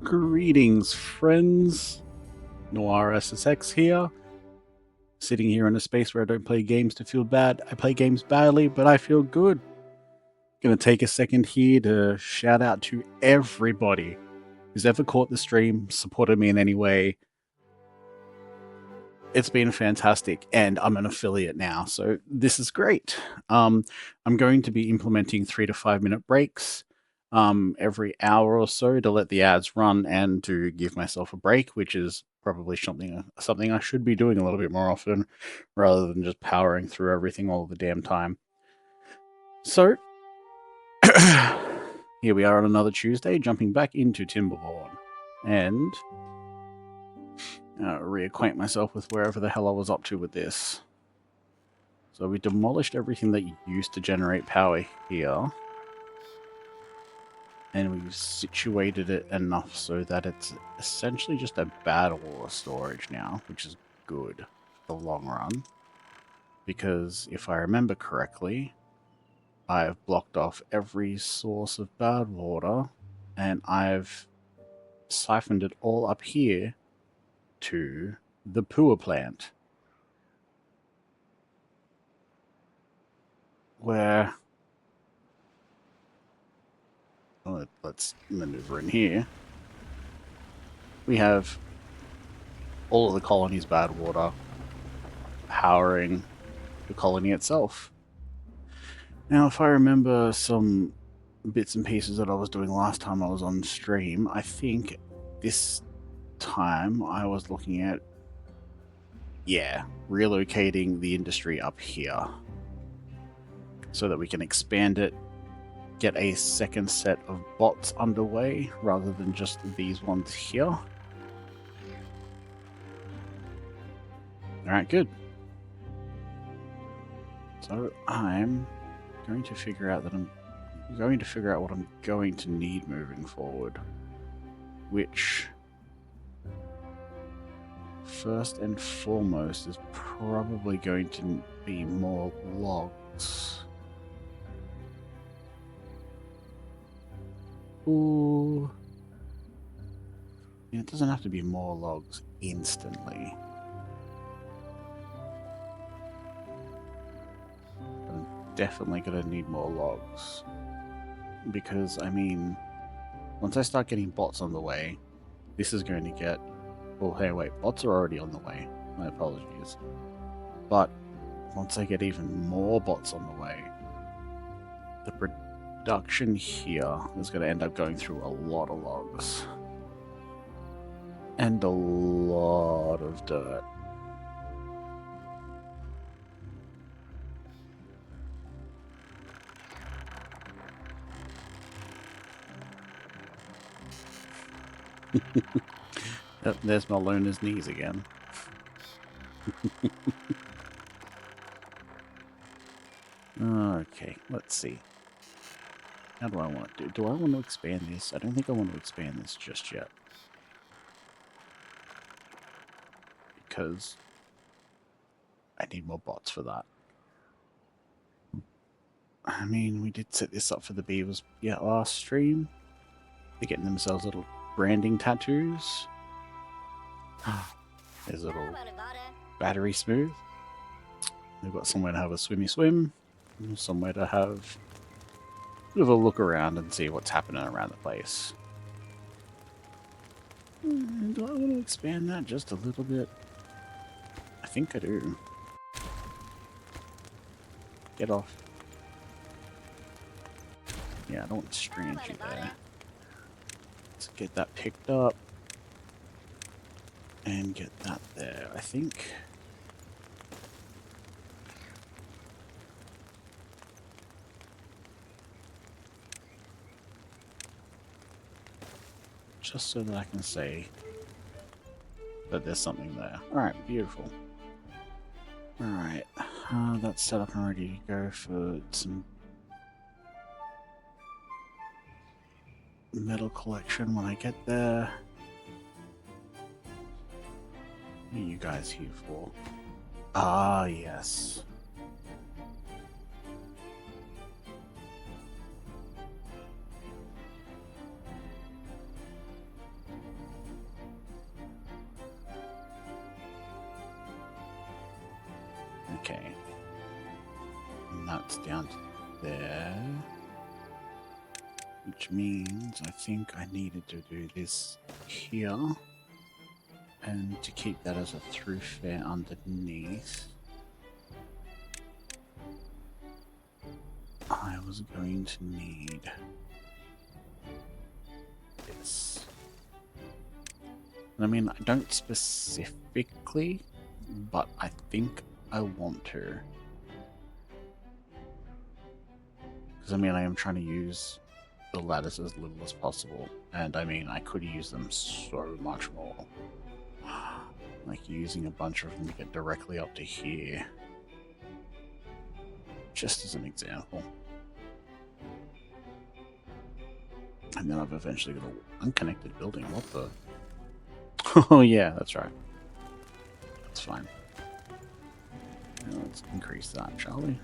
Greetings, friends. Noir SSX here. Sitting here in a space where I don't play games to feel bad. I play games badly, but I feel good. Gonna take a second here to shout out to everybody who's ever caught the stream, supported me in any way. It's been fantastic, and I'm an affiliate now, so this is great. I'm going to be implementing 3 to 5 minute breaks every hour or so to let the ads run and to give myself a break, which is probably something I should be doing a little bit more often, rather than just powering through everything all the damn time. So here we are on another Tuesday, jumping back into Timberborn, and reacquaint myself with wherever the hell I was up to with this. So we demolished everything that used to generate power here, and we've situated it enough so that it's essentially just a battle water storage now, which is good for the long run. Because if I remember correctly, I've blocked off every source of bad water, and I've siphoned it all up here to the POOwer Plant, where let's maneuver in here. We have all of the colony's bad water powering the colony itself. Now, if I remember some bits and pieces that I was doing last time I was on stream, I think this time I was looking at, relocating the industry up here so that we can expand it, get a second set of bots underway rather than just these ones here. Alright, good. So I'm going to figure out what I'm going to need moving forward, which first and foremost is probably going to be more logs. Ooh. It doesn't have to be more logs instantly. I'm definitely going to need more logs. Because, I mean, once I start getting bots on the way, this is going to get... Oh, hey, wait, bots are already on the way. My apologies. But once I get even more bots on the way, the production here is going to end up going through a lot of logs. And a lot of dirt. Yep, there's Malona's knees again. Okay, let's see. How do I want to do? Do I want to expand this? I don't think I want to expand this just yet. Because I need more bots for that. I mean, we did set this up for the beavers last stream. They're getting themselves little branding tattoos. There's a little battery smooth. They've got somewhere to have a swimmy swim. Somewhere to have a bit of a look around and see what's happening around the place. Do I want to expand that just a little bit? I think I do. Get off. Yeah, I don't want to strange you there. Let's get that picked up. And get that there, I think. Just so that I can say that there's something there. Alright, beautiful. Alright, that's set up and ready to go for some metal collection when I get there. What are you guys here for? Ah, yes. Okay. And that's down to there. Which means I think I needed to do this here. And to keep that as a thoroughfare underneath, I was going to need this. I mean, I don't specifically, but I think I want to. Because I mean, I am trying to use the ladders as little as possible. And I mean, I could use them so much more. Like using a bunch of them to get directly up to here. Just as an example. And then I've eventually got an unconnected building. What the? Oh yeah, that's right. That's fine. Now let's increase that, shall we?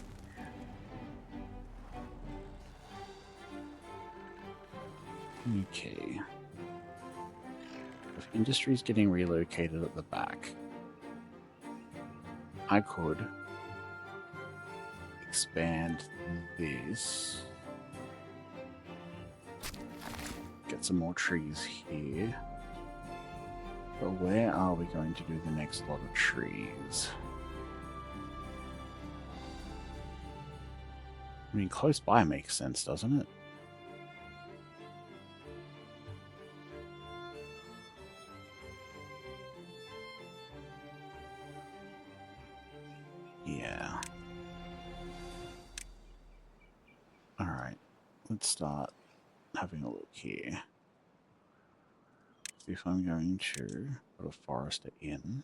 Okay. If industry's getting relocated at the back, I could expand this. Get some more trees here. But where are we going to do the next lot of trees? I mean, close by makes sense, doesn't it? Yeah. Alright, let's start having a look here. See if I'm going to put a forester in.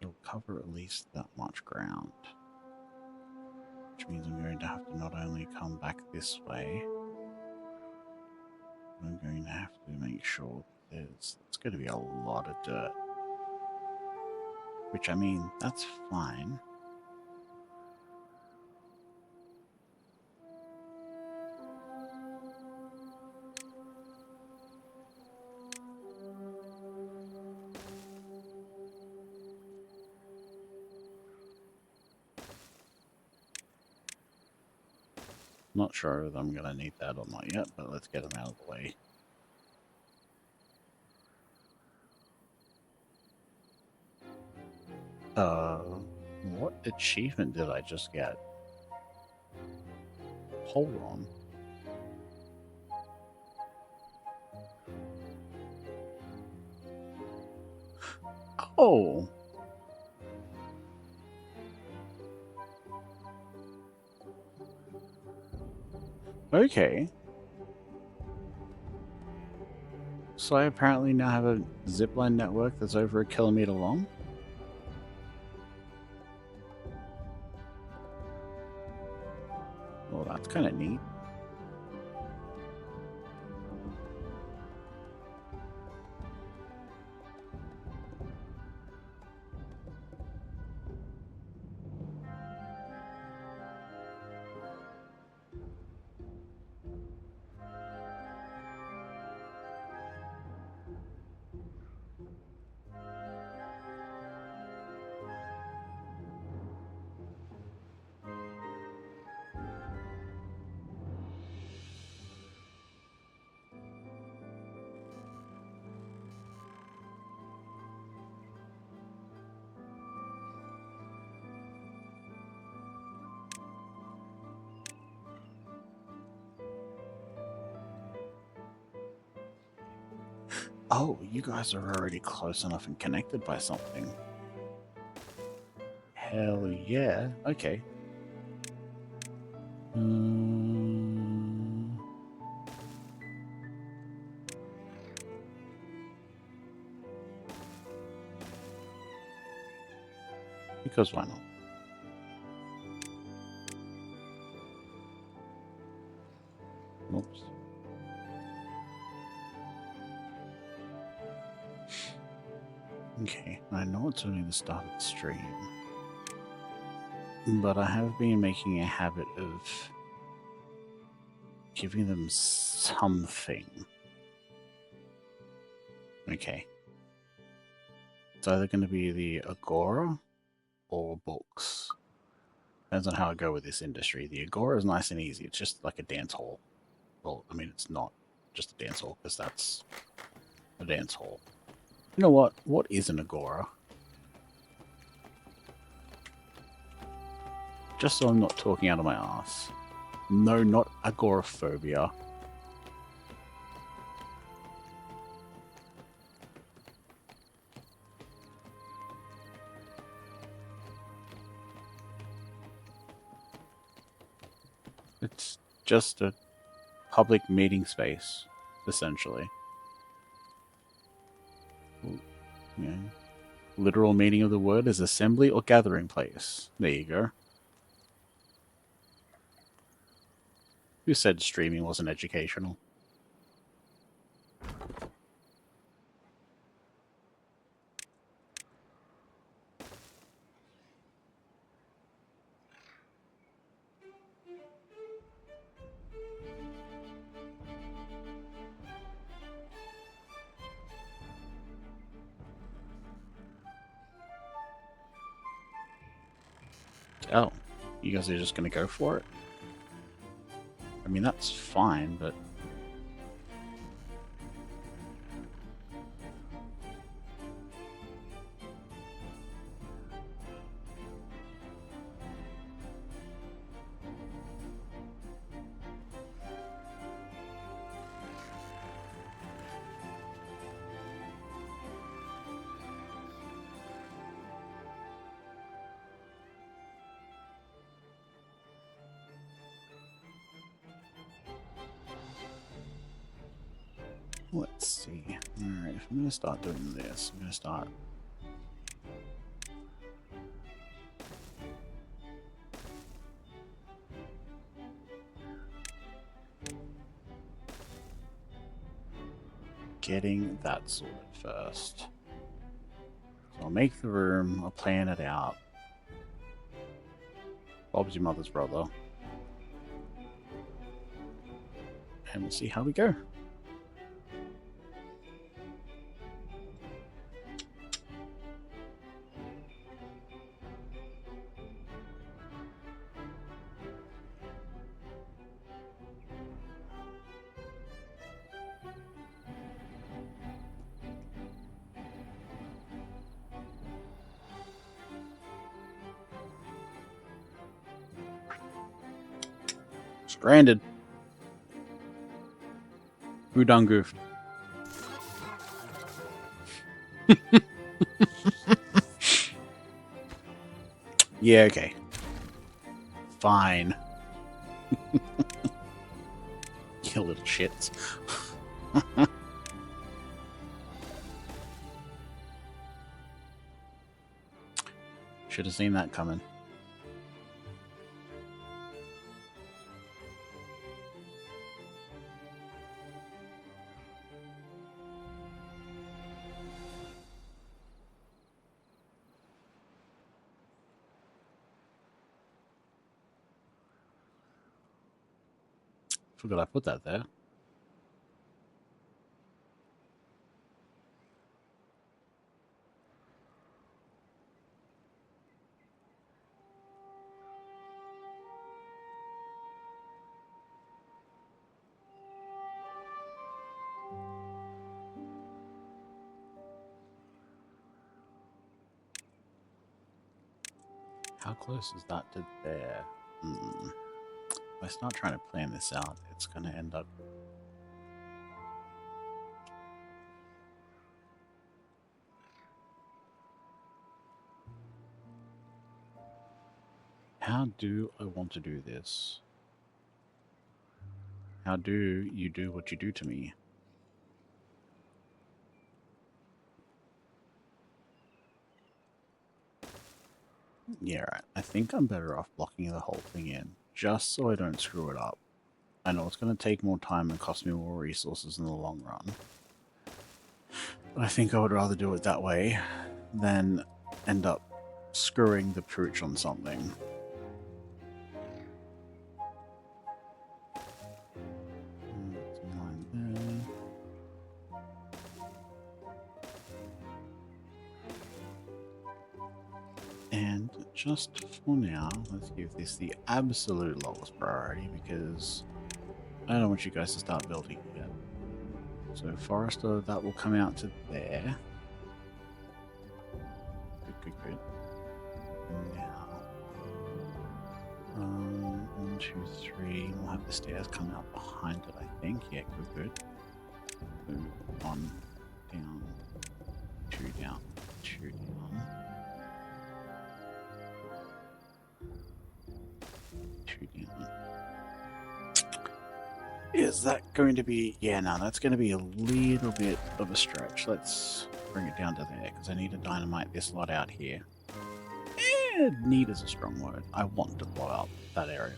It'll cover at least that much ground. Which means I'm going to have to not only come back this way, but I'm going to have to make sure it's going to be a lot of dirt. Which, I mean, that's fine. Not sure if I'm going to need that or not yet, but let's get them out of the way. What achievement did I just get? Hold on. Oh! Okay. So I apparently now have a zipline network that's over 1 kilometer long? Well, that's kind of neat. Oh, you guys are already close enough and connected by something. Hell yeah. Okay. Because why not? Oops. Okay, I know it's only the start of the stream, but I have been making a habit of giving them something. Okay. It's either going to be the Agora or books. Depends on how I go with this industry. The Agora is nice and easy. It's just like a dance hall. Well, I mean, it's not just a dance hall, because that's a dance hall. You know what? What is an Agora? Just so I'm not talking out of my ass. No, not agoraphobia. It's just a public meeting space, essentially. Yeah. Literal meaning of the word is assembly or gathering place. There you go. Who said streaming wasn't educational? Oh, you guys are just gonna go for it? I mean, that's fine, but... Let's see. Alright, if I'm gonna start doing this, I'm gonna start... getting that sorted first. So I'll make the room, I'll plan it out. Bob's your mother's brother. And we'll see how we go. Stranded. Who done goofed? Yeah, okay. Fine. You little shits. Should have seen that coming. Forgot I put that there. How close is that to there? If I start trying to plan this out, it's going to end up... How do I want to do this? How do you do what you do to me? Yeah, right. I think I'm better off blocking the whole thing in, just so I don't screw it up. I know it's going to take more time and cost me more resources in the long run. But I think I would rather do it that way than end up screwing the pooch on something. And just for now, let's give this the absolute lowest priority because I don't want you guys to start building yet. So forester, that will come out to there. Good. Now, 1, 2, 3. We'll have the stairs come out behind it, I think. Yeah, good. So 1 down, 2 down, 2 down. 2 down. Is that going to be... Yeah, no, that's going to be a little bit of a stretch. Let's bring it down to there, because I need to dynamite this lot out here. Need is a strong word. I want to blow out that area.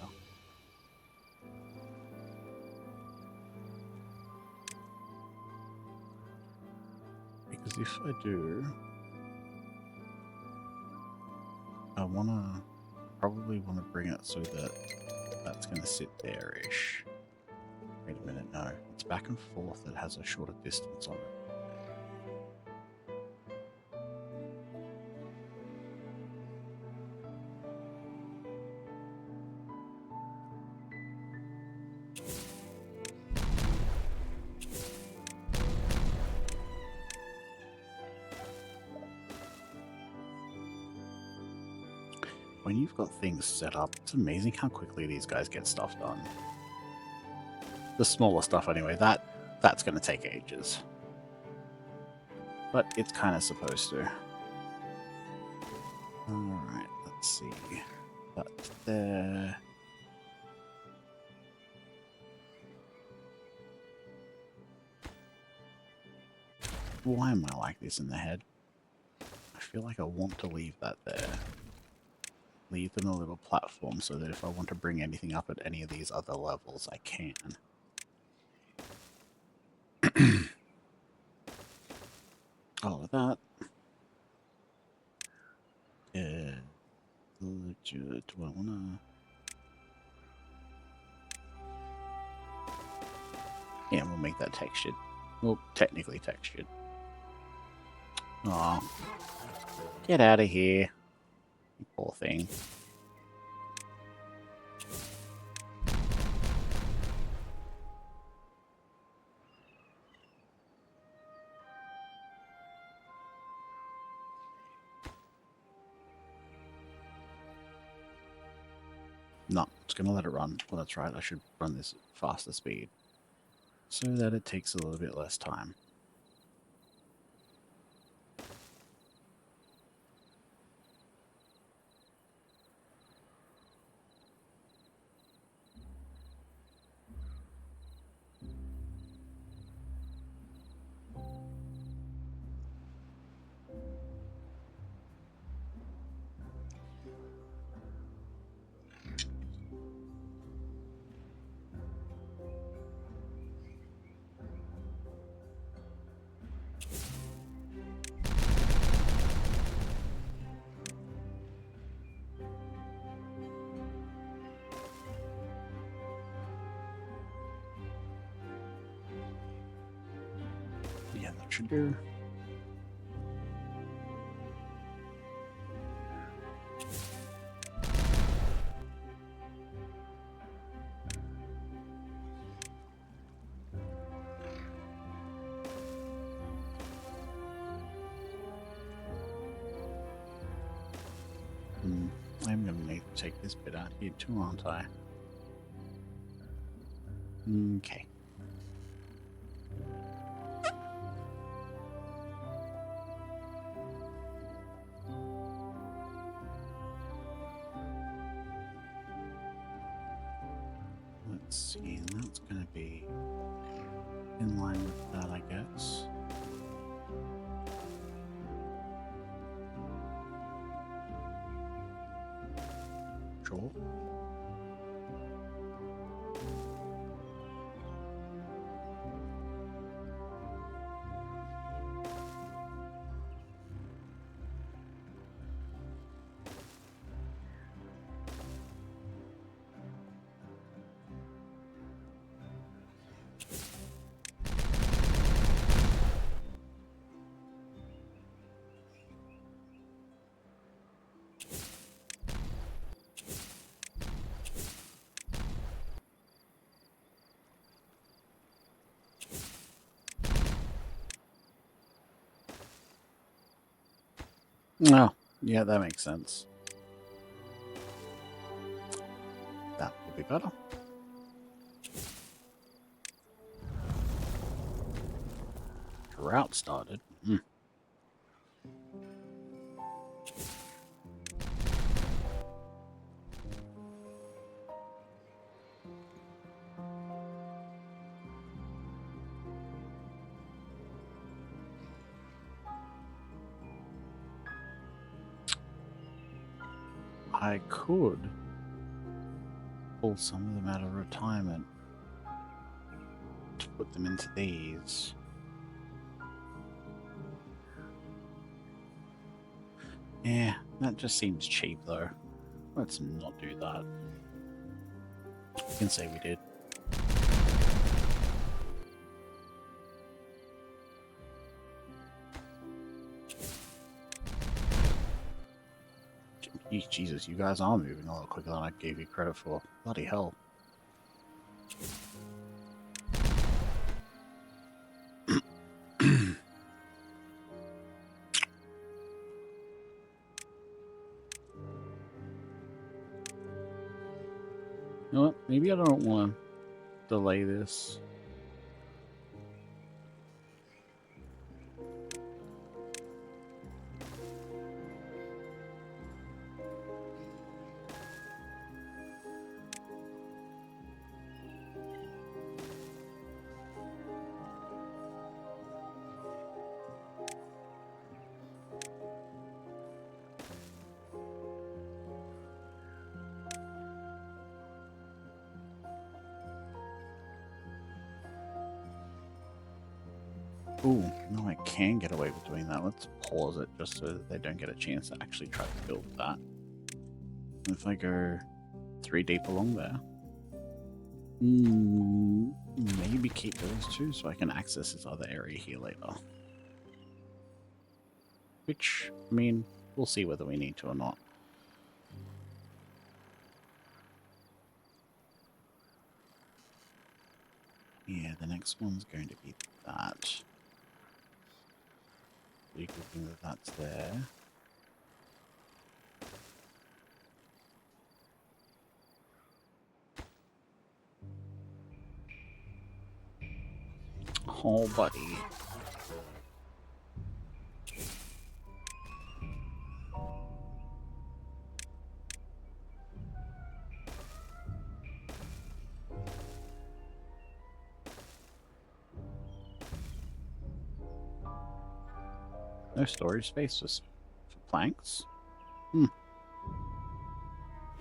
Because if I do... I probably want to bring it so that that's going to sit there-ish. Wait a minute, no. It's back and forth. It has a shorter distance on it. When you've got things set up, it's amazing how quickly these guys get stuff done. The smaller stuff anyway, that's going to take ages. But it's kind of supposed to. Alright, let's see. That there. Why am I like this in the head? I feel like I want to leave that there. Leave them a little platform so that if I want to bring anything up at any of these other levels, I can. All of that. Do I wanna... Yeah, we'll make that textured. Well, technically textured. Aw. Get out of here. You poor thing. No, it's going to let it run. Well, that's right. I should run this at faster speed so that it takes a little bit less time. Yeah, that should do. I'm going to need to take this bit out here too, aren't I? Okay. Let's see, and that's going to be in line with that, I guess. Sure. Oh, yeah, that makes sense. That will be better. Drought started. I could pull some of them out of retirement to put them into these. Yeah, that just seems cheap though. Let's not do that. You can say we did. Jesus, you guys are moving a lot quicker than I gave you credit for. Bloody hell. You know what? Maybe I don't want to delay this. Ooh, no, I can get away with doing that. Let's pause it just so that they don't get a chance to actually try to build that. If I go 3 deep along there, maybe keep those two so I can access this other area here later. Which, I mean, we'll see whether we need to or not. Yeah, the next one's going to be that. You can think that that's there. Oh, buddy. No storage space for planks?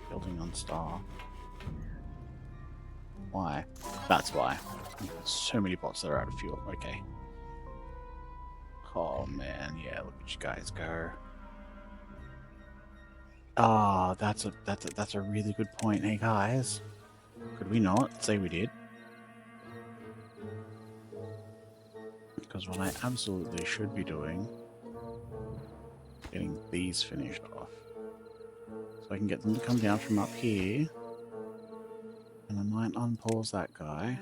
Building on star. Why? That's why. So many bots that are out of fuel. Okay. Oh man, yeah, look at you guys go. Ah, that's a really good point. Hey guys, could we not say we did? Because what I absolutely should be doing, getting these finished off, so I can get them to come down from up here, and I might unpause that guy.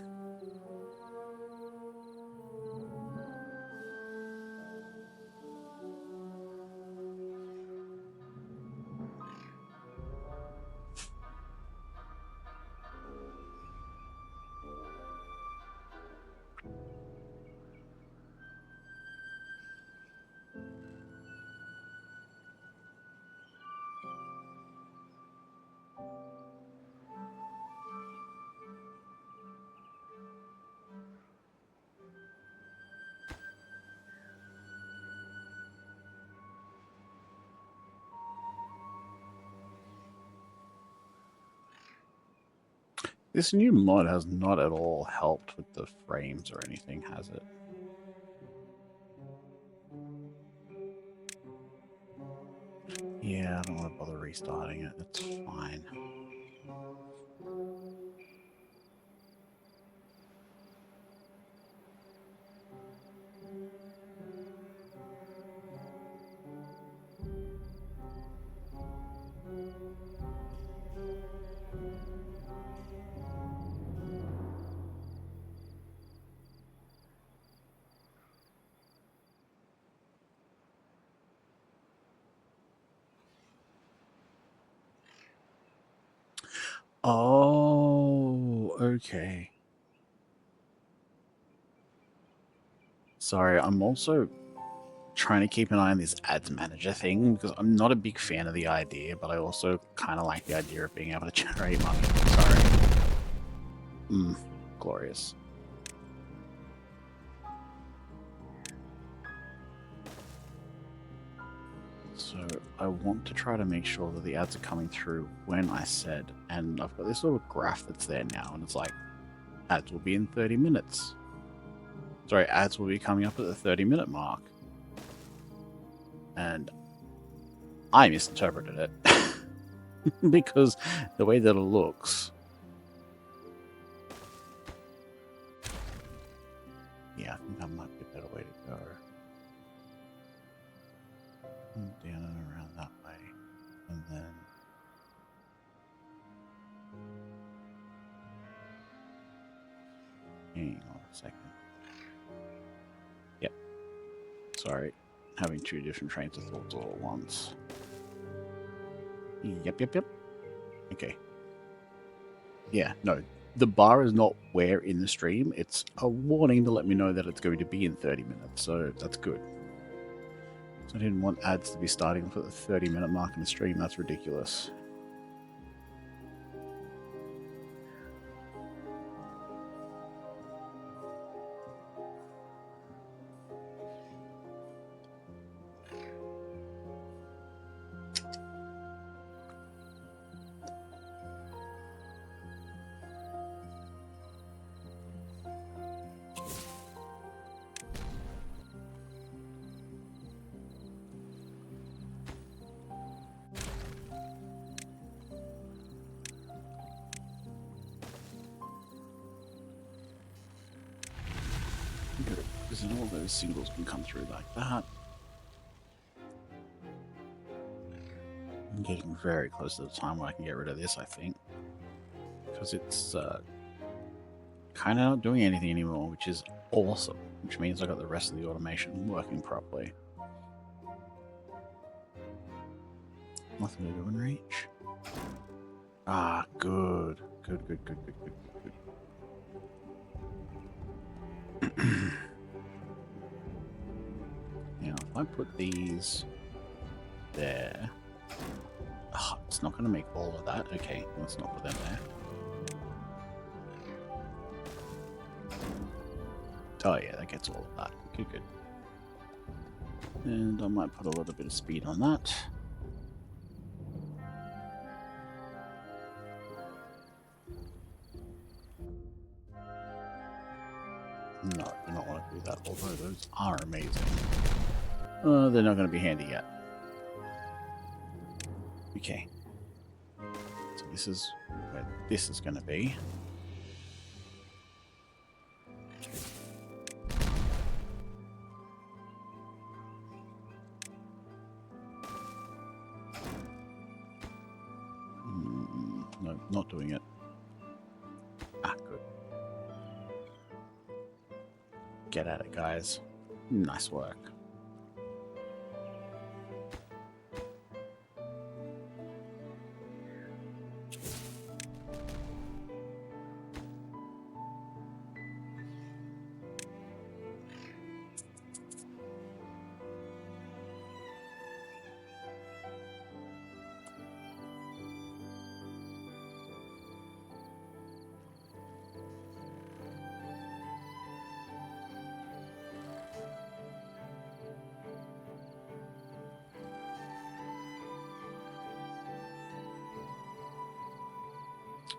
This new mod has not at all helped with the frames or anything, has it? Yeah, I don't want to bother restarting it. That's fine. Oh, okay. Sorry, I'm also trying to keep an eye on this ads manager thing because I'm not a big fan of the idea, but I also kind of like the idea of being able to generate money. Sorry. Glorious. So I want to try to make sure that the ads are coming through when I said, and I've got this little graph that's there now, and it's like, ads will be in 30 minutes. Sorry, ads will be coming up at the 30-minute mark. And I misinterpreted it. Because the way that it looks... Yeah, I think that might be a better way to go. Down and around that way. And then... Hang on a second. Yep. Sorry. Having two different trains of thoughts all at once. Yep. Okay. Yeah, no. The bar is not where in the stream. It's a warning to let me know that it's going to be in 30 minutes, so that's good. So I didn't want ads to be starting off at the 30-minute mark in the stream. That's ridiculous. Good, because then all those singles can come through like that. I'm getting very close to the time where I can get rid of this, I think. Because it's kind of not doing anything anymore, which is awesome. Which means I got the rest of the automation working properly. Nothing to do in reach. Ah, good. Good. Now, if I put these there... Oh, it's not going to make all of that. Okay, let's not put them there. Oh yeah, that gets all of that. Good. And I might put a little bit of speed on that. No, I do not want to do that, although those are amazing. They're not going to be handy yet. Okay. So this is where this is going to be. No, not doing it. Ah, good. Get at it, guys. Nice work.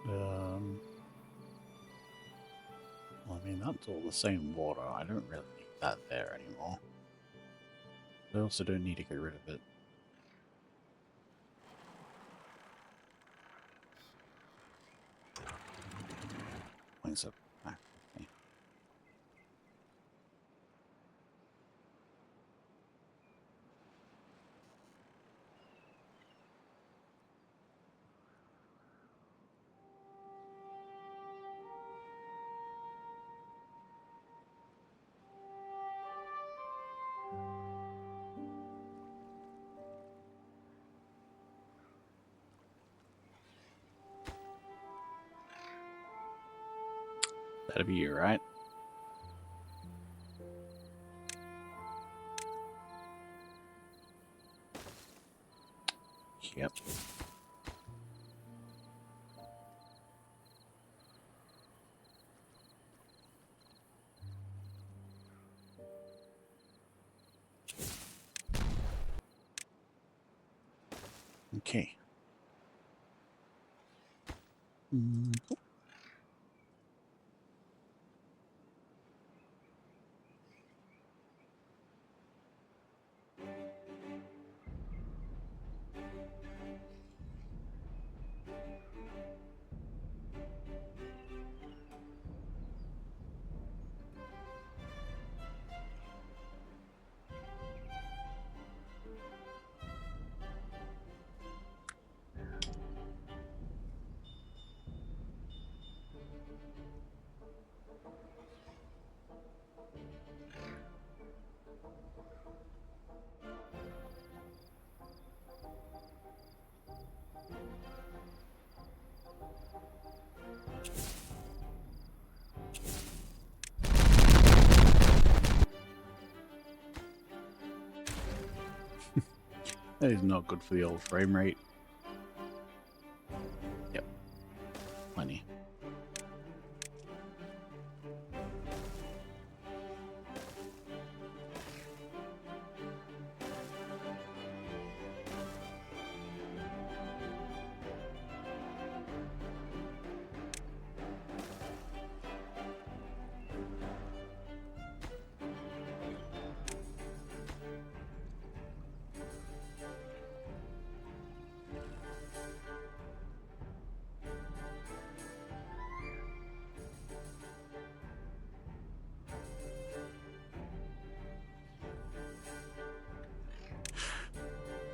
Well, I mean, that's all the same water. I don't really need that there anymore. I also don't need to get rid of it. Points up. Ah, okay. That'd be you, right? Yep. Okay. That is not good for the old frame rate. Yep. Plenty.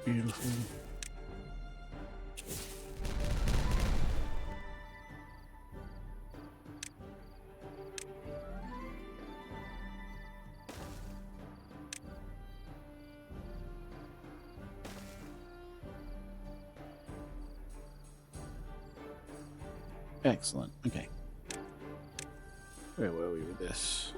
Beautiful. Excellent. Okay. Where were we with this?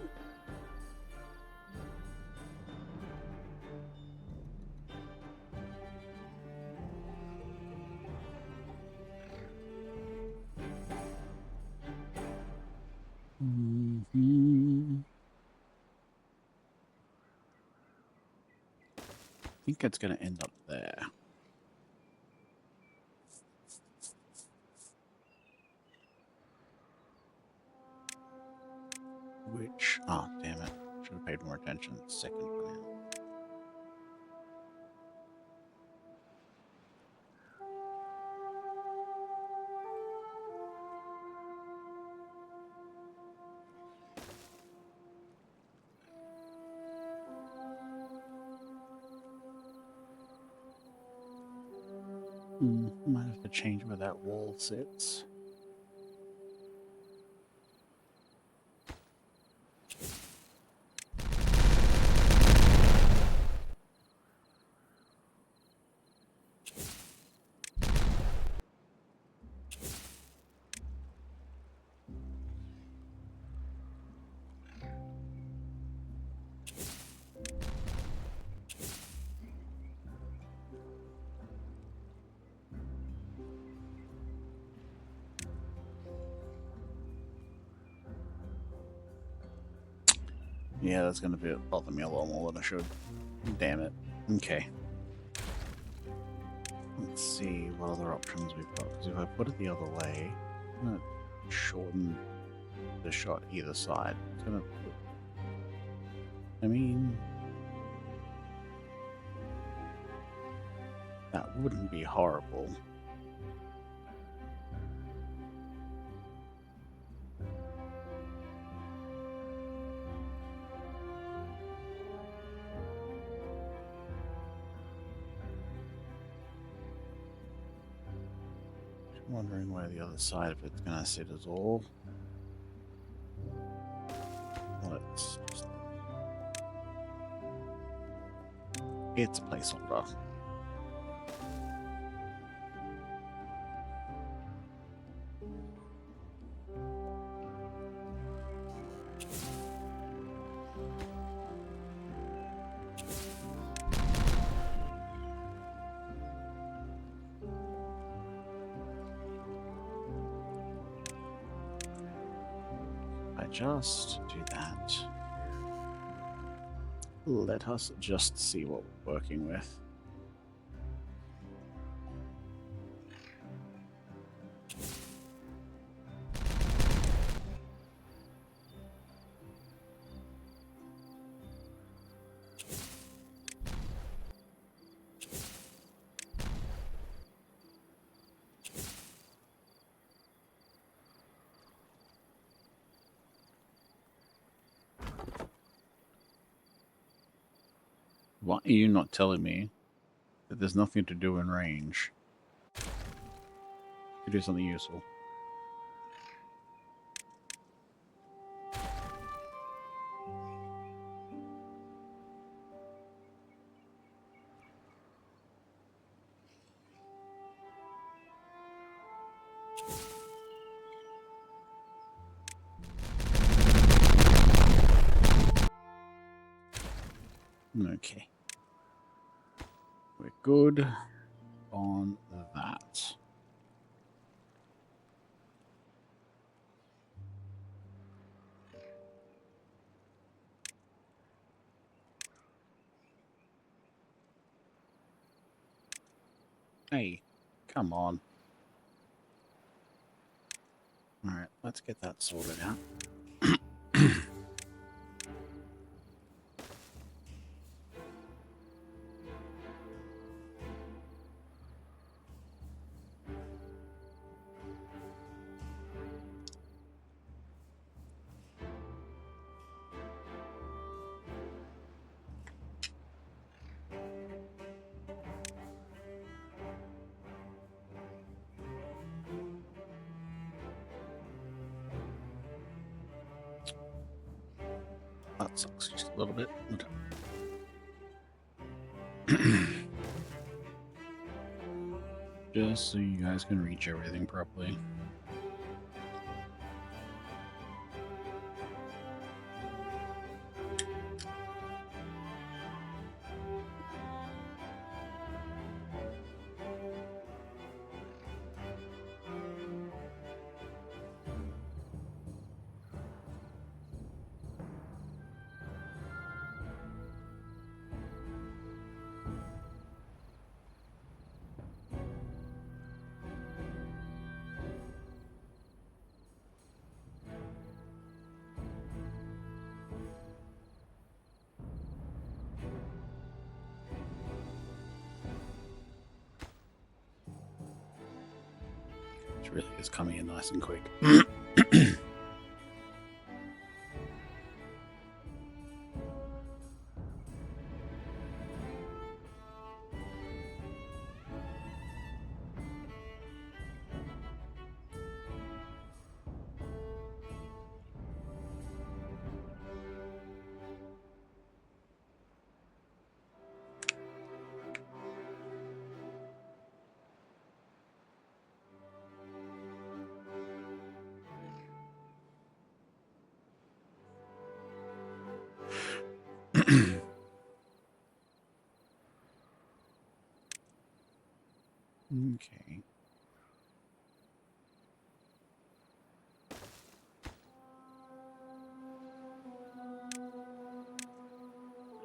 I think it's going to end up there. Which, oh damn it, should have paid more attention to the second one out. Might have to change where that wall sits. Yeah, that's going to bother me a lot more than I should. Damn it. Okay. Let's see what other options we've got. Because if I put it the other way, I'm going to shorten the shot either side. It's going to... I mean... that wouldn't be horrible. Wondering where the other side of it's gonna sit is all. Let's just... it's a placeholder. just do that. Let us just see what we're working with. Why are you not telling me that there's nothing to do in range? To do something useful. Okay. We're good on that. Hey, come on. Alright, let's get that sorted out. That sucks just a little bit. Just so you guys can reach everything properly. It really is coming in nice and quick. Okay.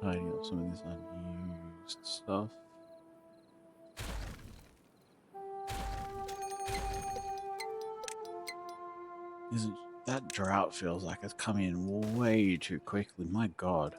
Tidying up some of this unused stuff. Isn't that drought feels like it's coming in way too quickly, my god.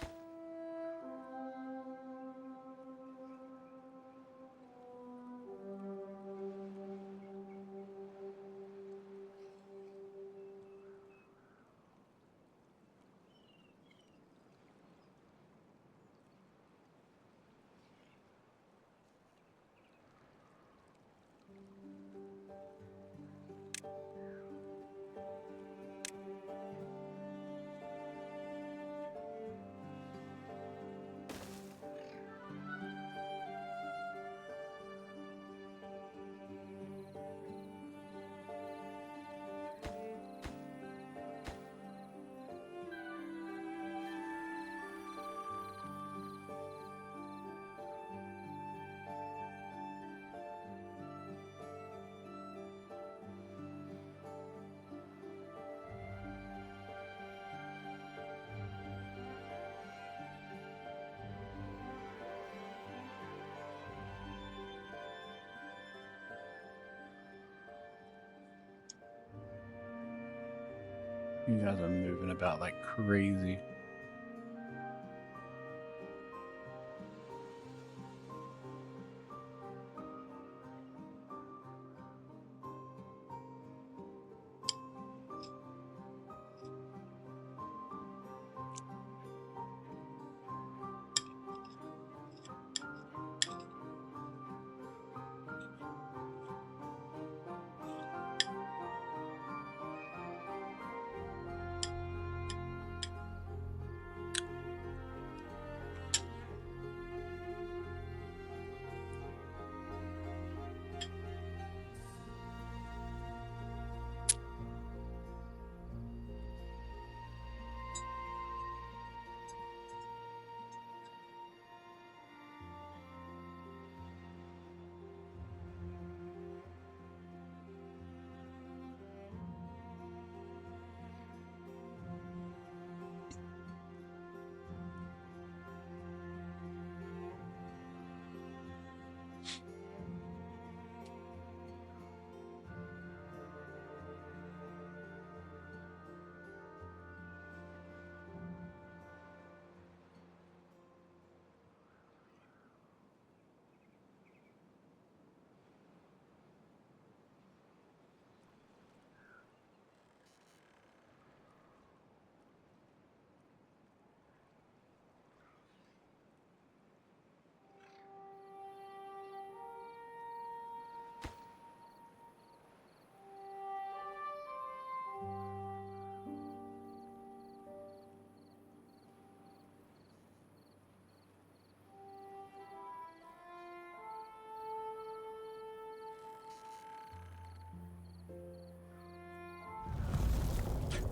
You guys are moving about like crazy.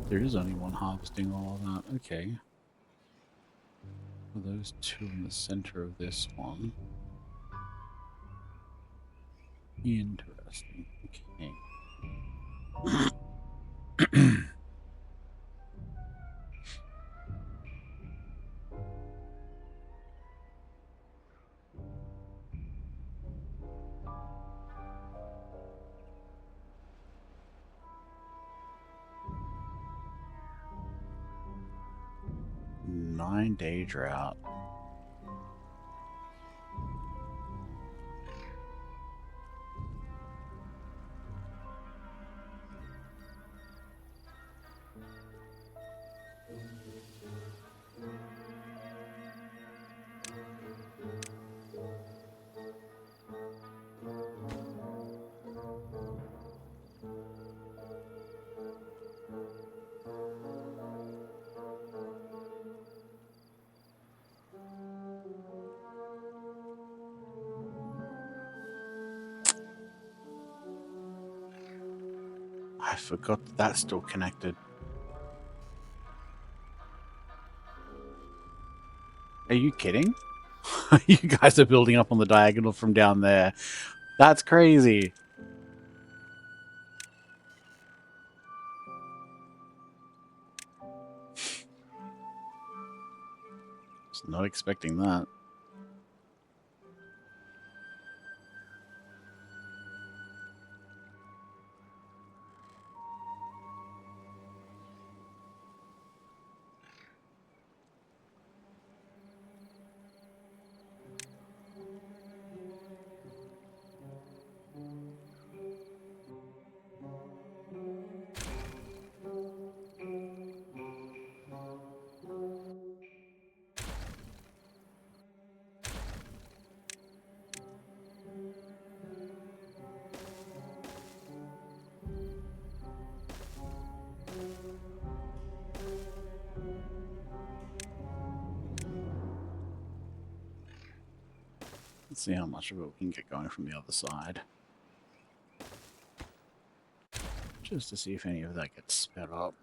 There is only one harvesting all of that. Okay. Are those two in the center of this one? Interesting. Okay. 9-day drought. I forgot that's still connected. Are you kidding? You guys are building up on the diagonal from down there. That's crazy. Was not expecting that. Let's see how much of it we can get going from the other side. Just to see if any of that gets sped up.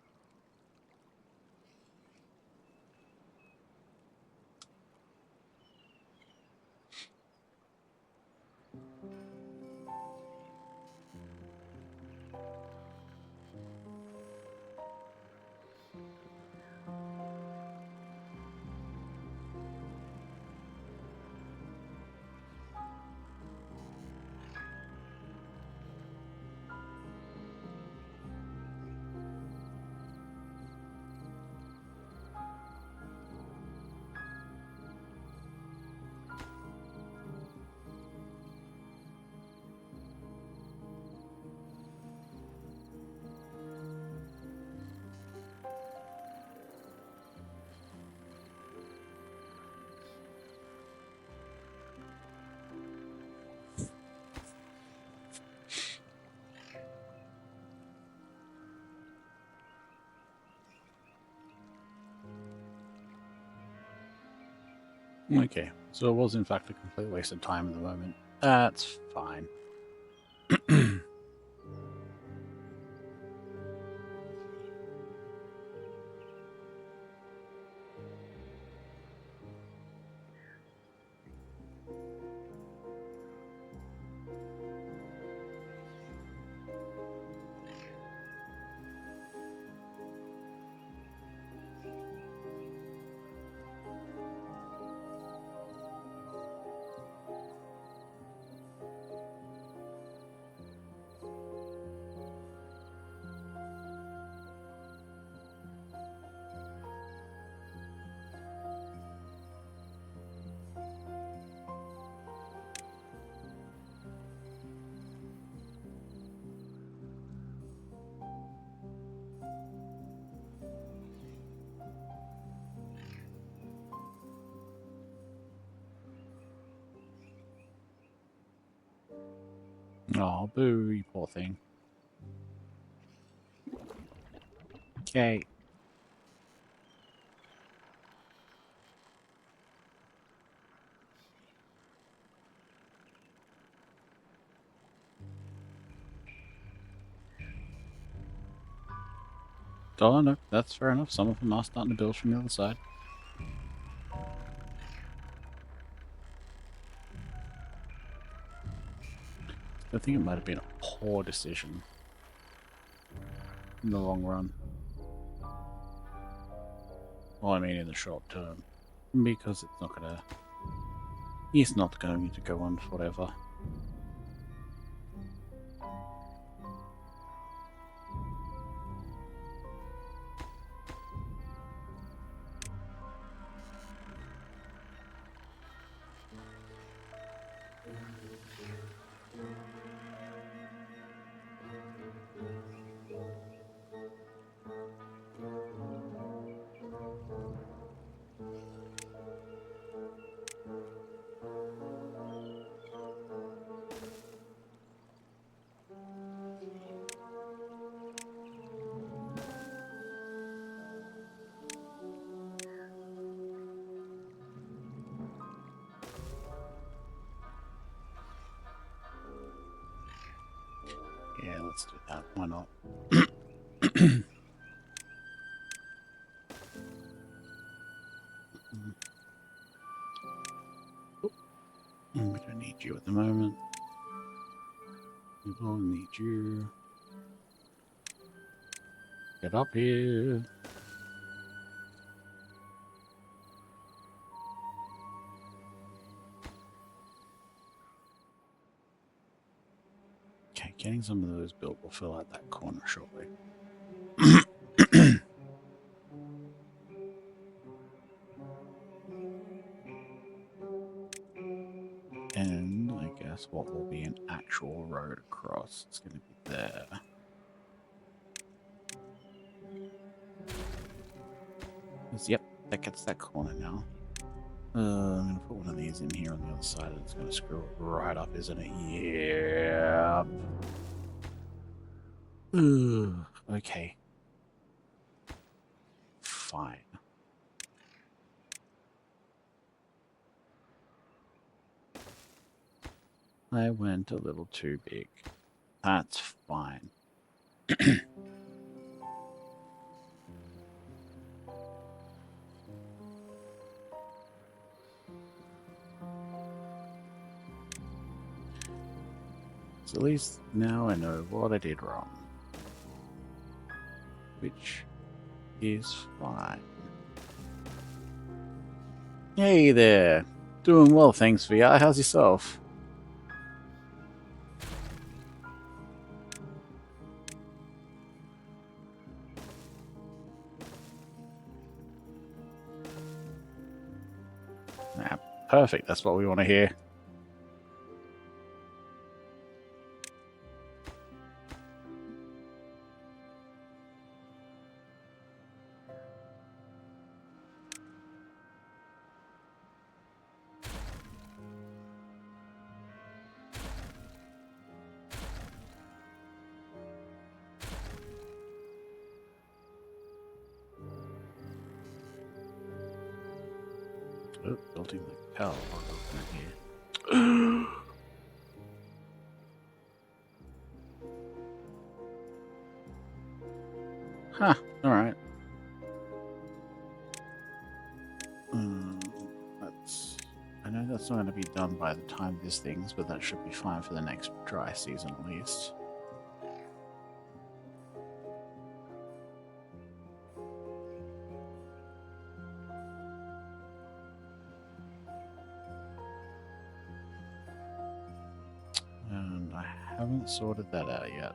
Okay, so it was in fact a complete waste of time at the moment. That's fine. Oh, boo, you poor thing. Okay. Oh, no, that's fair enough. Some of them are starting to build from the other side. I think it might have been a poor decision in the long run. Well, I mean in the short term. Because it's not gonna... He's not going to go on forever. Yeah, let's do that. Why not? We don't need you at the moment. We will need you. Get up here. Okay, getting some of those built will fill out that corner shortly. And I guess what will be an actual road across, it's going to be there. Yep, that gets that corner now. I'm going to put one of these in here on the other side, and it's going to screw it right up, isn't it? Yep. Okay. Fine. I went a little too big. That's fine. So at least now I know what I did wrong. Which is fine. Hey there! Doing well, thanks, VR. How's yourself? Ah, perfect, that's what we want to hear. Oh, building the cow here. Huh, alright. I know that's not going to be done by the time this thing's, but that should be fine for the next dry season at least. And I haven't sorted that out yet.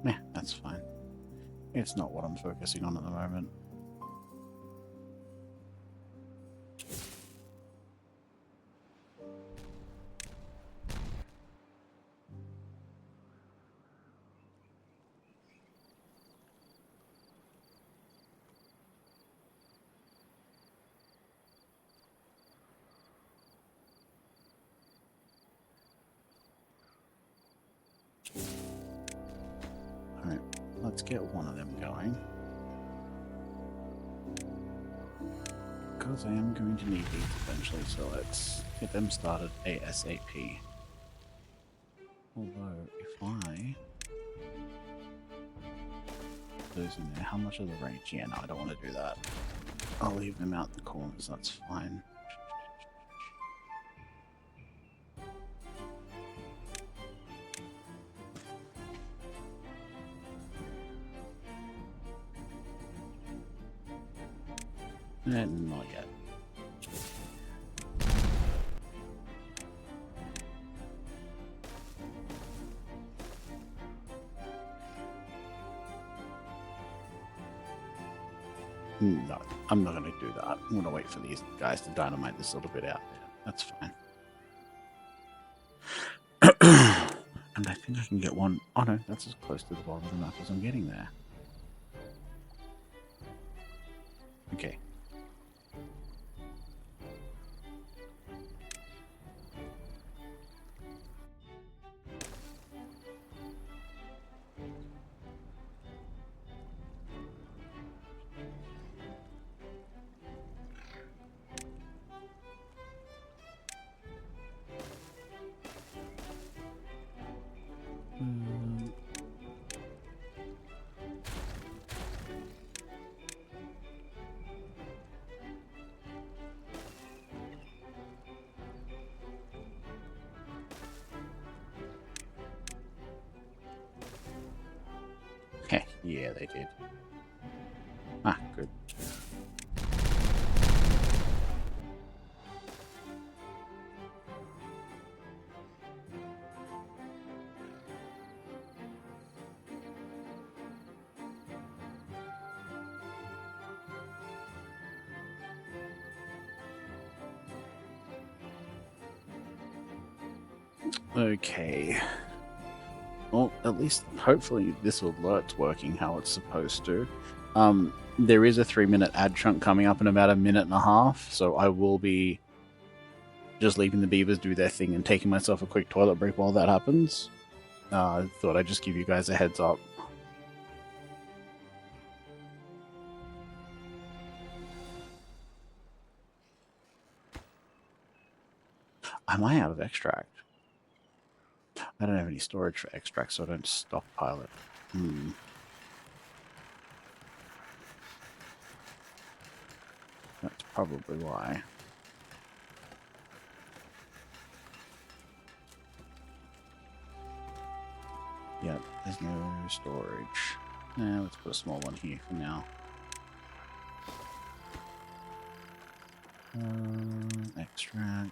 Meh, that's fine. It's not what I'm focusing on at the moment. Alright, let's get one of them going. Because I am going to need these eventually, so let's get them started ASAP. Although, if I... those in there, how much of the range? Yeah, no, I don't want to do that. I'll leave them out in the corners, that's fine. And not yet. No, I'm not going to do that. I'm going to wait for these guys to dynamite this little bit out there. That's fine. And I think I can get one. Oh no, that's as close to the bottom of the map as I'm getting there. Okay. Heh, yeah, they did. Ah, good. Okay. Well, at least, hopefully, this alert's working how it's supposed to. There is a 3-minute ad chunk coming up in about a minute and a half, so I will be just leaving the beavers do their thing and taking myself a quick toilet break while that happens. I thought I'd just give you guys a heads up. Am I out of extract? I don't have any storage for extract, so I don't stockpile it. That's probably why. Yep, there's no storage. Let's put a small one here for now. Extract.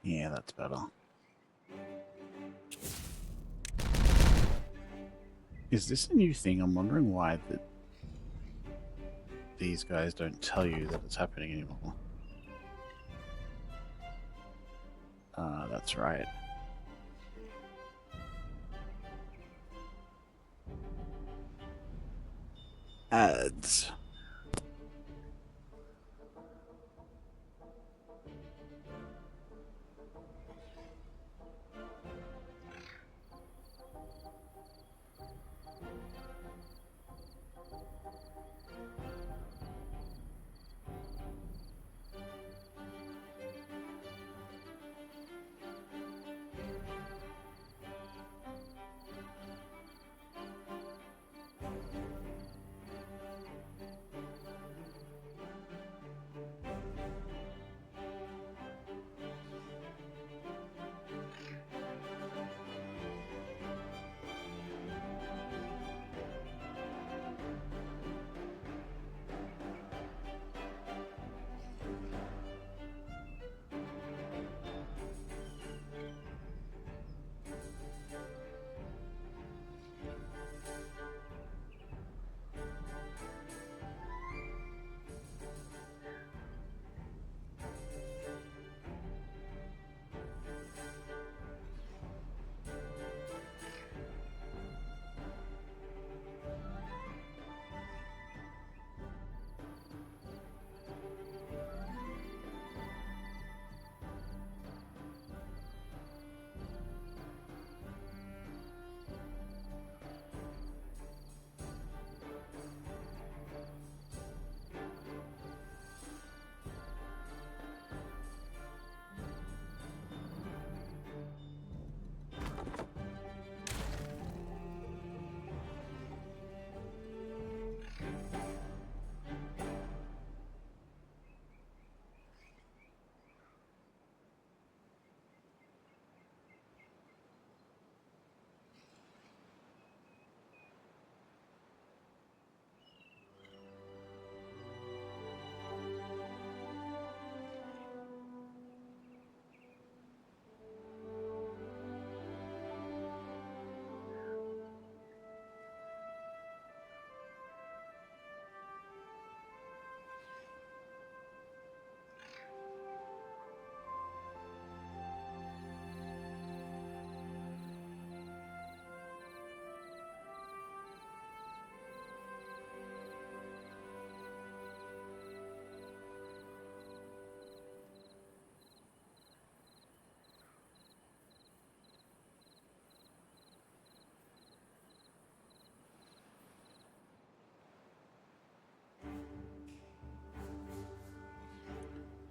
Yeah, that's better. Is this a new thing? I'm wondering why that... these guys don't tell you that it's happening anymore. That's right. Ads.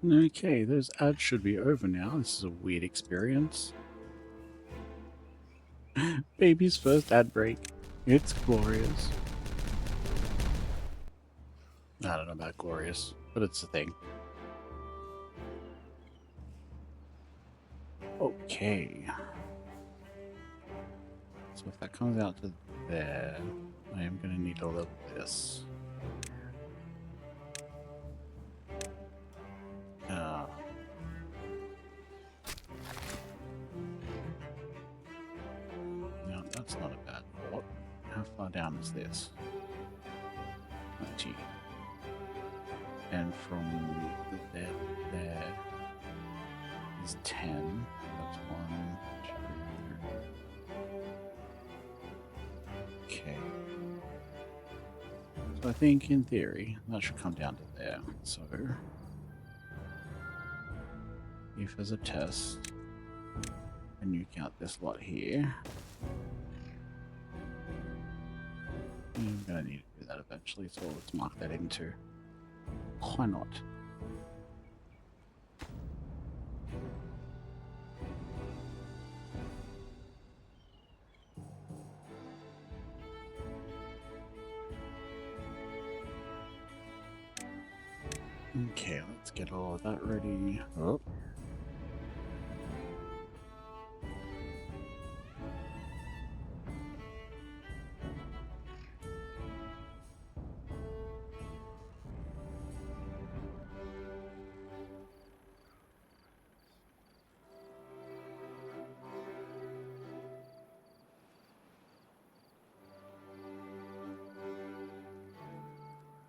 Okay, those ads should be over now. This is a weird experience. Baby's first ad break. It's glorious. I don't know about glorious, but it's a thing. Okay. So if that comes out to there, I am going to need to level this. No, that's not a bad thought. How far down is this? 20. And from there to there is 10. That's 1, 2. Okay. So I think in theory that should come down to there. So if as a test, and you count this lot here, I'm gonna need to do that eventually, so let's mark that into. Why not? Okay, let's get all of that ready. Oh.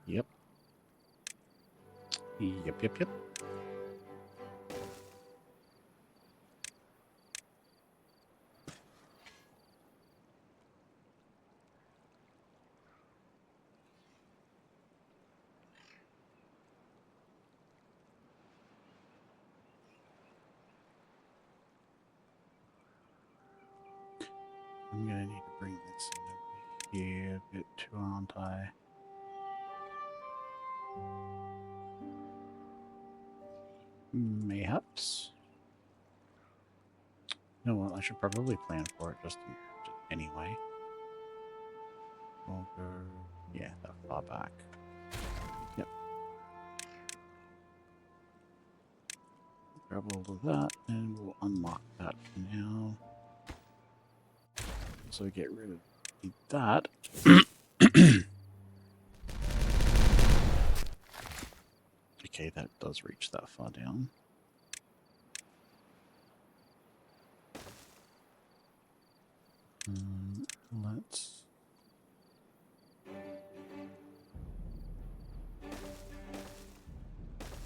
Yep. Yep. I'm gonna need to bring this in over here a bit too, aren't I? Mayhaps. You know what? I should probably plan for it just anyway. We'll go, yeah, that far back. Yep. Grab all of that, and we'll unmark that for now. So get rid of that. Okay, that does reach that far down. Let's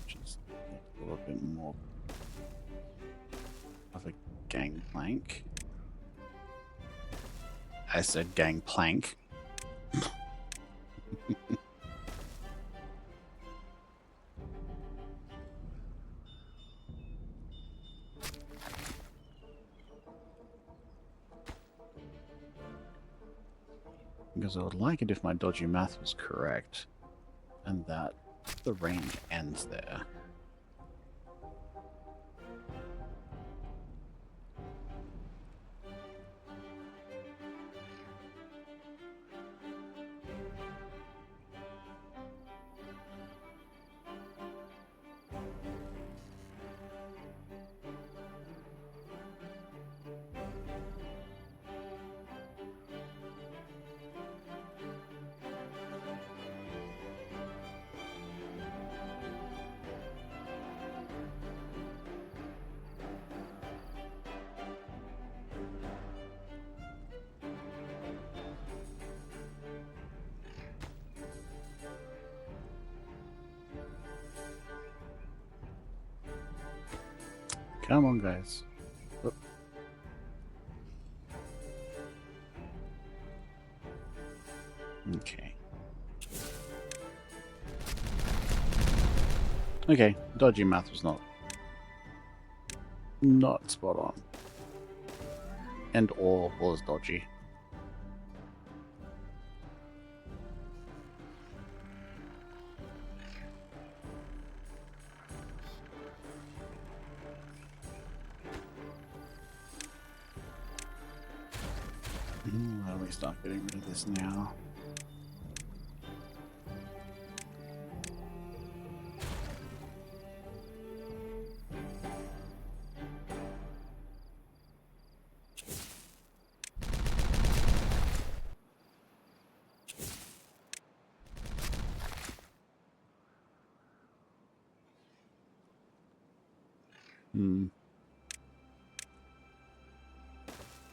just get a little bit more of a gangplank. I said gangplank. Because I would like it if my dodgy math was correct, and that the range ends there. Come on, guys. Whoop. Okay. Okay, dodgy math was not spot on. And all was dodgy. Why don't we start getting rid of this now?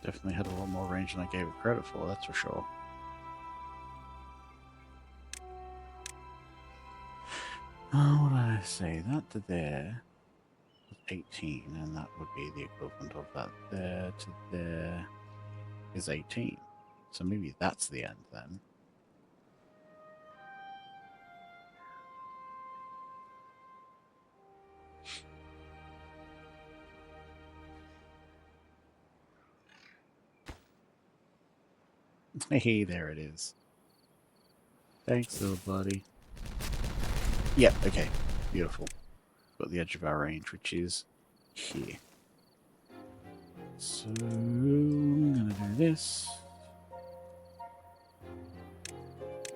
Definitely had a lot more range than I gave it credit for, that's for sure. What did I say? That to there was 18, and that would be the equivalent of that there to there is 18. So maybe that's the end then. Hey, there it is. Thanks, little buddy. Yep, okay. Beautiful. Got the edge of our range, which is here. So, I'm gonna do this.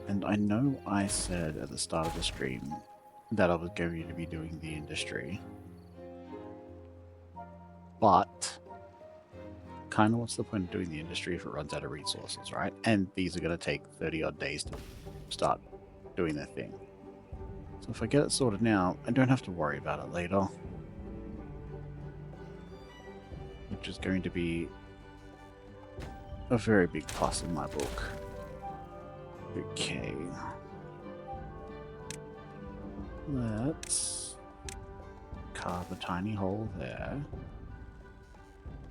And I know I said at the start of the stream that I was going to be doing the industry. But kind of what's the point of doing the industry if it runs out of resources, right? And these are going to take 30 odd days to start doing their thing. So if I get it sorted now, I don't have to worry about it later. Which is going to be a very big plus in my book. Okay. Let's carve a tiny hole there.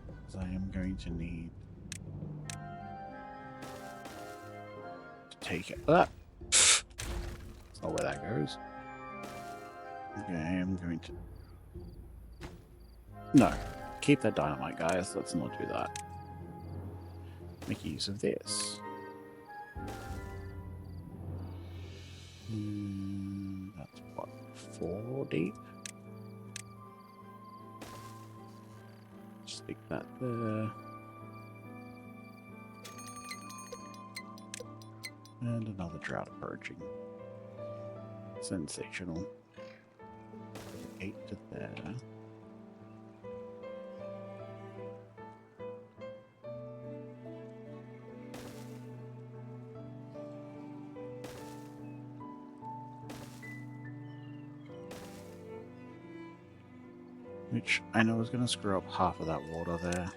Because I am going to need to take it. Ah! That's not where that goes. Okay, I'm going to... No. Keep that dynamite, guys. Let's not do that. Make use of this. That's what, 4 deep? Stick that there. And another drought approaching. Sensational. 8 to there. Which I know is going to screw up half of that water there.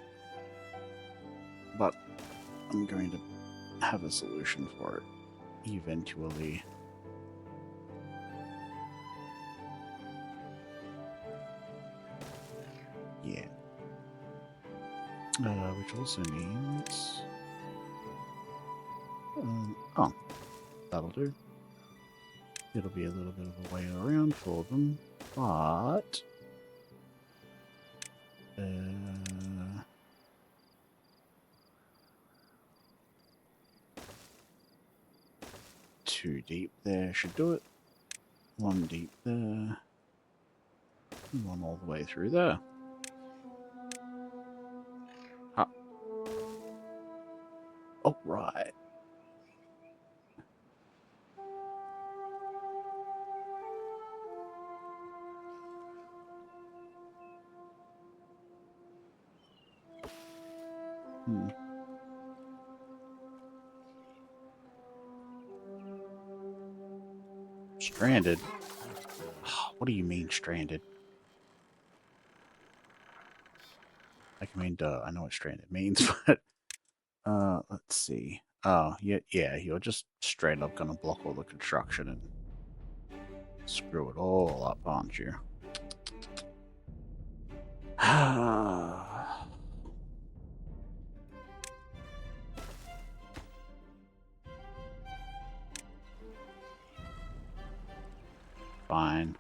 But I'm going to have a solution for it eventually. Yeah. Which also means... oh, that'll do. It'll be a little bit of a way around for them, but... two deep there should do it. 1 deep there. 1 all the way through there. Ah. Oh, right. Stranded? What do you mean stranded? Like, I mean, duh, I know what stranded means, but... let's see. Oh, yeah, you're just straight up gonna block all the construction and screw it all up, aren't you? Fine.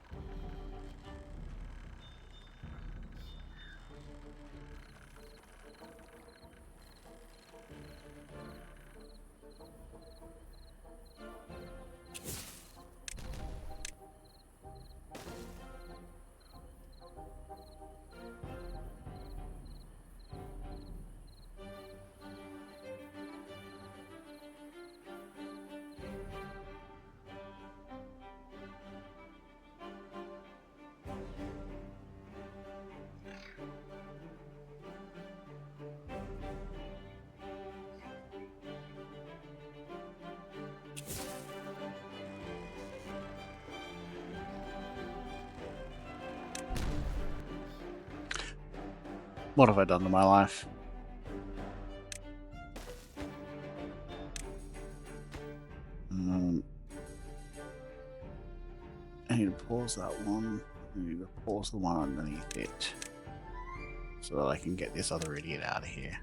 What have I done to my life? I need to pause that one. I need to pause the one underneath it. So that I can get this other idiot out of here.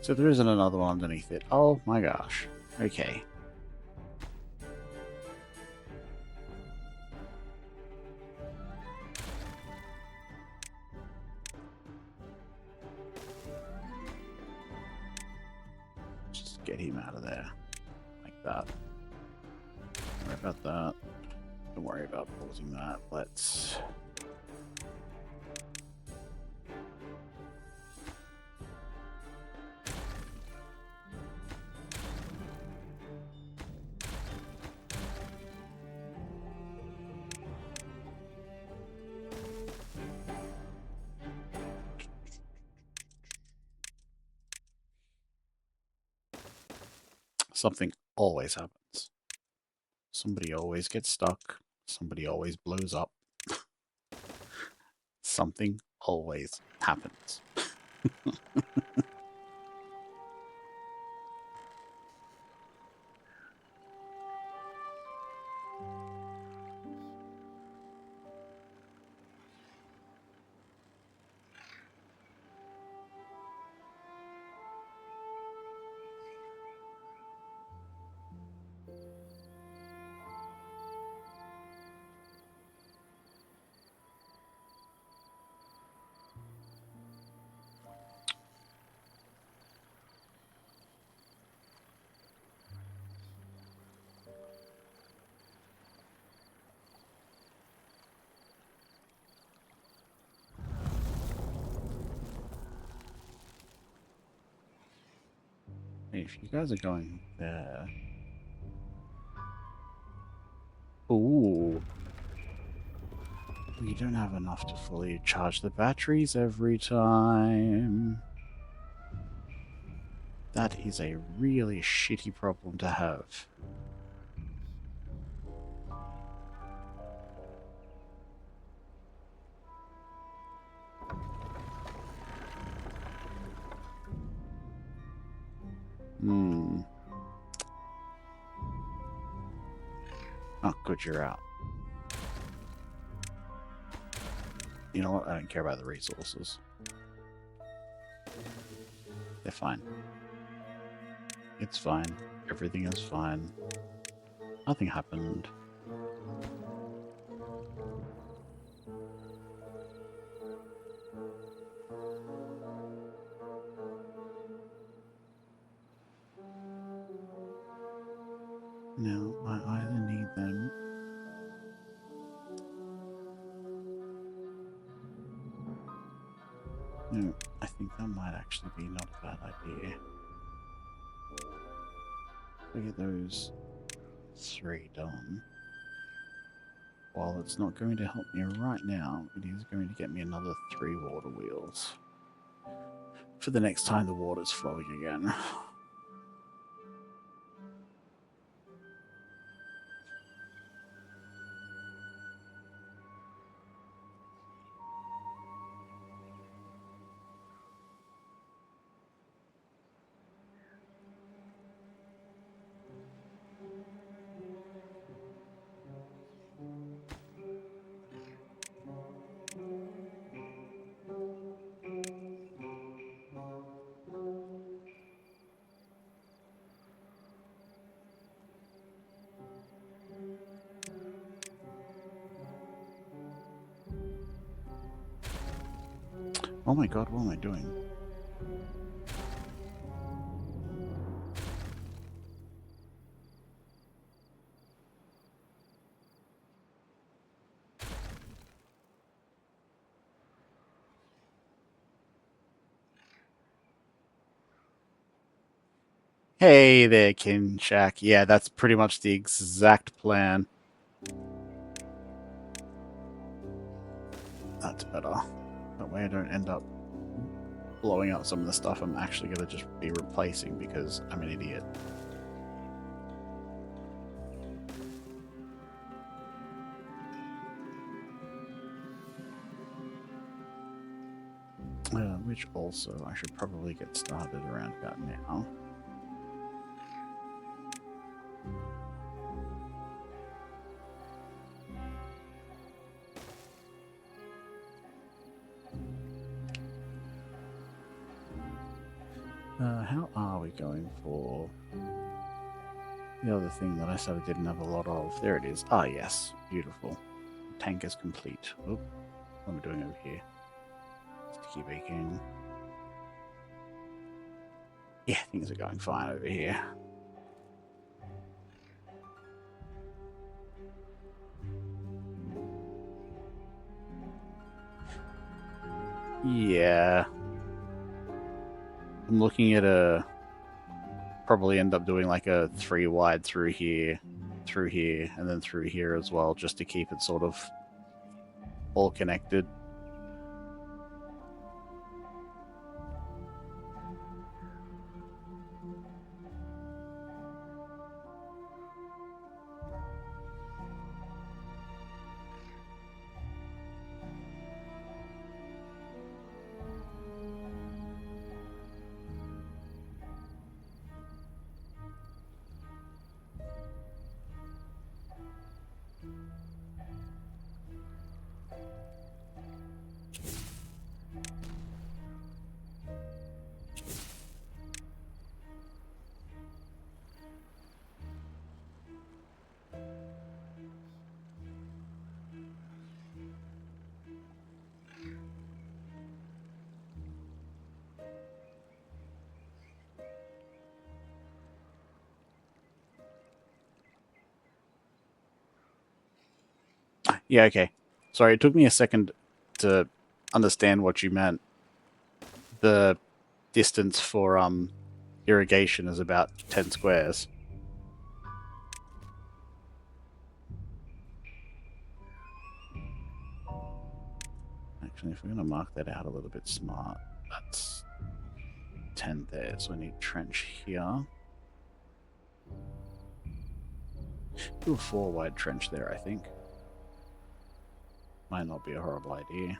So there isn't another one underneath it. Oh my gosh. Okay. Just get him out of there. Like that. Don't worry about that. Don't worry about pausing that. Let's... Something always happens. Somebody always gets stuck. Somebody always blows up. Something always happens. if you guys are going there... Ooh. We don't have enough to fully charge the batteries every time. That is a really shitty problem to have. Oh, good, you're out. You know what? I don't care about the resources. They're fine. It's fine. Everything is fine. Nothing happened. Now, I either need them... No, I think that might actually be not a bad idea. We get those 3 done. While it's not going to help me right now, it is going to get me another 3 water wheels. For the next time the water's flowing again. Oh my god, what am I doing? Hey there, Kinshak. Yeah, that's pretty much the exact plan. That's better. That way I don't end up blowing up some of the stuff I'm actually going to just be replacing because I'm an idiot. Which also I should probably get started around about now. How are we going for the other thing that I said I didn't have a lot of? There it is. Ah, yes. Beautiful. Tank is complete. Oh, what am I doing over here? Sticky baking. Yeah, things are going fine over here. Yeah. I'm looking at probably end up doing like a 3 wide through here, and then through here as well, just to keep it sort of all connected. Yeah, okay. Sorry, it took me a second to understand what you meant. The distance for irrigation is about 10 squares. Actually, if we're going to mark that out a little bit smart, that's 10 there, so we need trench here. Do a 4 wide trench there, I think. Might not be a horrible idea.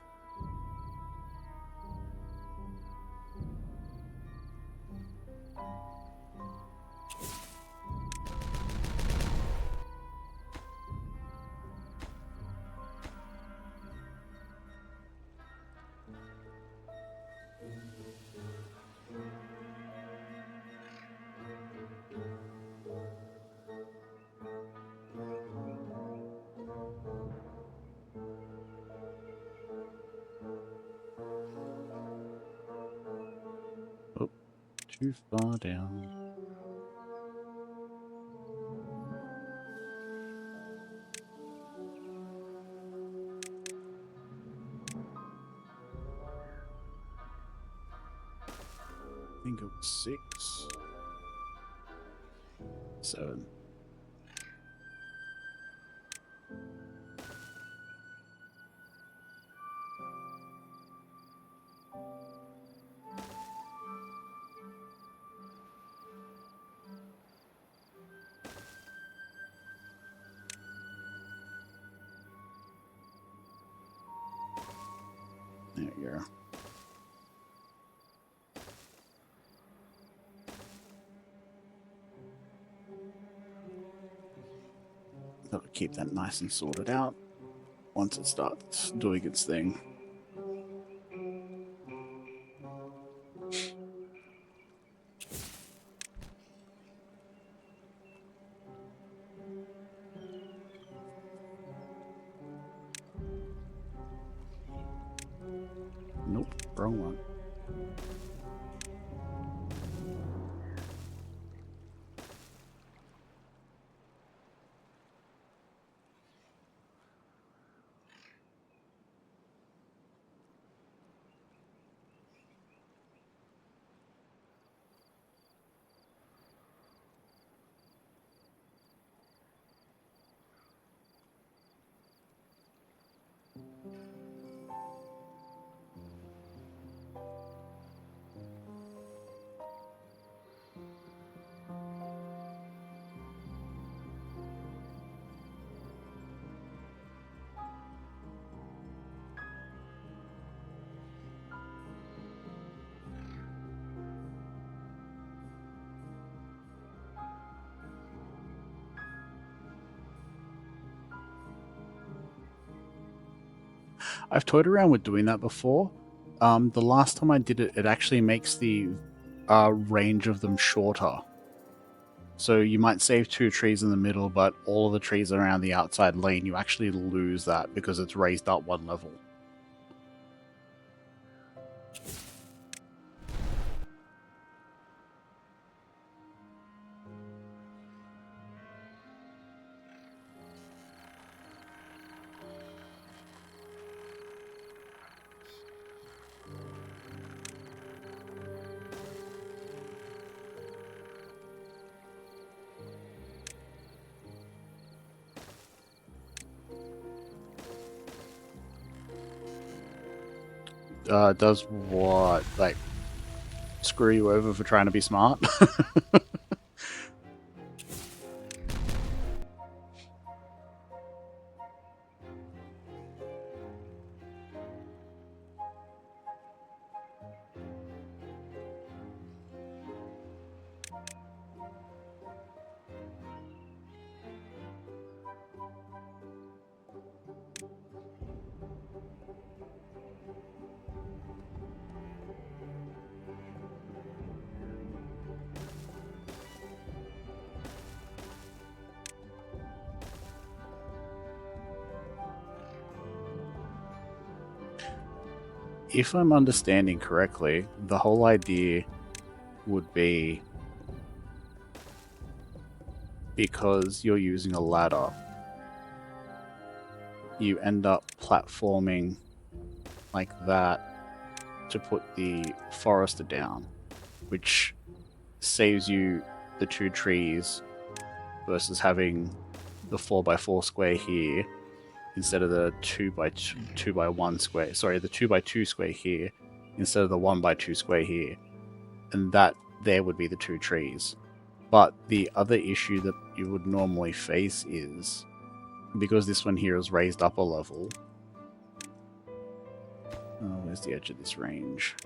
Oh, too far down. I think it was 6, 7. There you go. Got to keep that nice and sorted out once it starts doing its thing. Nope, wrong one. I've toyed around with doing that before. The last time I did it, it actually makes the range of them shorter. So you might save 2 trees in the middle, but all of the trees around the outside lane, you actually lose that because it's raised up 1 level. Does what? Like, screw you over for trying to be smart? If I'm understanding correctly, the whole idea would be because you're using a ladder, you end up platforming like that to put the forester down, which saves you the 2 trees versus having the 4x4 square here instead of the 2x1 square. Sorry, the 2x2 square here instead of the 1x2 square here. And that there would be the 2 trees. But the other issue that you would normally face is, because this one here is raised up a level. Oh, where's the edge of this range?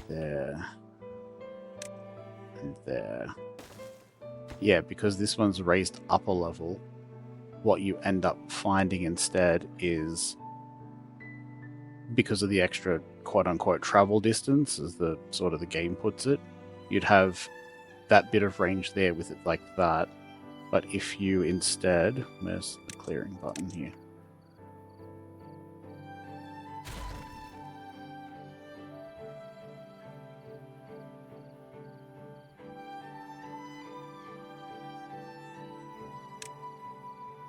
There. And there. Yeah, because this one's raised up a level, what you end up finding instead is, because of the extra quote-unquote travel distance, as the sort of the game puts it, you'd have that bit of range there with it like that. But if you instead... Where's the clearing button here?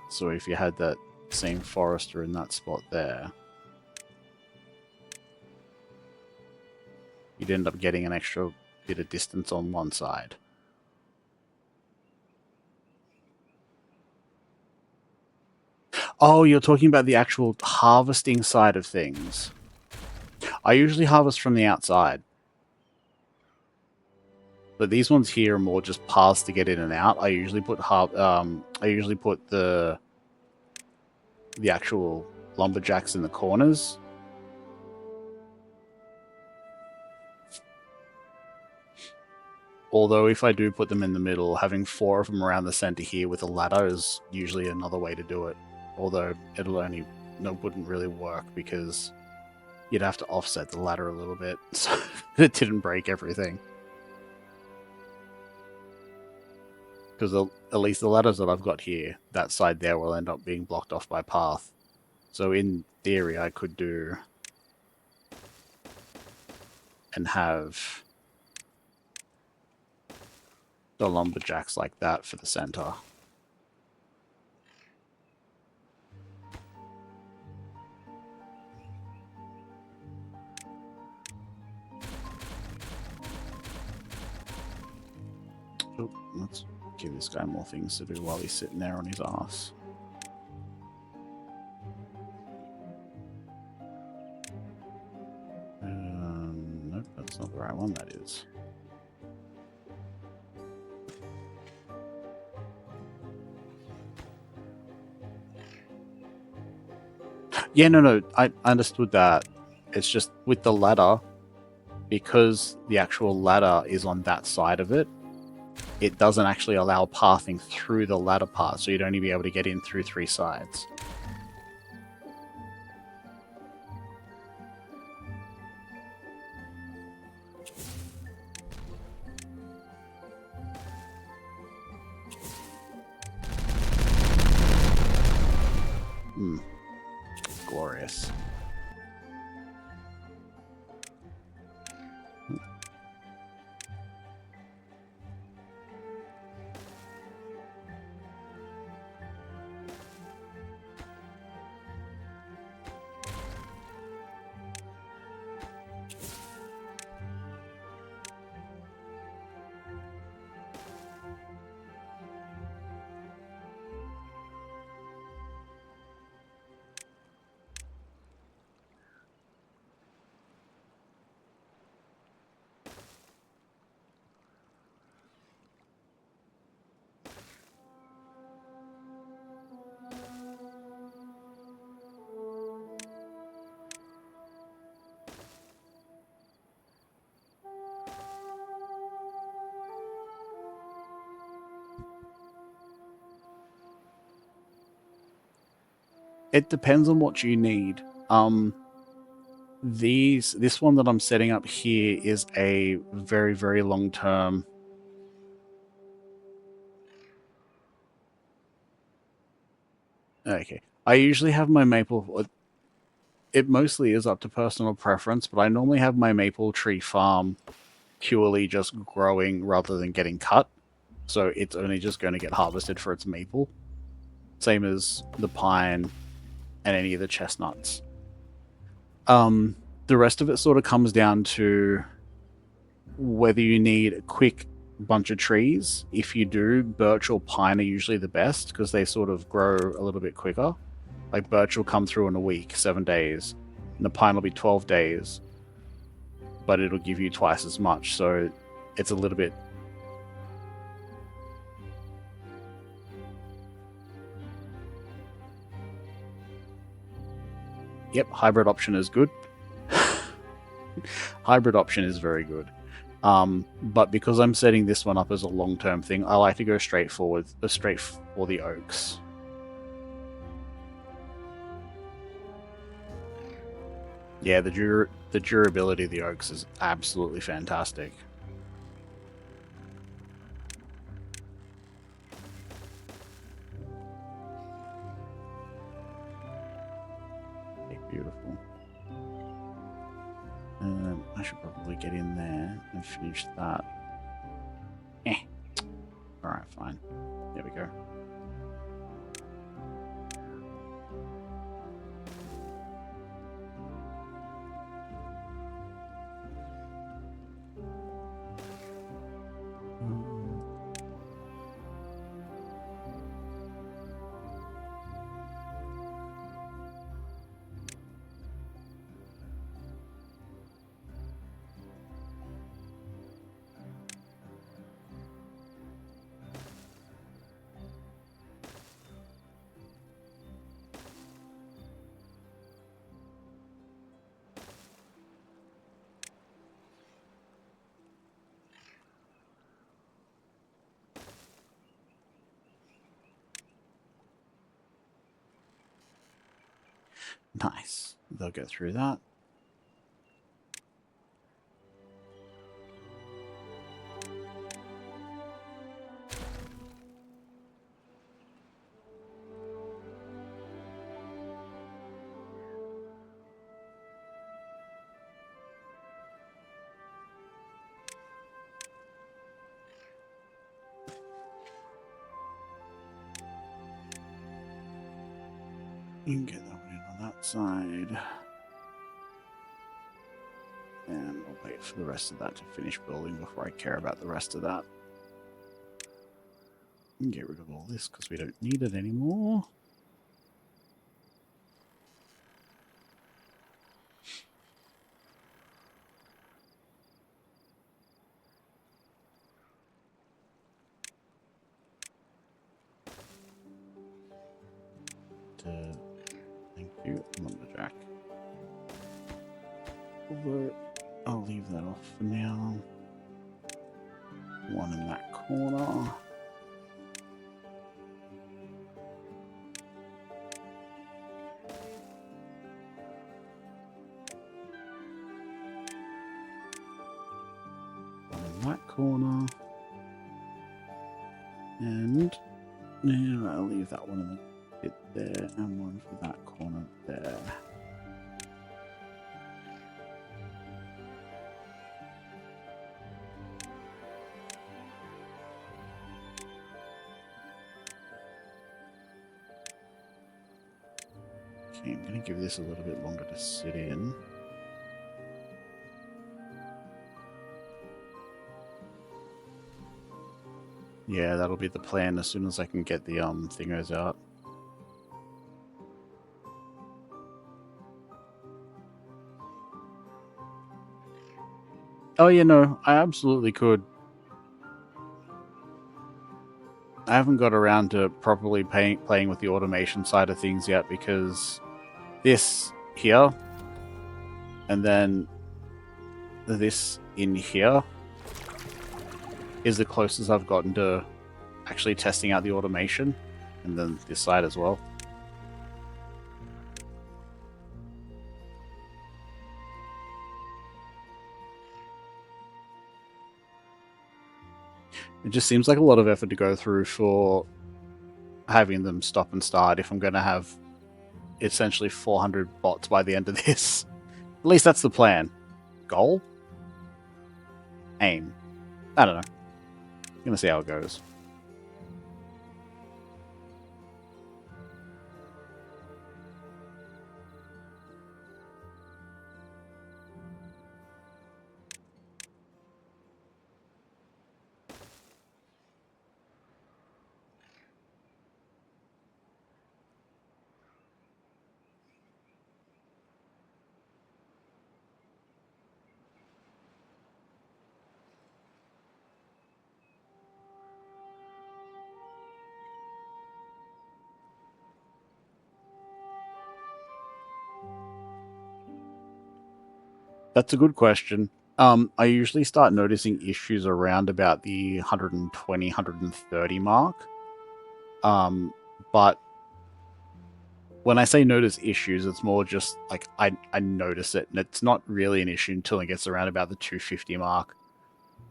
So if you had that same forester in that spot there, you'd end up getting an extra bit of distance on one side. Oh, you're talking about the actual harvesting side of things. I usually harvest from the outside. But these ones here are more just paths to get in and out. I usually put the actual lumberjacks in the corners. Although if I do put them in the middle, having 4 of them around the center here with a ladder is usually another way to do it. Although wouldn't really work because you'd have to offset the ladder a little bit so it didn't break everything. Because at least the ladders that I've got here, that side there will end up being blocked off by path. So in theory, I could do and have the lumberjacks like that for the center. Oh, let's give this guy more things to do while he's sitting there on his ass. Nope, that's not the right one, that is. Yeah, no, I understood that. It's just with the ladder, because the actual ladder is on that side of it, it doesn't actually allow pathing through the ladder part, so you'd only be able to get in through 3 sides. Glorious. It depends on what you need. This one that I'm setting up here is a very, very long term. Okay. I usually have my maple. It mostly is up to personal preference, but I normally have my maple tree farm purely just growing rather than getting cut. So it's only just going to get harvested for its maple. Same as the pine and any of the chestnuts. The rest of it sort of comes down to whether you need a quick bunch of trees. If you do, birch or pine are usually the best because they sort of grow a little bit quicker. Like birch will come through in a week, 7 days, and the pine will be 12 days, but it'll give you twice as much. So it's a little bit. Yep, hybrid option is good. Hybrid option is very good. But because I'm setting this one up as a long-term thing, I like to go straight for the oaks. Yeah, the durability of the oaks is absolutely fantastic. Okay, beautiful. I should probably get in there and finish that. Alright, fine. There we go. Nice. They'll get through that. You can get that one in on that side. And I'll wait for the rest of that to finish building before I care about the rest of that. And get rid of all this because we don't need it anymore. Thank you, Lumberjack. Although, I'll leave that off for now. One in that corner. One in that corner. And now I'll leave that one in the bit there and one for that corner there. Okay, I'm going to give this a little bit longer to sit in. Yeah, that'll be the plan as soon as I can get the thingos out. Oh yeah, no, I absolutely could. I haven't got around to properly playing with the automation side of things yet because this here and then this in here is the closest I've gotten to actually testing out the automation, and then this side as well. It just seems like a lot of effort to go through for having them stop and start if I'm going to have essentially 400 bots by the end of this. At least that's the plan. Goal? Aim. I don't know. I'm going to see how it goes. That's a good question. I usually start noticing issues around about the 120, 130 mark. But when I say notice issues, it's more just like I notice it, and it's not really an issue until it gets around about the 250 mark.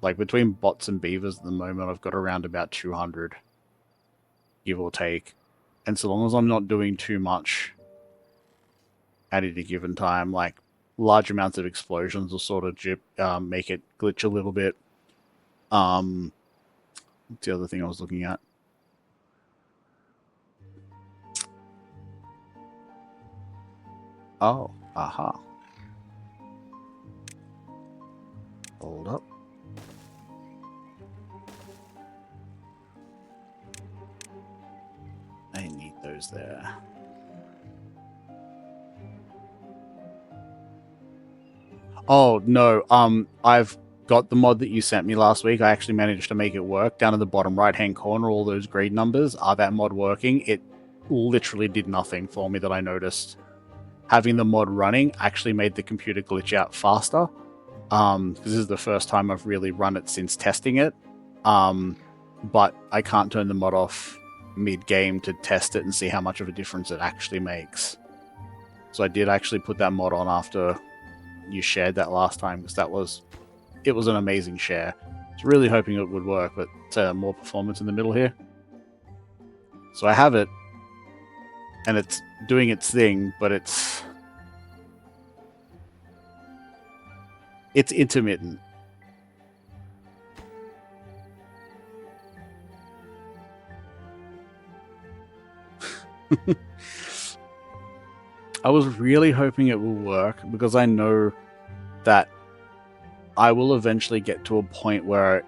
Like between bots and beavers at the moment, I've got around about 200, give or take. And so long as I'm not doing too much at any given time, like large amounts of explosions will sort of make it glitch a little bit. What's the other thing I was looking at? Oh, aha. Hold up. I need those there. Oh, no. I've got the mod that you sent me last week. I actually managed to make it work. Down in the bottom right-hand corner, all those green numbers. Are that mod working? It literally did nothing for me that I noticed. Having the mod running actually made the computer glitch out faster. This is the first time I've really run it since testing it. But I can't turn the mod off mid-game to test it and see how much of a difference it actually makes. So I did actually put that mod on after you shared that last time, because it was an amazing share. I was really hoping it would work, but more performance in the middle here. So I have it, and it's doing its thing, but it's intermittent. I was really hoping it will work, because I know that I will eventually get to a point where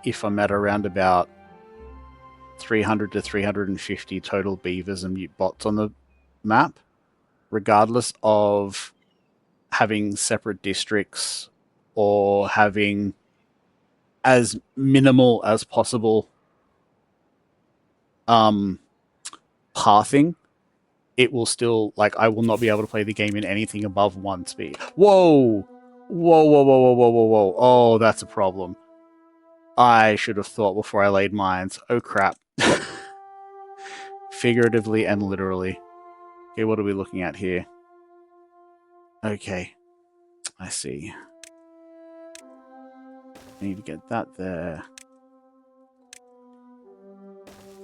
if I'm at around about 300 to 350 total beavers and mute bots on the map, regardless of having separate districts or having as minimal as possible pathing, it will still, like, I will not be able to play the game in anything above 1 speed. Whoa! Whoa, whoa, whoa, whoa, whoa, whoa, whoa. Oh, that's a problem. I should have thought before I laid mines. Oh, crap. Figuratively and literally. Okay, what are we looking at here? Okay. I see. I need to get that there.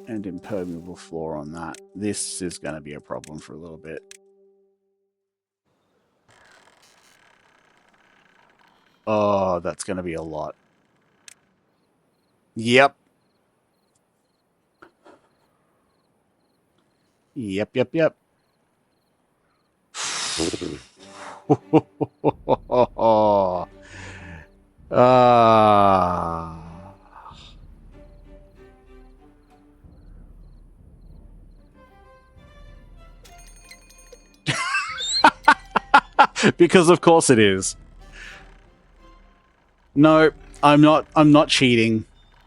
And impermeable floor on that. This is going to be a problem for a little bit. Oh, that's going to be a lot. Yep. Yep, yep, yep. Because of course it is. No, I'm not cheating.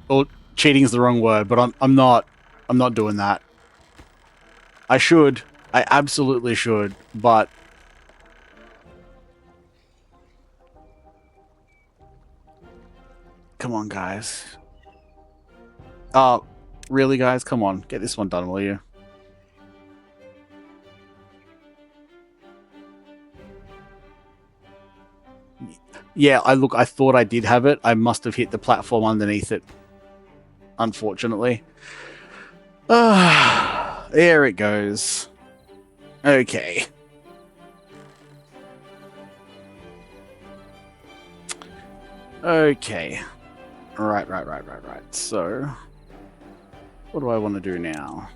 Or cheating is the wrong word, but I'm not doing that. I should. I absolutely should, but come on, guys. Oh, really, guys? Come on. Get this one done, will you? Yeah, I thought I did have it. I must have hit the platform underneath it. Unfortunately. There it goes. Okay. Okay. Right. So, what do I want to do now?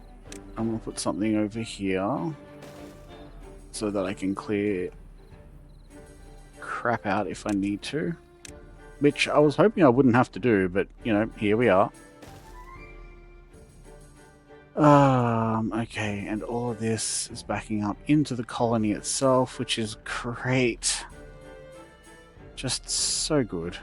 I'm going to put something over here so that I can clear crap out if I need to. Which I was hoping I wouldn't have to do, but, you know, here we are. Okay, and all of this is backing up into the colony itself, which is great. Just so good.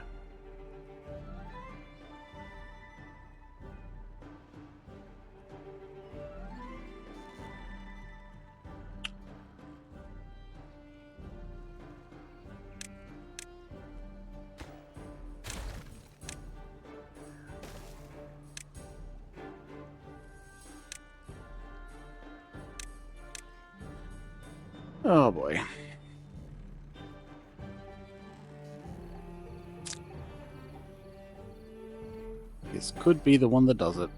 Oh boy. This could be the one that does it.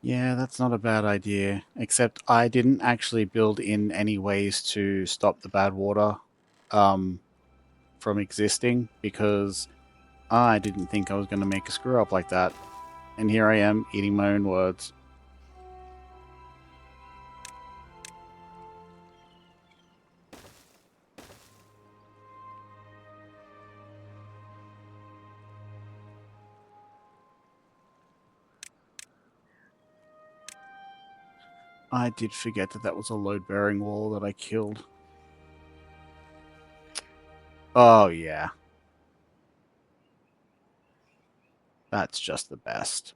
Yeah, that's not a bad idea. Except I didn't actually build in any ways to stop the bad water um, from existing because I didn't think I was going to make a screw up like that. And here I am eating my own words. I did forget that that was a load-bearing wall that I killed. Oh, yeah. That's just the best.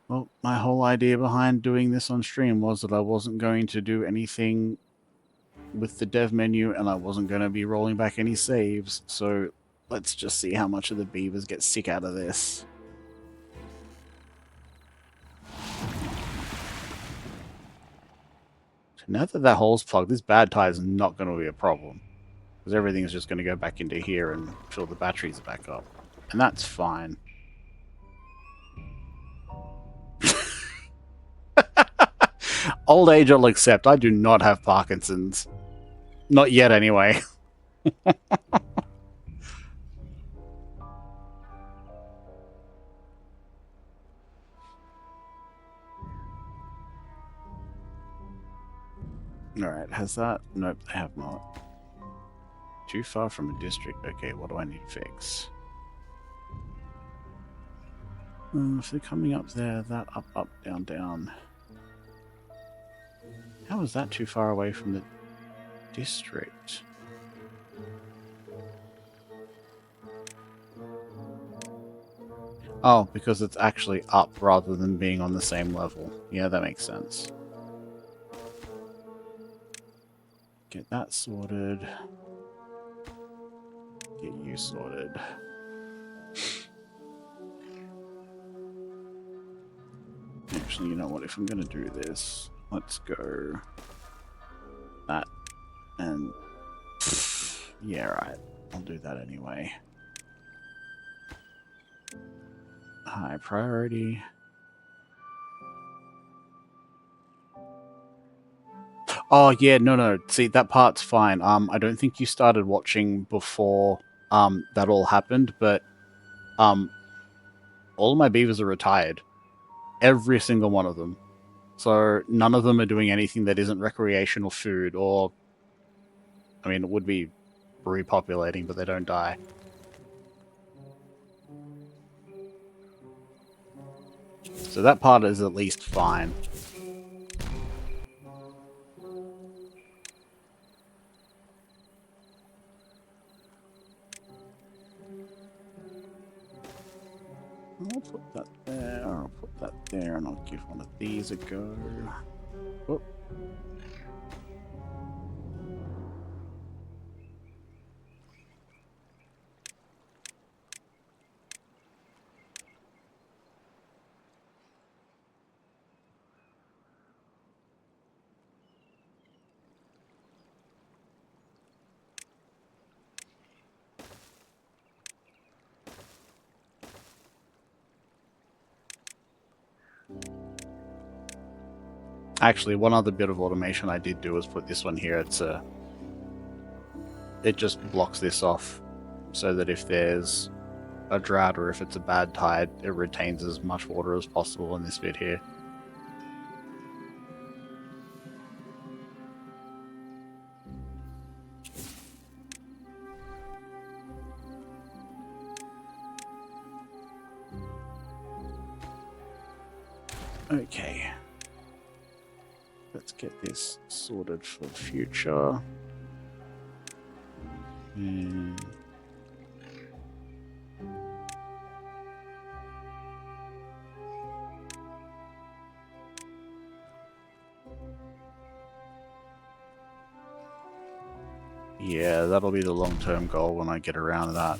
Well, my whole idea behind doing this on stream was that I wasn't going to do anything with the dev menu and I wasn't going to be rolling back any saves, so let's just see how much of the beavers get sick out of this. Now that that hole's plugged, this bad tide is not going to be a problem. Because everything is just going to go back into here and fill the batteries back up. And that's fine. Old age I'll accept. I do not have Parkinson's. Not yet, anyway. Alright, has that? Nope, they have not. Too far from a district. Okay, what do I need to fix? If they're coming up there, that up, up, down, down. How is that too far away from the district? Oh, because it's actually up rather than being on the same level. Yeah, that makes sense. Get that sorted. Get you sorted. Actually, you know what? If I'm going to do this, let's go that and yeah, right. I'll do that anyway. High priority. Oh yeah, no. See, that part's fine. I don't think you started watching before that all happened, but all of my beavers are retired. Every single one of them. So none of them are doing anything that isn't recreational food or I mean it would be repopulating, but they don't die. So that part is at least fine. I'll put that there, I'll put that there, and I'll give one of these a go. Whoop. Actually, one other bit of automation I did do was put this one here. It just blocks this off so that if there's a drought or if it's a bad tide, it retains as much water as possible in this bit here. Okay. Let's get this sorted for the future. And Yeah, that'll be the long-term goal when I get around to that.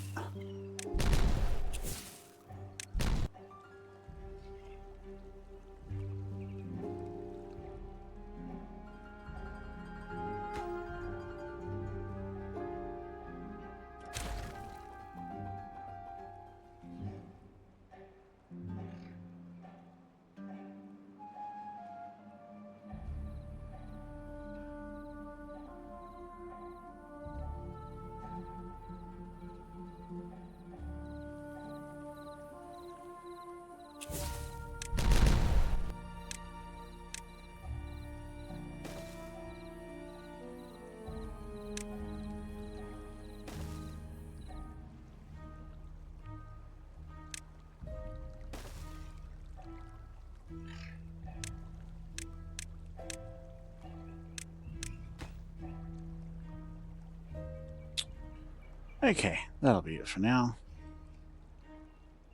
Okay, that'll be it for now.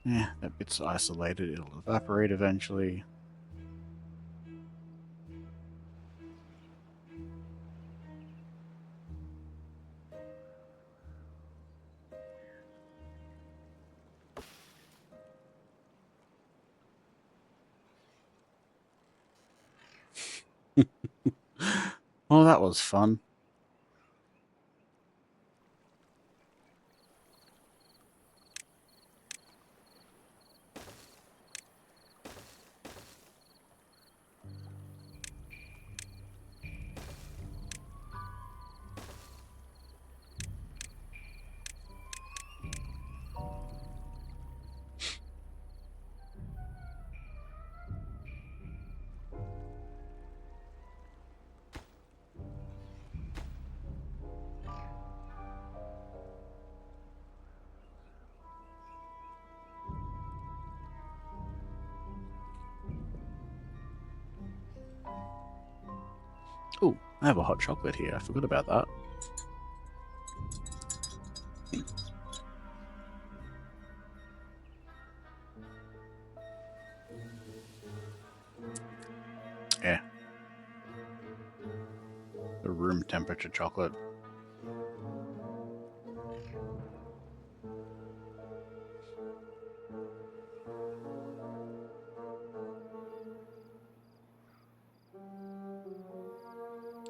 Yeah, that bit's isolated, it'll evaporate eventually. Well, that was fun. Oh, I have a hot chocolate here. I forgot about that. Yeah. The room temperature chocolate.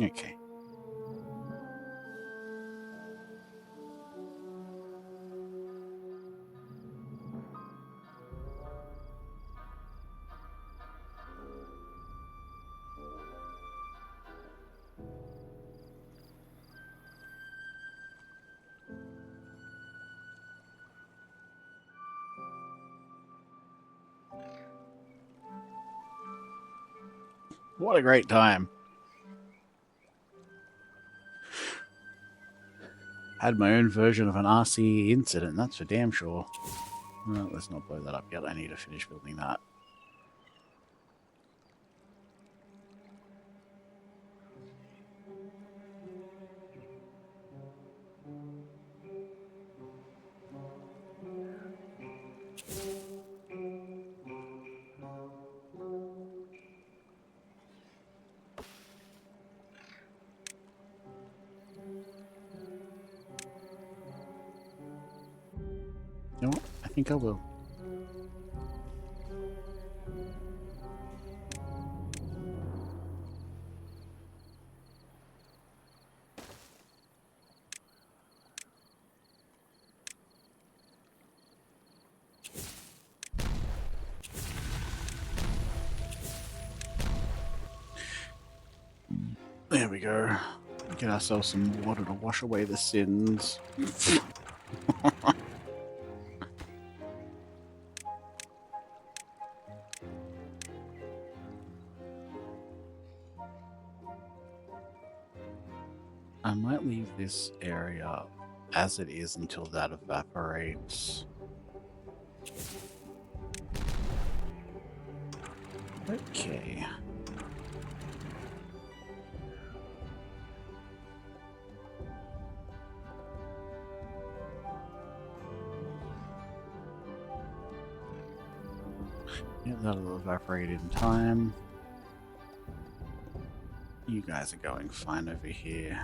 Okay. What a great time. Had my own version of an RC incident, that's for damn sure. Well, let's not blow that up yet. I need to finish building that. You know what? I think I will. There we go. Get ourselves some water to wash away the sins. I might leave this area as it is until that evaporates. Okay. Yeah, that'll evaporate in time. You guys are going fine over here.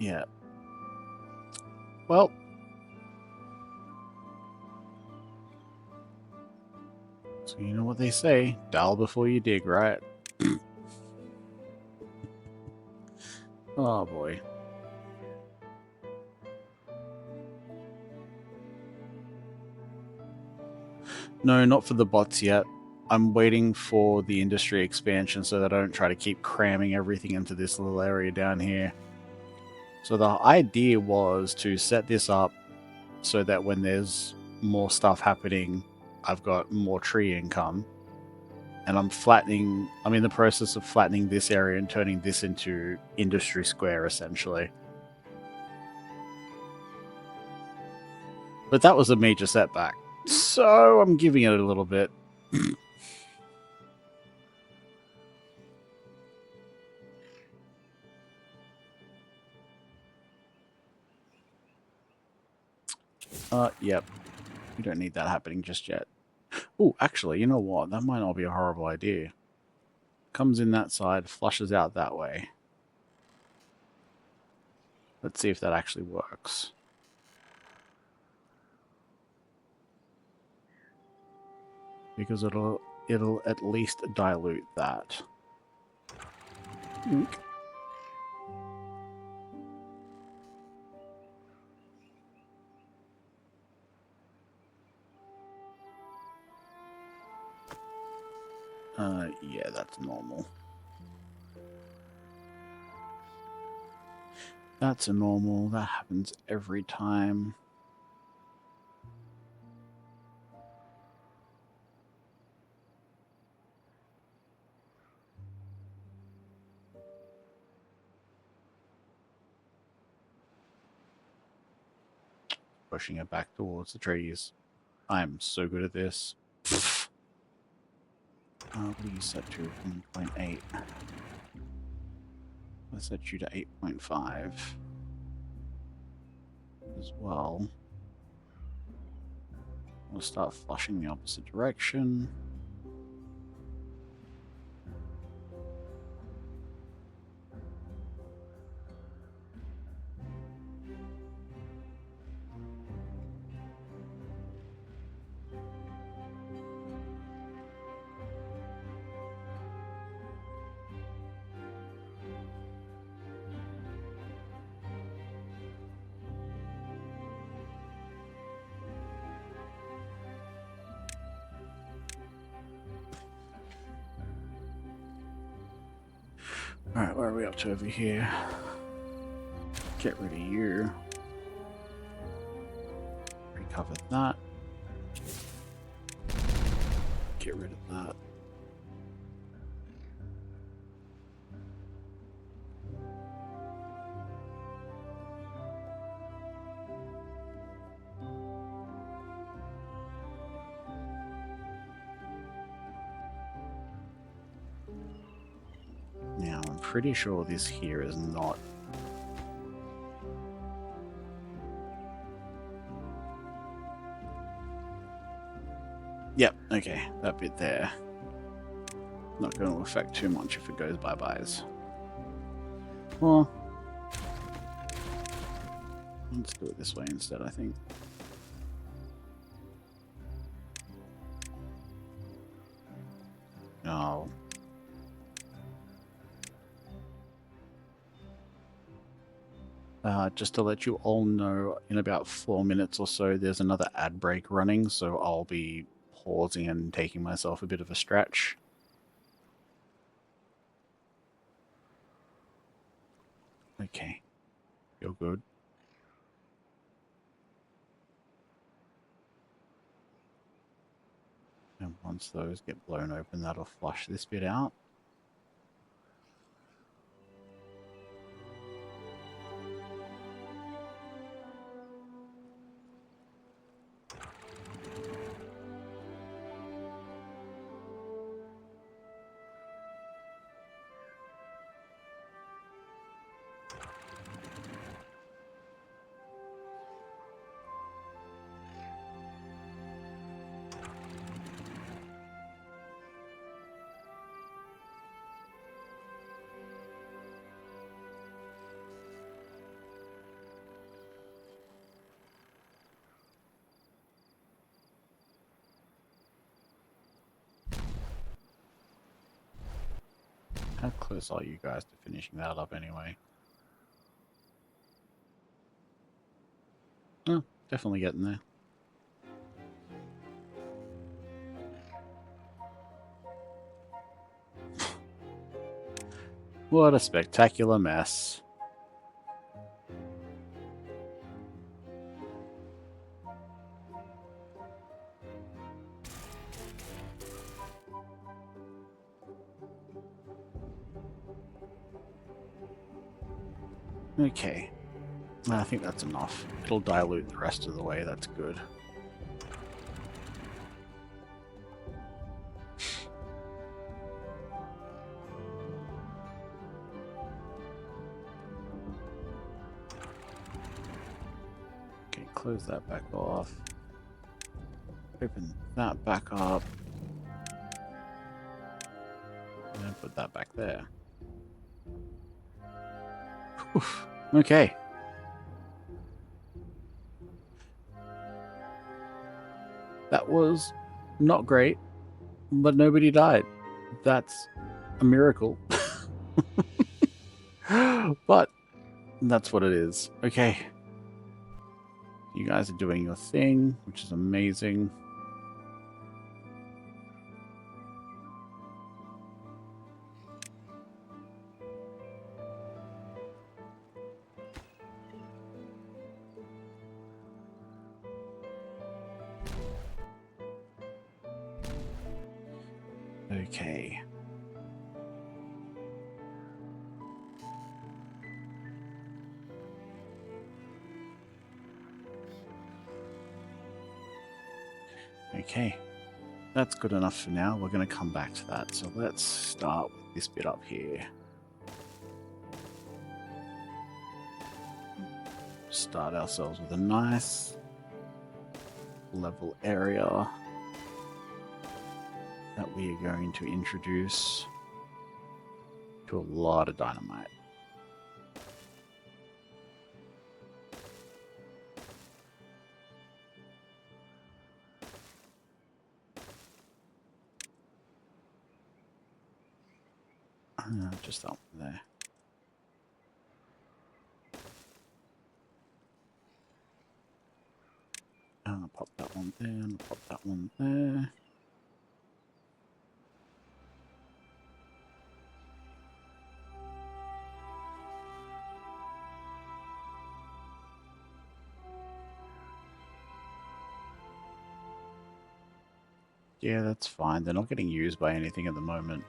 Yeah. Well. So you know what they say, dial before you dig, right? Oh boy. No, not for the bots yet. I'm waiting for the industry expansion so that I don't try to keep cramming everything into this little area down here. So the idea was to set this up so that when there's more stuff happening, I've got more tree income. And I'm in the process of flattening this area and turning this into industry square, essentially. But that was a major setback. So I'm giving it a little bit. Yep. We don't need that happening just yet. Oh, actually, you know what? That might not be a horrible idea. Comes in that side, flushes out that way. Let's see if that actually works. Because it'll at least dilute that. Ink. Yeah, that's normal. That's a normal. That happens every time. Pushing it back towards the trees. I'm so good at this. What do you set to? 1.8. Let's set you to 8.5 as well. We'll start flushing the opposite direction. Alright, where are we up to over here? Get rid of you. Recover that. Get rid of that. Now, I'm pretty sure this here is not... Yep, okay, that bit there. Not going to affect too much if it goes bye-byes. Well, let's do it this way instead, I think. No. Just to let you all know, in about 4 minutes or so, there's another ad break running, so I'll be pausing and taking myself a bit of a stretch. Okay. You're good. And once those get blown open, that'll flush this bit out. How close are you guys to finishing that up anyway? Oh, definitely getting there. What a spectacular mess. Okay. I think that's enough. It'll dilute the rest of the way, that's good. Okay, close that back off. Open that back up. And then put that back there. Oof. Okay. That was not great, but nobody died. That's a miracle. But that's what it is. Okay. You guys are doing your thing, which is amazing. Okay. Okay. That's good enough for now. We're going to come back to that. So let's start with this bit up here. Start ourselves with a nice level area that we are going to introduce to a lot of dynamite. Just that one there. I'll pop that one there, and I'll pop that one there. Yeah, that's fine. They're not getting used by anything at the moment.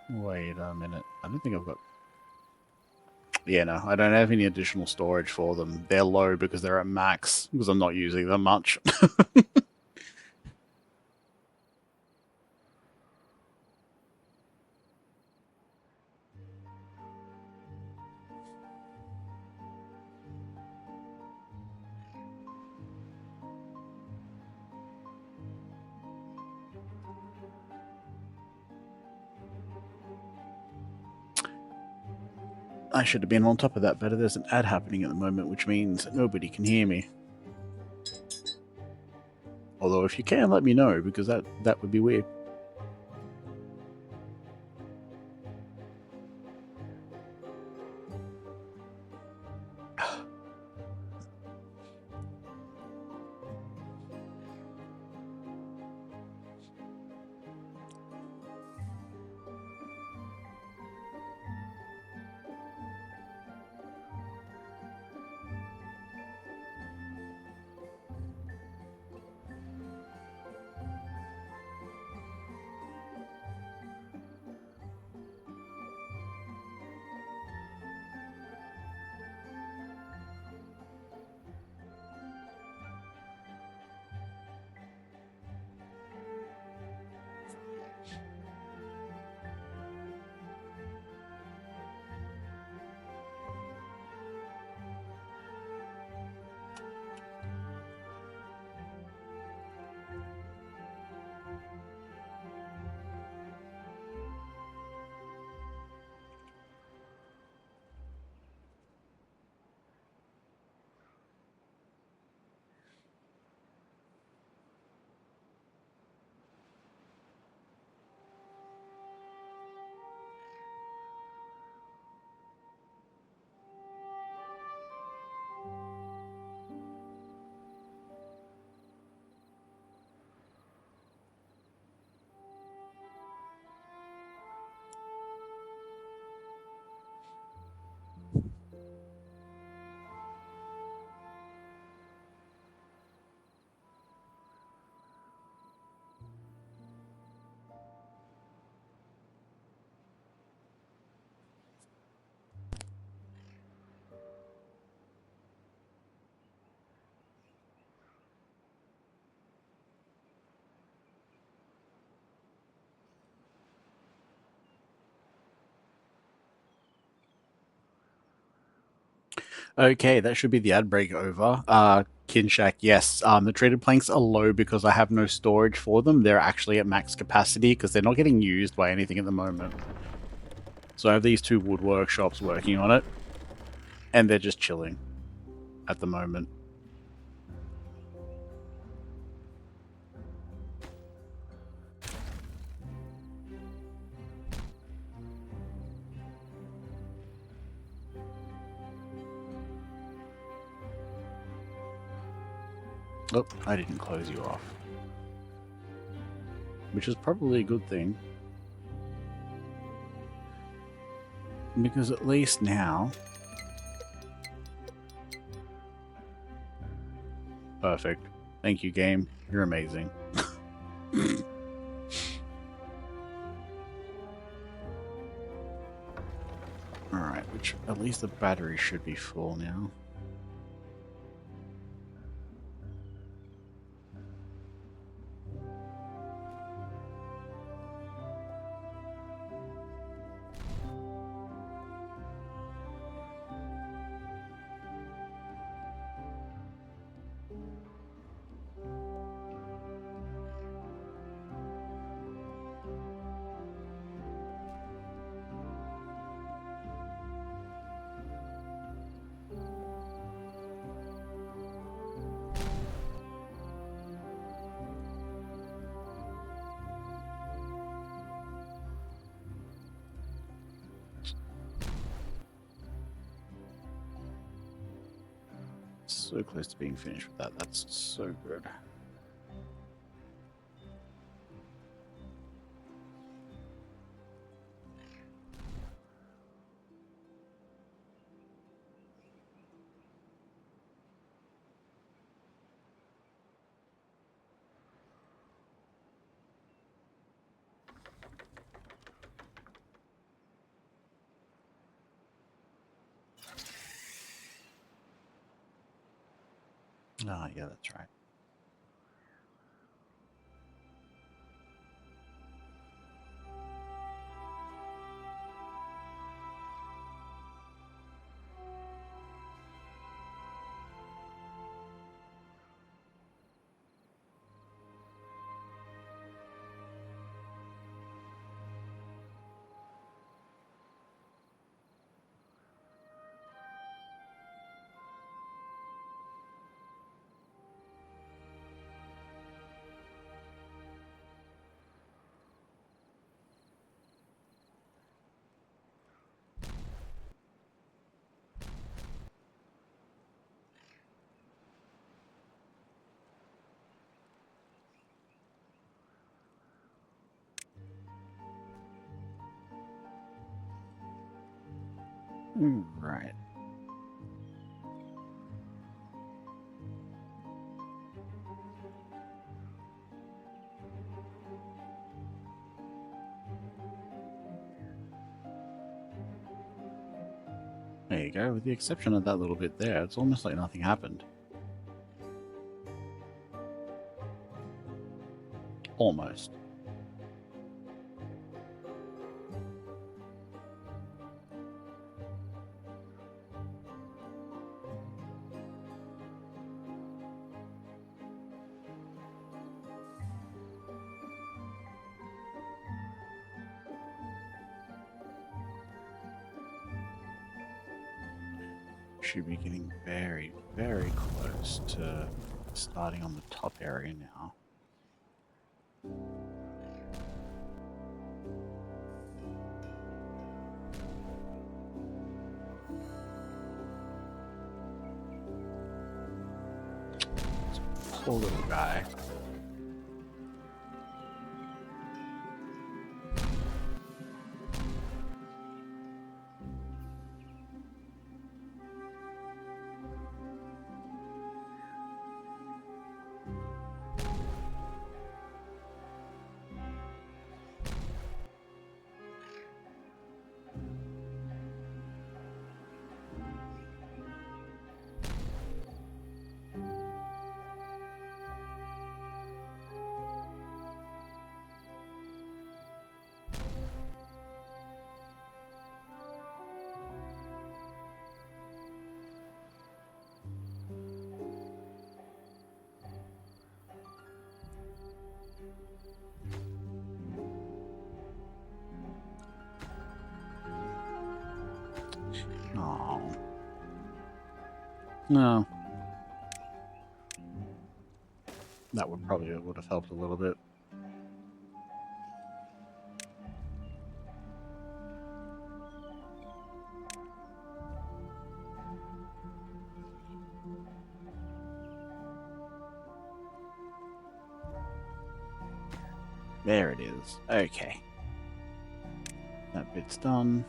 Wait a minute. I don't think I've got... Yeah, no, I don't have any additional storage for them. They're low because they're at max, because I'm not using them much. I should have been on top of that better. There's an ad happening at the moment, which means nobody can hear me. Although if you can, let me know, because that would be weird. Okay, that should be the ad break over. Kinshack, yes. The treated planks are low because I have no storage for them. They're actually at max capacity because they're not getting used by anything at the moment. So I have these two wood workshops working on it, and they're just chilling at the moment. Oh, I didn't close you off. Which is probably a good thing. Because at least now... Perfect. Thank you, game. You're amazing. Alright, which at least the battery should be full now. So close to being finished with that. That's so good. Ah, yeah, that's right. Right. There you go. With the exception of that little bit there, it's almost like nothing happened. Almost. Should be getting very, very close to starting on the top area now. Poor little guy. No. That would have helped a little bit. There it is. Okay. That bit's done.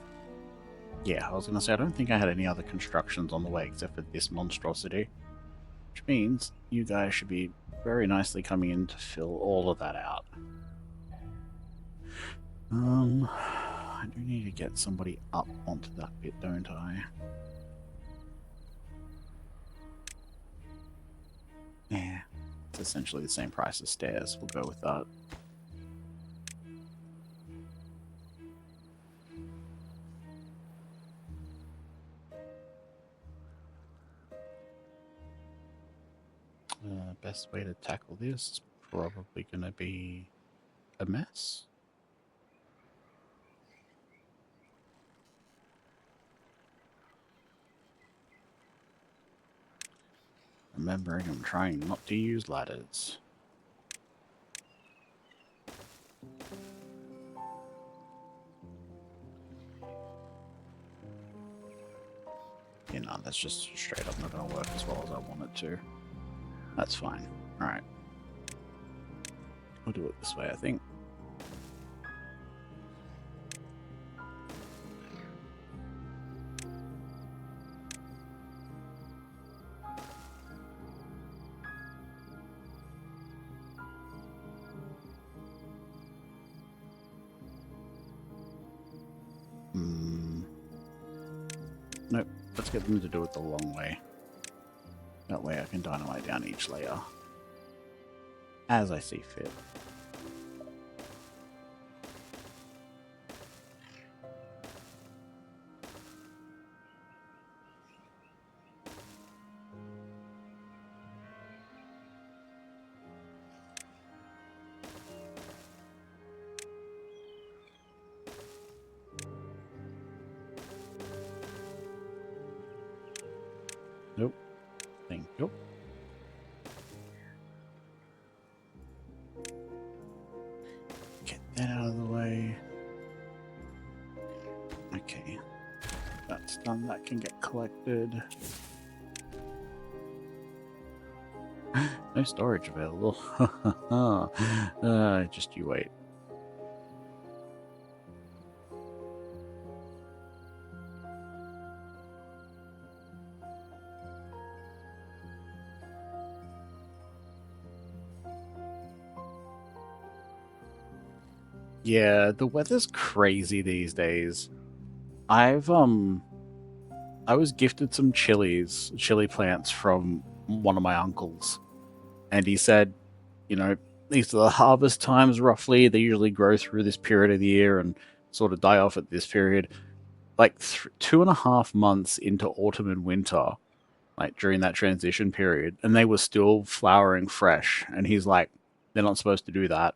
Yeah, I was going to say, I don't think I had any other constructions on the way except for this monstrosity. Which means you guys should be very nicely coming in to fill all of that out. I do need to get somebody up onto that bit, don't I? Yeah, it's essentially the same price as stairs. We'll go with that. Best way to tackle this is probably going to be a mess. Remembering I'm trying not to use ladders. You know, that's just straight up not going to work as well as I want it to. That's fine. Alright. We'll do it this way, I think. Nope. Let's get them to do it the long way. That way I can dynamite down each layer as I see fit. Nope. Thank you. Get that out of the way. Okay. That's done. That can get collected. No storage available. Just you wait. Yeah, the weather's crazy these days. I was gifted some chili plants from one of my uncles, and he said, you know, these are the harvest times roughly. They usually grow through this period of the year and sort of die off at this period. Like 2.5 months into autumn and winter, like during that transition period, and they were still flowering fresh. And he's like, they're not supposed to do that.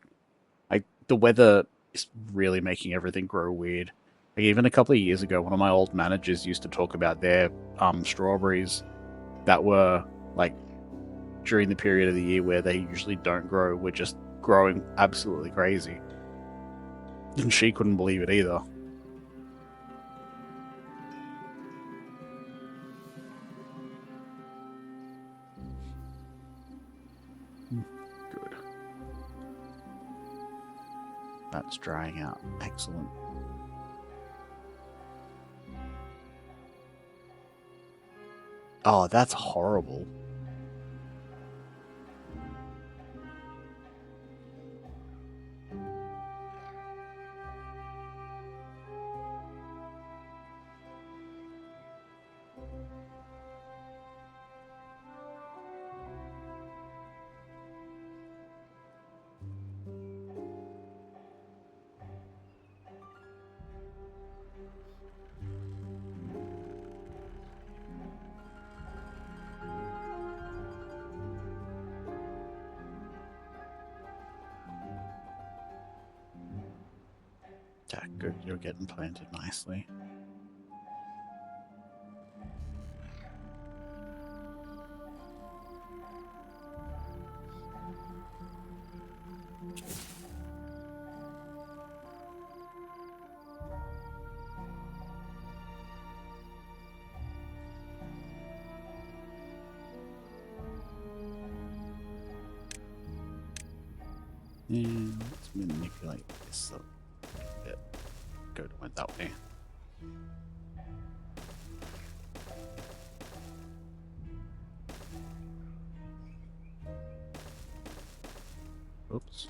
Like the weather is really making everything grow weird. Like, even a couple of years ago, one of my old managers used to talk about their strawberries that were like during the period of the year where they usually don't grow, were just growing absolutely crazy. And she couldn't believe it either. Good. That's drying out. Excellent. Oh, that's horrible. Yeah, good. You're getting planted nicely. And let's manipulate this a bit. Go to it that way. Oops.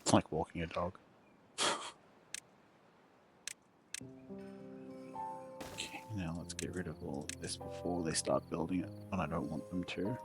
It's like walking a dog. Okay, now let's get rid of all of this before they start building it, and I don't want them to.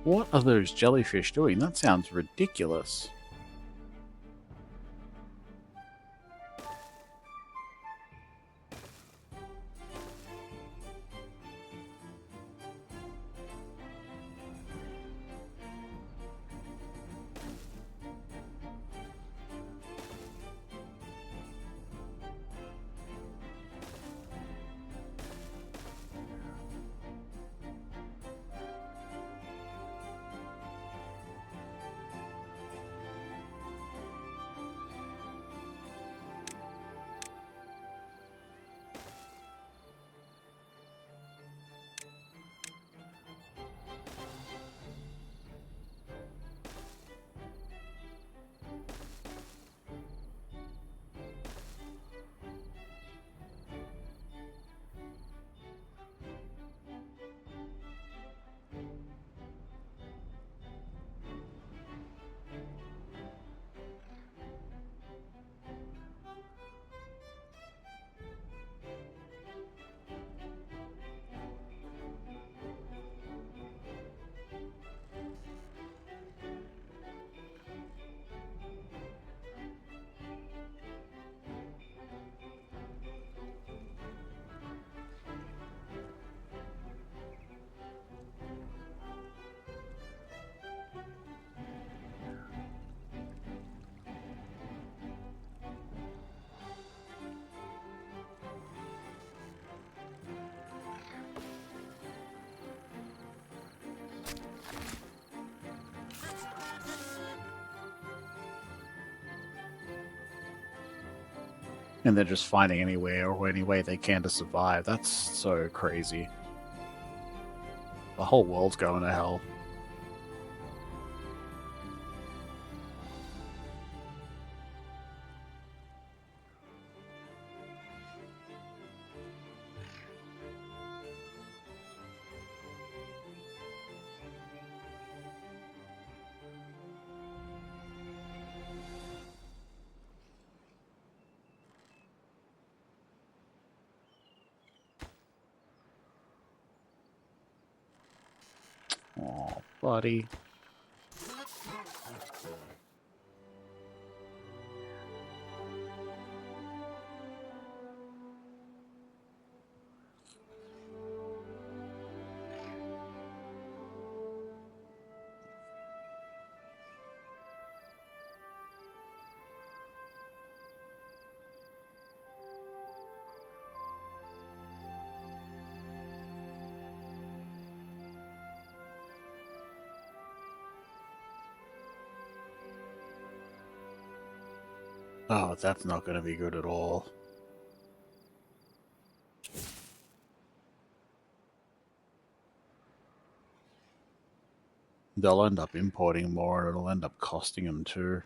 What are those jellyfish doing? That sounds ridiculous. And they're just finding anywhere or any way they can to survive. That's so crazy. The whole world's going to hell. Oh, buddy. Oh, that's not going to be good at all. They'll end up importing more, and it'll end up costing them too.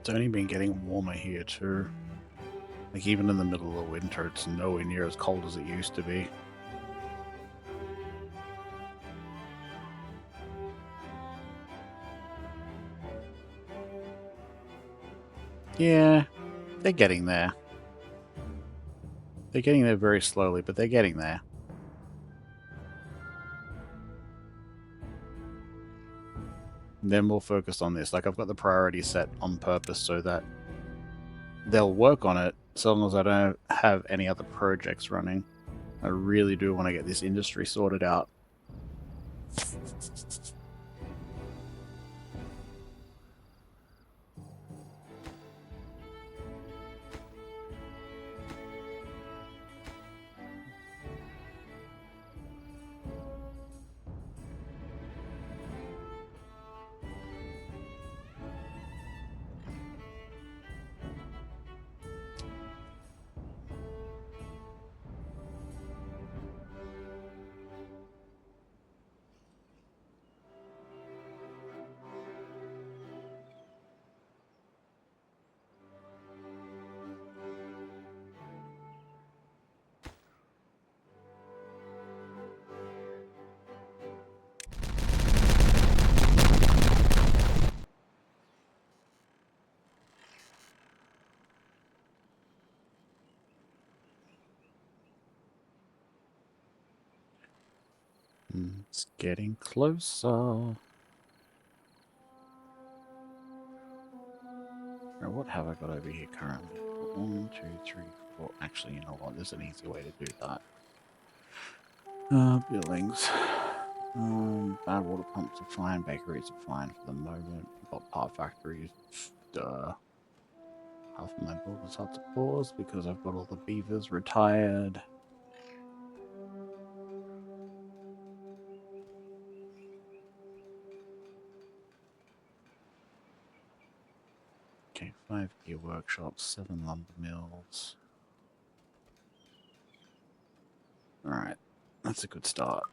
It's only been getting warmer here too. Like even in the middle of winter, it's nowhere near as cold as it used to be. Yeah, they're getting there. They're getting there very slowly, but they're getting there. And then we'll focus on this. Like I've got the priority set on purpose so that they'll work on it so long as I don't have any other projects running. I really do want to get this industry sorted out. It's getting closer. Now, what have I got over here currently? 1, 2, 3, 4. Actually, you know what? There's an easy way to do that. Buildings. Bad water pumps are fine. Bakeries are fine for the moment. We've got part factories. Duh. Half of my builders had to pause because I've got all the beavers retired. Okay, 5 gear workshops, 7 lumber mills. Alright, that's a good start.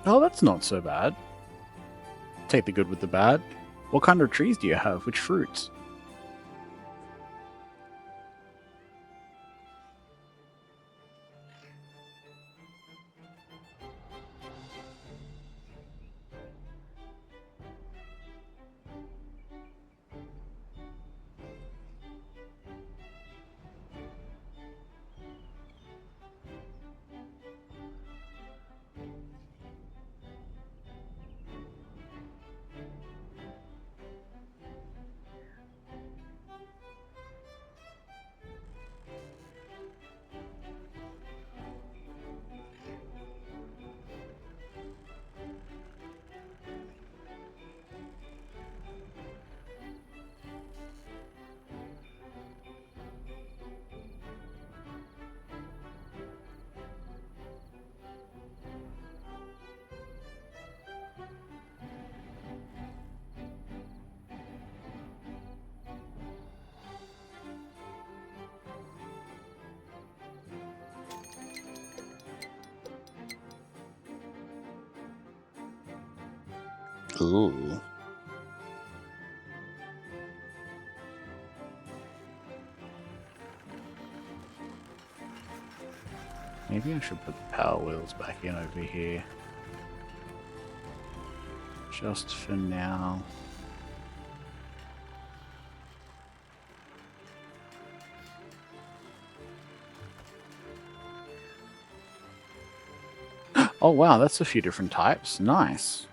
Oh, that's not so bad. Take the good with the bad. What kind of trees do you have? Which fruits? Ooh. Maybe I should put the power wheels back in over here. Just for now. Oh wow, that's a few different types. Nice.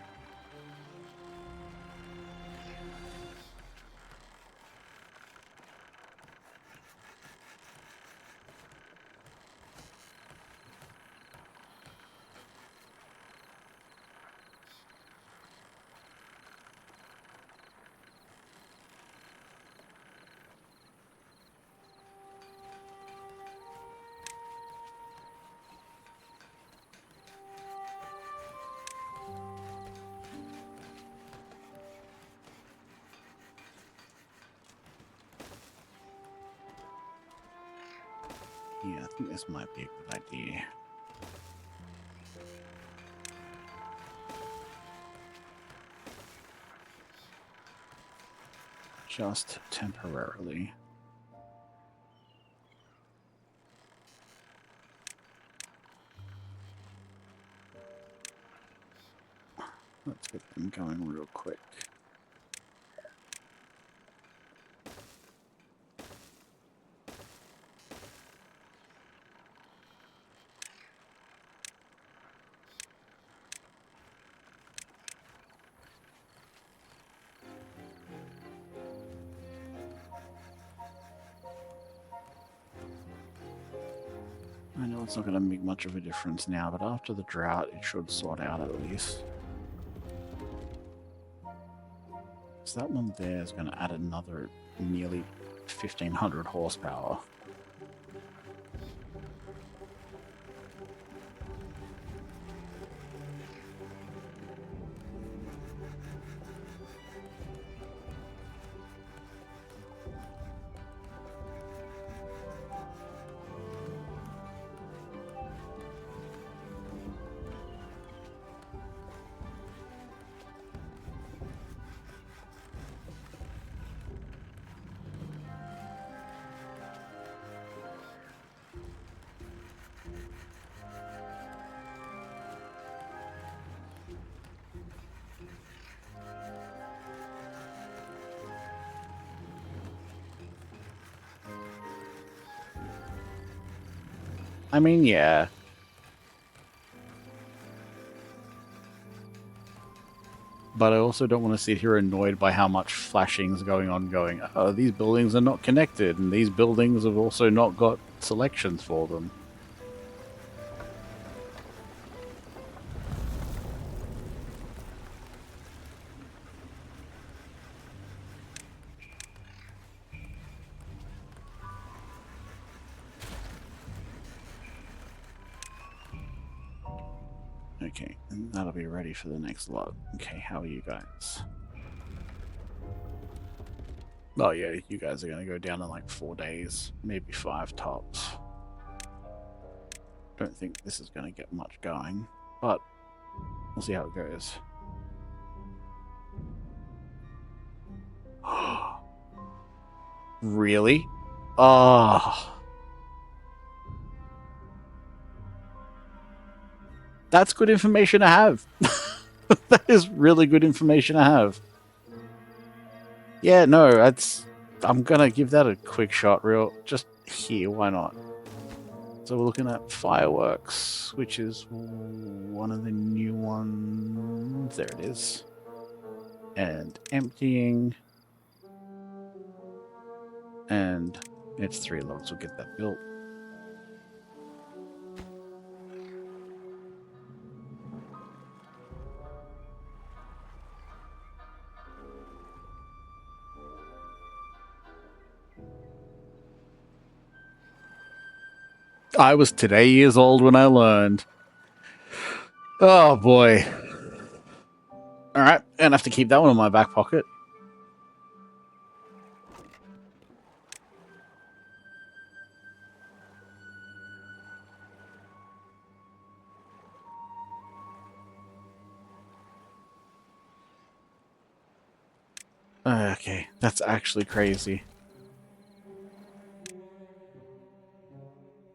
Yeah, I think this might be a good idea. Just temporarily. Let's get them going real quick. I know it's not going to make much of a difference now, but after the drought, it should sort out at least. So that one there is going to add another nearly 1,500 horsepower. I mean, yeah. But I also don't want to sit here annoyed by how much flashing is going on, going, oh, these buildings are not connected, and these buildings have also not got selections for them. Okay, and that'll be ready for the next lot. Okay, how are you guys? Oh yeah, you guys are going to go down in like 4 days, maybe 5 tops. Don't think this is going to get much going, but we'll see how it goes. Really? Oh. That's good information to have. That is really good information to have. Yeah, no, I'm gonna give that a quick shot just here, why not? So we're looking at fireworks, which is one of the new ones. There it is. And emptying. And it's 3 logs, we'll get that built. I was today years old when I learned. Oh boy. Alright, gonna have to keep that one in my back pocket. Okay, that's actually crazy.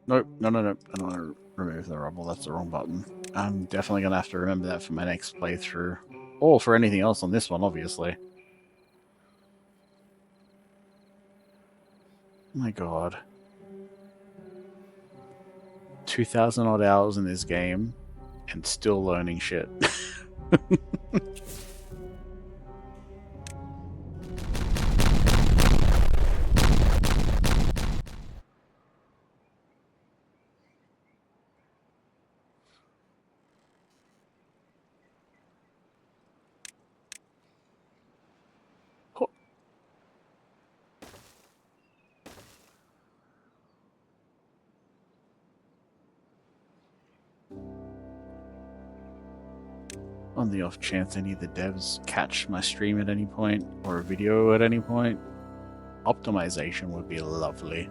Nope, no. I don't want to remove the rubble, that's the wrong button. I'm definitely going to have to remember that for my next playthrough. Or for anything else on this one, obviously. Oh my god. 2,000 odd hours in this game, and still learning shit. On the off chance any of the devs catch my stream at any point, or a video at any point, optimization would be lovely.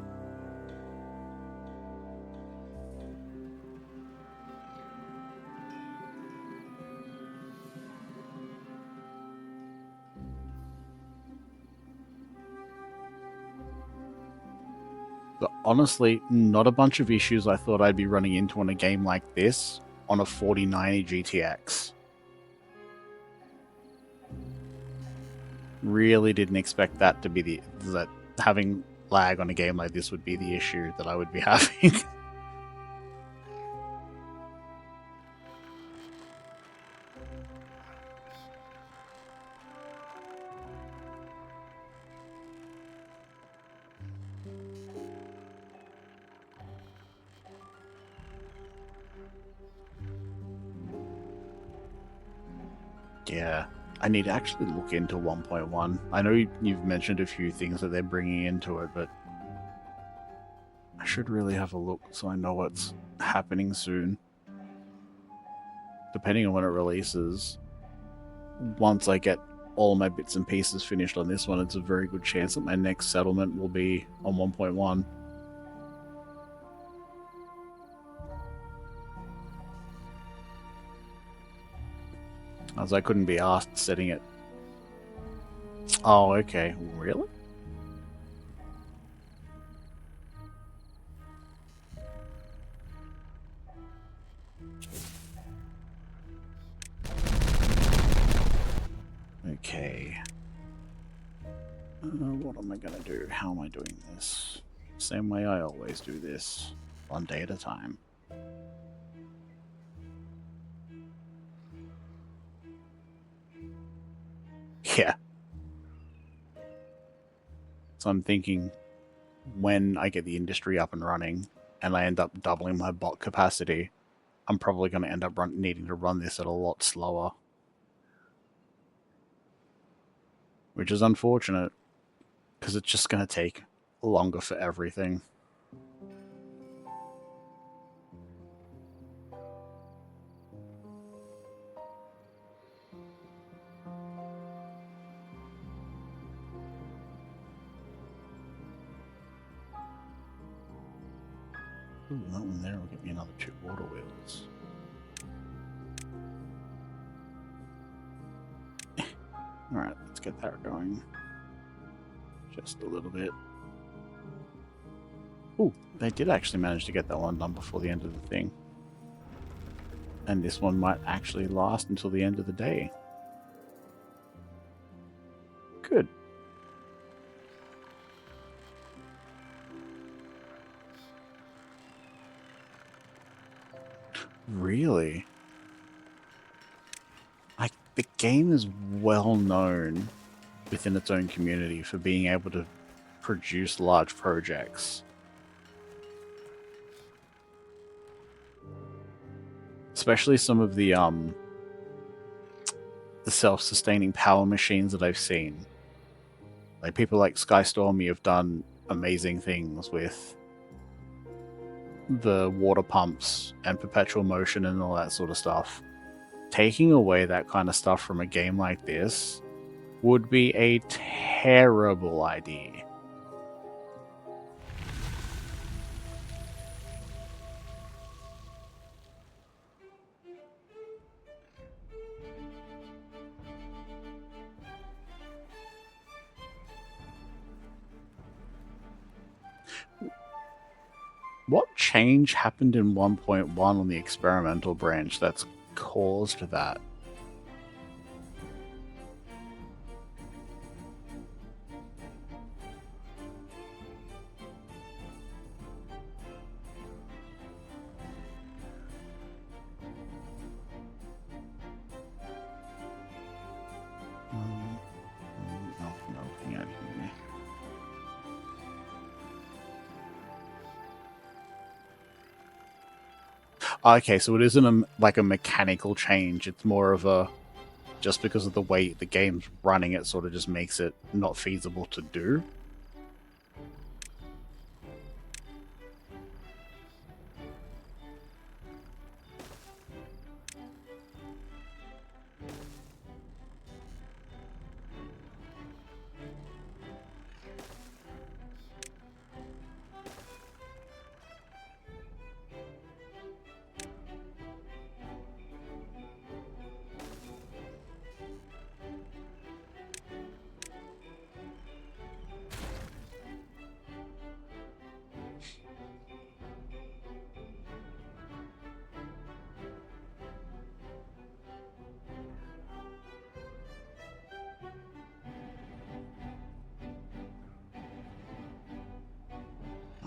But honestly, not a bunch of issues I thought I'd be running into on a game like this on a 4090 GTX. Really didn't expect that to be that having lag on a game like this would be the issue that I would be having. Yeah, I need to actually look into 1.1. I know you've mentioned a few things that they're bringing into it, but I should really have a look so I know what's happening soon. Depending on when it releases, once I get all my bits and pieces finished on this one, it's a very good chance that my next settlement will be on 1.1. As I couldn't be asked setting it. Oh, okay. Really? Okay. What am I gonna do? How am I doing this? Same way I always do this. one day at a time. Yeah. So I'm thinking when I get the industry up and running and I end up doubling my bot capacity, I'm probably going to end up needing to run this at a lot slower. Which is unfortunate, because it's just going to take longer for everything. Ooh, that one there will get me another 2 water wheels. Alright, let's get that going. Just a little bit. Ooh, they did actually manage to get that one done before the end of the thing. And this one might actually last until the end of the day. Good. Really? Like, the game is well known within its own community for being able to produce large projects. Especially some of the self-sustaining power machines that I've seen. Like, people like Skystormy have done amazing things with the water pumps and perpetual motion and all that sort of stuff. Taking away that kind of stuff from a game like this would be a terrible idea. What change happened in 1.1 on the experimental branch that's caused that? Nothing out here. Okay, so it isn't like a mechanical change. It's more of a, just because of the way the game's running, it sort of just makes it not feasible to do.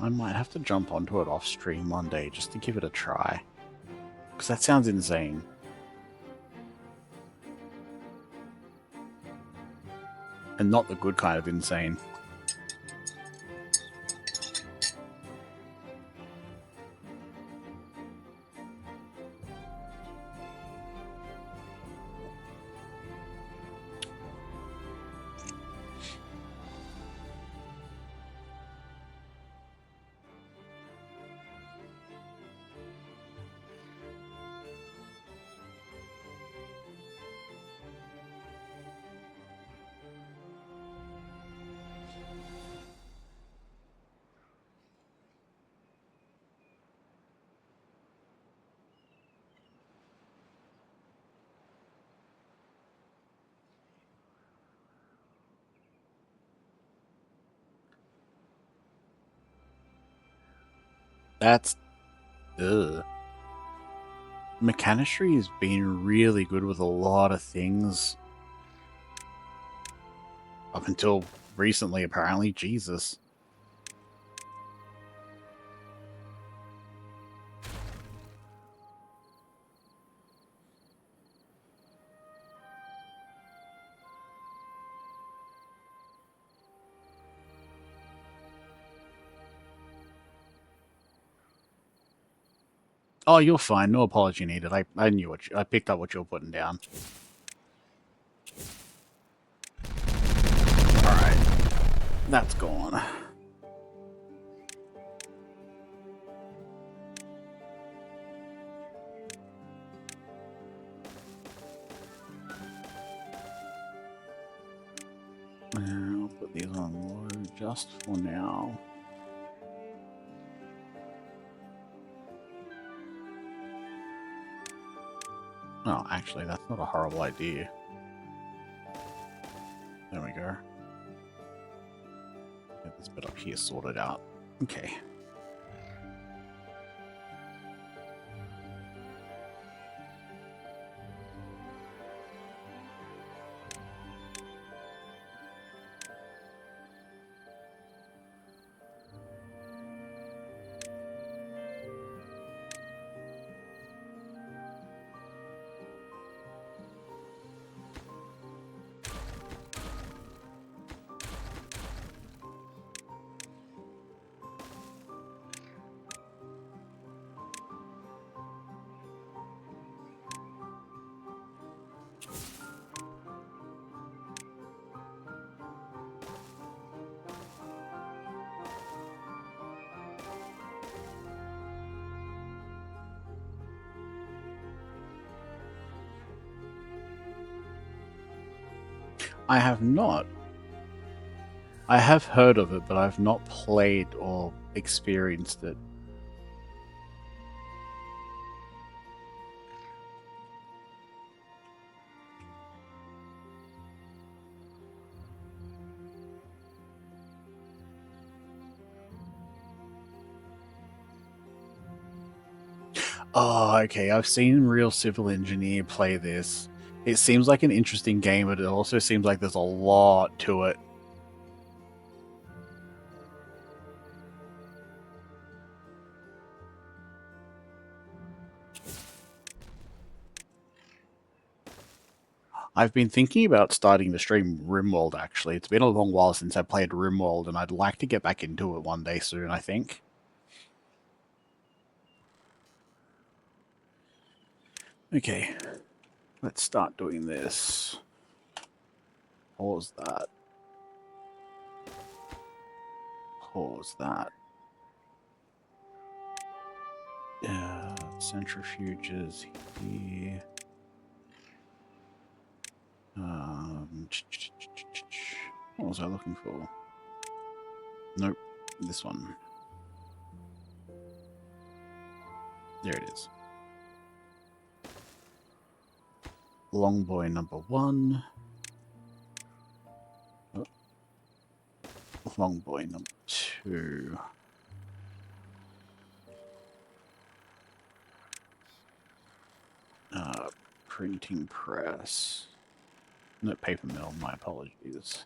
I might have to jump onto it off stream one day just to give it a try. Because that sounds insane. And not the good kind of insane. That's... ugh. Mechanistry has been really good with a lot of things. Up until recently, apparently. Jesus. Oh, you're fine. No apology needed. I knew what I picked up what you were putting down. Alright. That's gone. I'll put these on low just for now. Oh, actually, that's not a horrible idea. There we go. Get this bit up here sorted out. Okay. I have not. I have heard of it, but I've not played or experienced it. Oh, okay. I've seen Real Civil Engineer play this. It seems like an interesting game, but it also seems like there's a lot to it. I've been thinking about starting to stream RimWorld, actually. It's been a long while since I played RimWorld, and I'd like to get back into it one day soon, I think. Okay, let's start doing this. Pause that. Pause that. Centrifuges here. What was I looking for? Nope, this one. There it is. Long boy number 1. Oh. Long boy number 2. Printing press. No, paper mill, my apologies.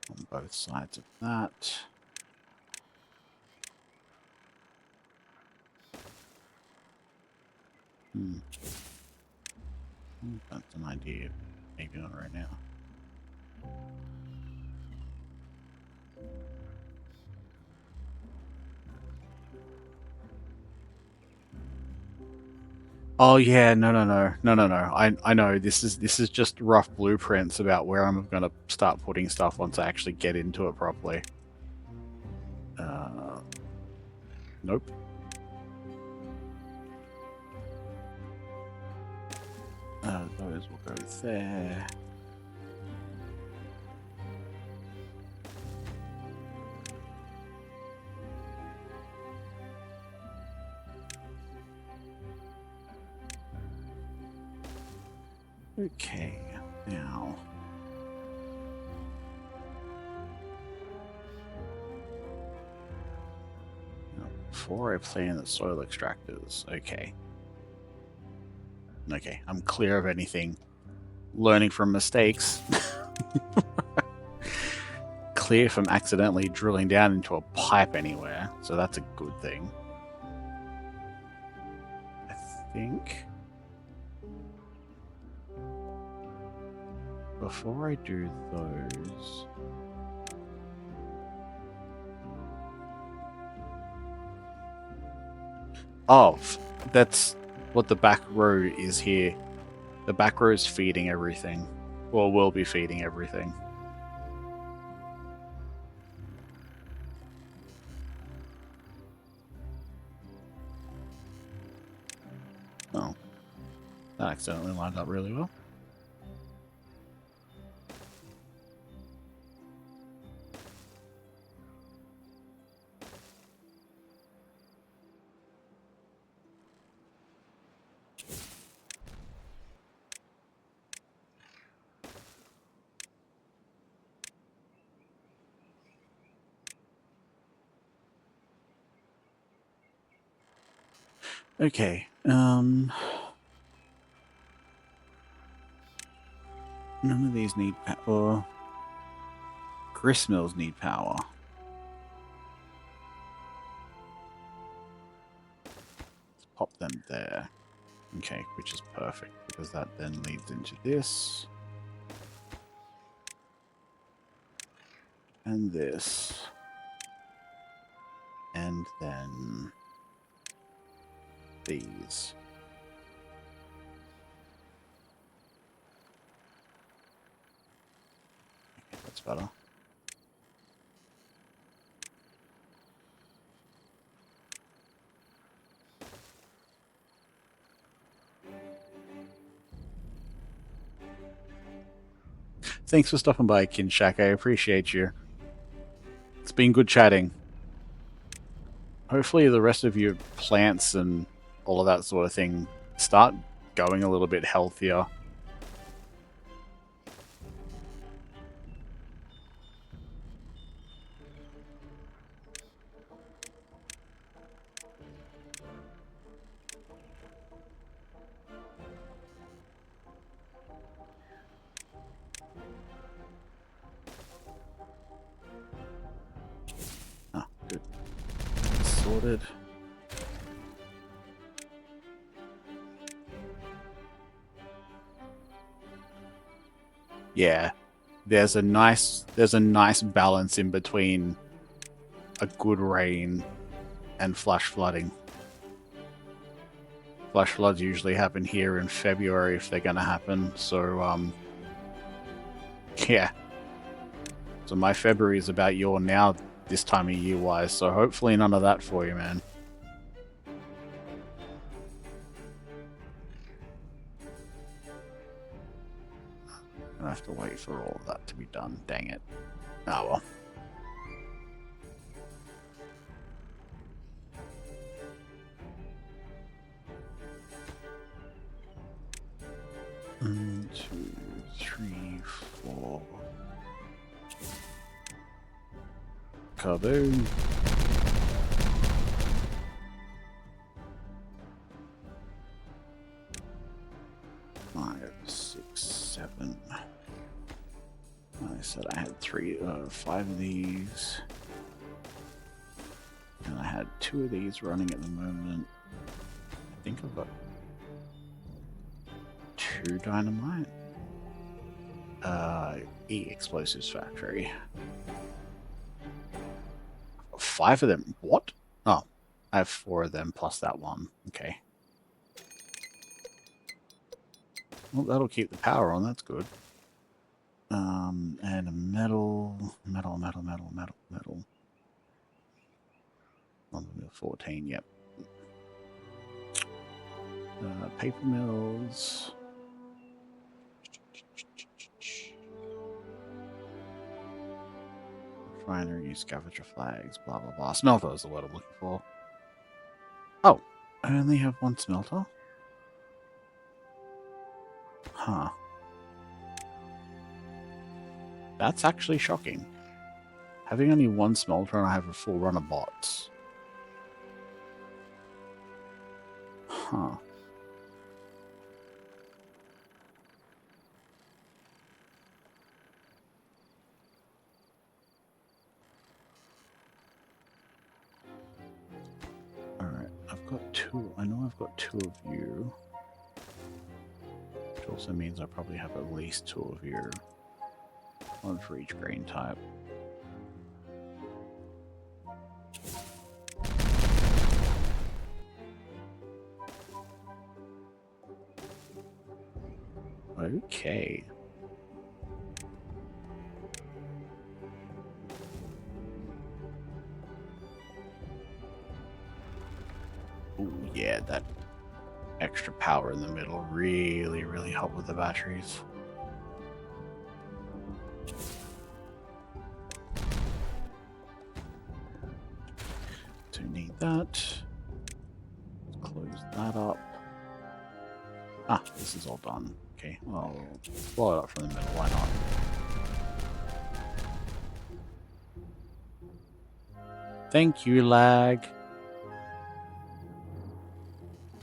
On both sides of that. That's an idea. Maybe not right now. Oh yeah, no. I know this is just rough blueprints about where I'm gonna start putting stuff once I actually get into it properly. Nope. Those will go there. Okay, now. Before I plan the soil extractors, okay. Okay, I'm clear of anything. Learning from mistakes. Clear from accidentally drilling down into a pipe anywhere, so that's a good thing. I think before I do those, Oh, that's what the back row is here. The back row is feeding everything. Or will be feeding everything. Oh. That accidentally lined up really well. Okay, none of these need power. Grist mills need power. Let's pop them there. Okay, which is perfect, because that then leads into this. And this. And then these. Okay, that's better. Thanks for stopping by, Kinshak. I appreciate you. It's been good chatting. Hopefully the rest of your plants and all of that sort of thing start going a little bit healthier. Oh, good. Sorted. Yeah, there's a nice balance in between a good rain and flash flooding. Flash floods usually happen here in February if they're going to happen, so yeah. So my February is about your now this time of year wise, so hopefully none of that for you, man. I have to wait for all of that to be done. Dang it. Oh well. One, 2, 3, 4. Kaboom. Five, 6, 7. I said I had 5 of these. And I had 2 of these running at the moment. I think I've got 2 dynamite. Explosives factory. 5 of them. What? Oh, I have 4 of them plus that one. Okay. Well, that'll keep the power on. That's good. And a metal. 14, yep. Paper mills. Refinery, scavenger flags, blah blah blah. Smelter is the word I'm looking for. Oh, I only have 1 smelter? Huh. That's actually shocking. Having only 1 smelter and I have a full run of bots. Huh. Alright, I've got 2. I know I've got 2 of you. Which also means I probably have at least 2 of you. 1 for each grain type. Okay. Oh yeah, that extra power in the middle really help with the batteries. Don't need that. Close that up. Ah, this is all done. Okay, well, blow it up from the middle, why not? Thank you, lag.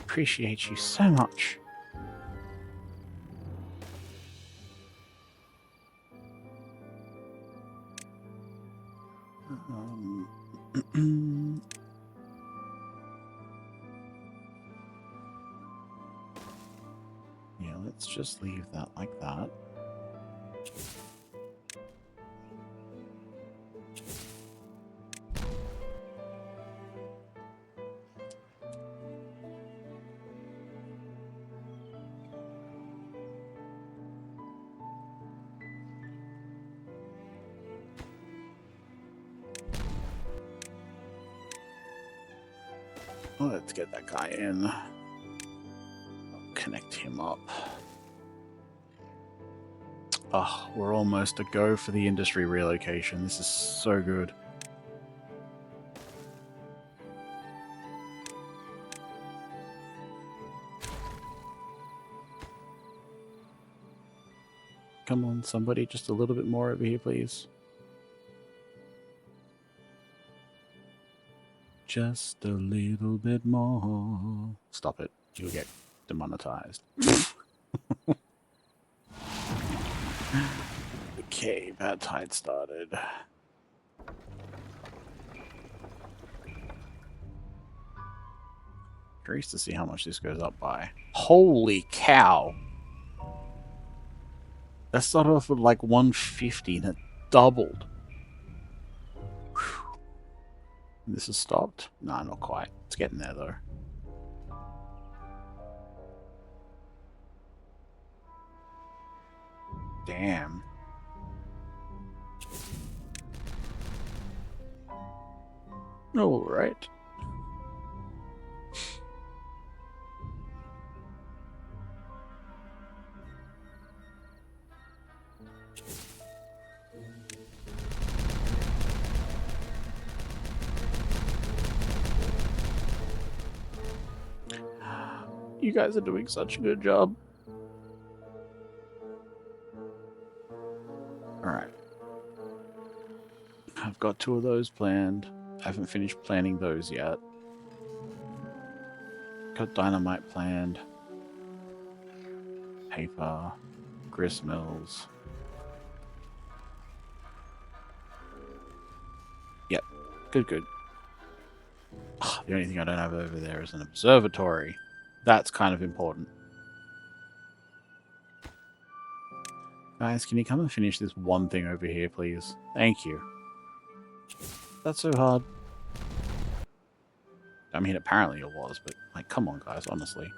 Appreciate you so much. Yeah, let's just leave that like that. Let's get that guy in. I'll connect him up. Oh, we're almost a go for the industry relocation. This is so good. Come on, somebody, just a little bit more over here, please. Just a little bit more. Stop it. You'll get demonetized. Okay, bad tide started. Curious to see how much this goes up by. Holy cow! That started off with like 150 and it doubled. Whew. This has stopped? Nah, not quite. It's getting there though. Damn. Alright. You guys are doing such a good job. Alright. I've got 2 of those planned. I haven't finished planning those yet. Got dynamite planned. Paper. Grist mills. Yep. Good. Oh, the only thing I don't have over there is an observatory. That's kind of important. Guys, can you come and finish this one thing over here, please? Thank you. That's so hard. I mean, apparently it was, but, like, come on, guys, honestly.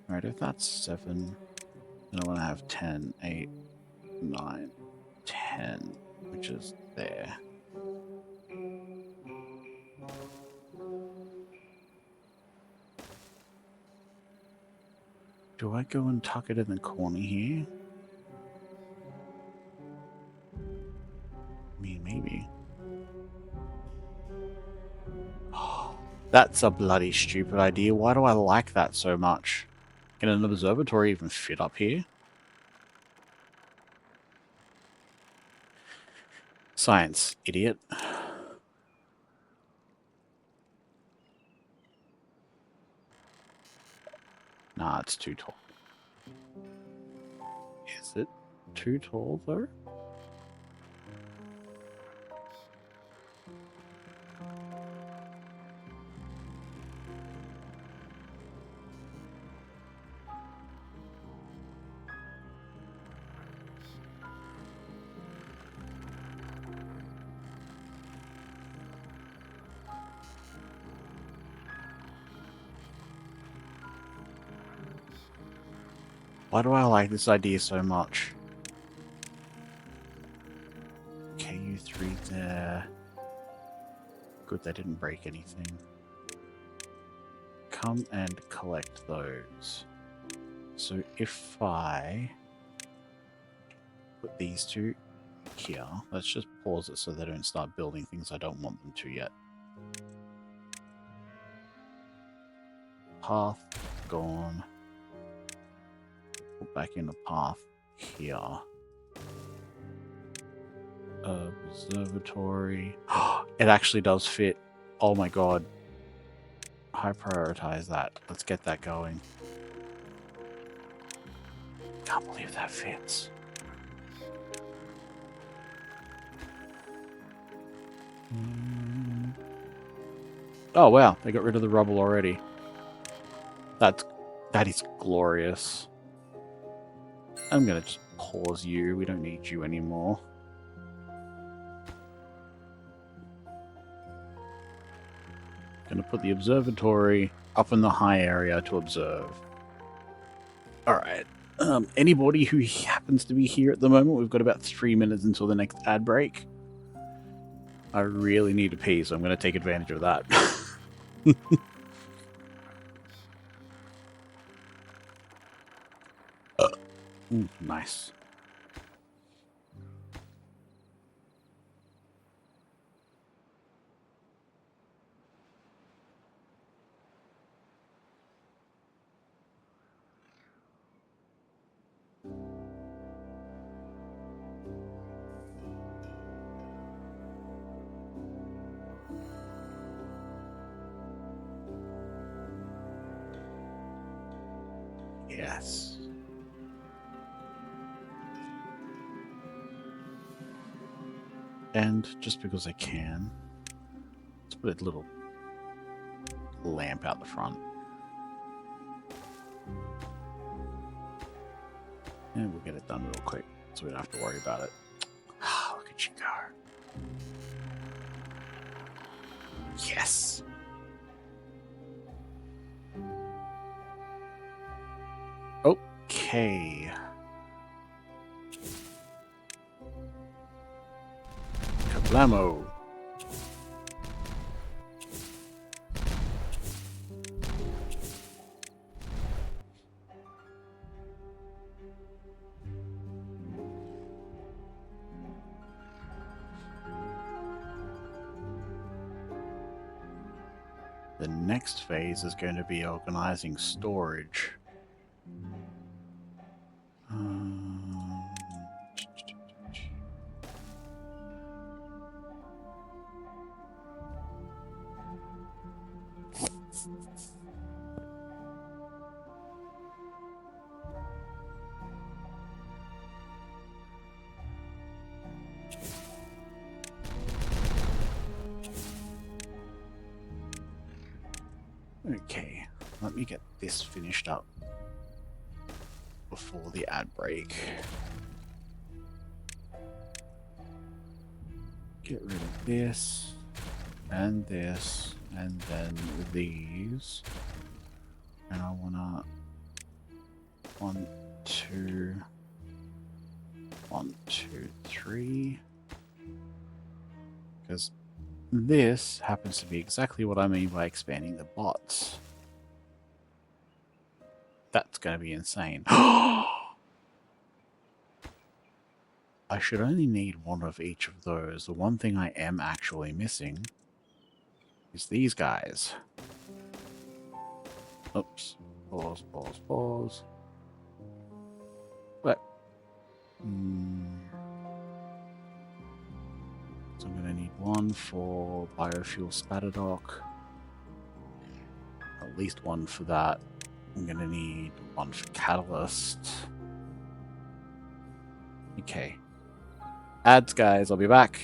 Alright, if that's 7, then I want to have 10, 8, 9, 10, which is there. Do I go and tuck it in the corner here? I mean, maybe. Oh, that's a bloody stupid idea. Why do I like that so much? Can an observatory even fit up here? Science, idiot. Nah, it's too tall. Is it too tall, though? Why do I like this idea so much? Okay, you three there. Good, they didn't break anything. Come and collect those. So if I put these two here, let's just pause it so they don't start building things I don't want them to yet. Path gone. Put back in the path here. Observatory. It actually does fit. Oh my god. High prioritize that. Let's get that going. Can't believe that fits. Oh wow, they got rid of the rubble already. That is glorious. I'm gonna just pause you. We don't need you anymore. Gonna put the observatory up in the high area to observe. Alright. Anybody who happens to be here at the moment, we've got about 3 minutes until the next ad break. I really need to pee, so I'm gonna take advantage of that. Ooh, nice. Yes. And just because I can, let's put a little lamp out the front. And we'll get it done real quick, so we don't have to worry about it. Look at you go. Yes! Okay. Kablamo! The next phase is going to be organizing storage. Okay, let me get this finished up before the ad break. Get rid of this, and then these. And I wanna 1, 2, 1, 2, 3. Because this happens to be exactly what I mean by expanding the bots. That's going to be insane. I should only need one of each of those. The one thing I am actually missing is these guys. Oops. Pause, pause, pause. What? So I'm going to need one for biofuel spatterdock. At least one for that. I'm going to need one for catalyst. Okay. Ads, guys. I'll be back.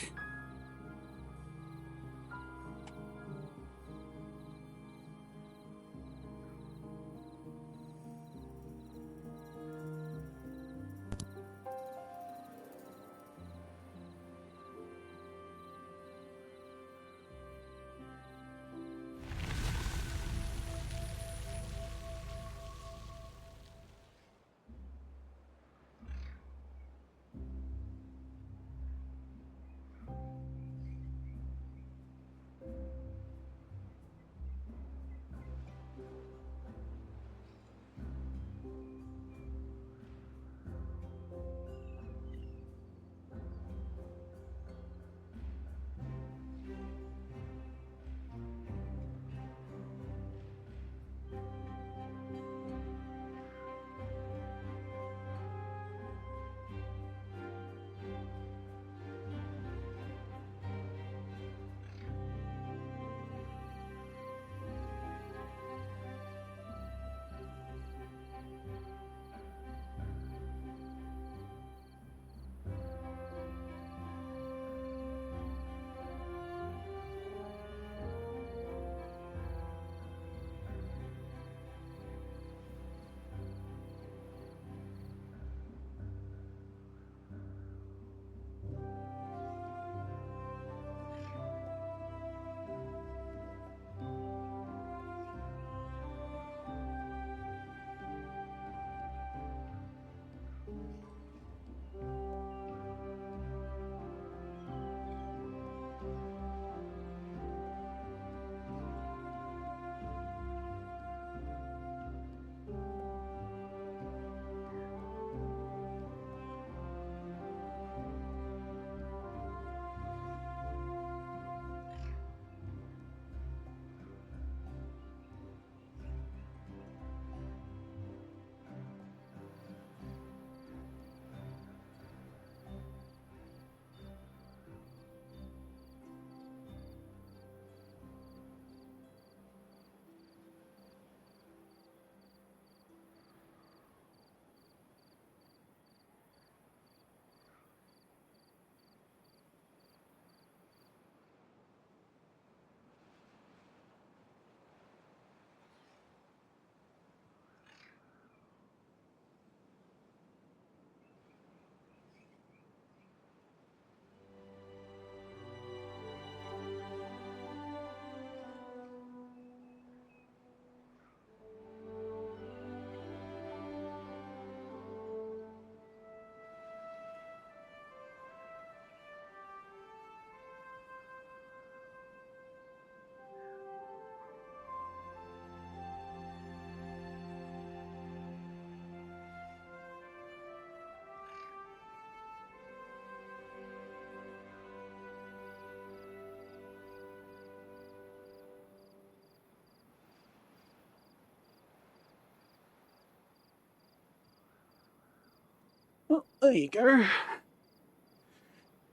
There you go.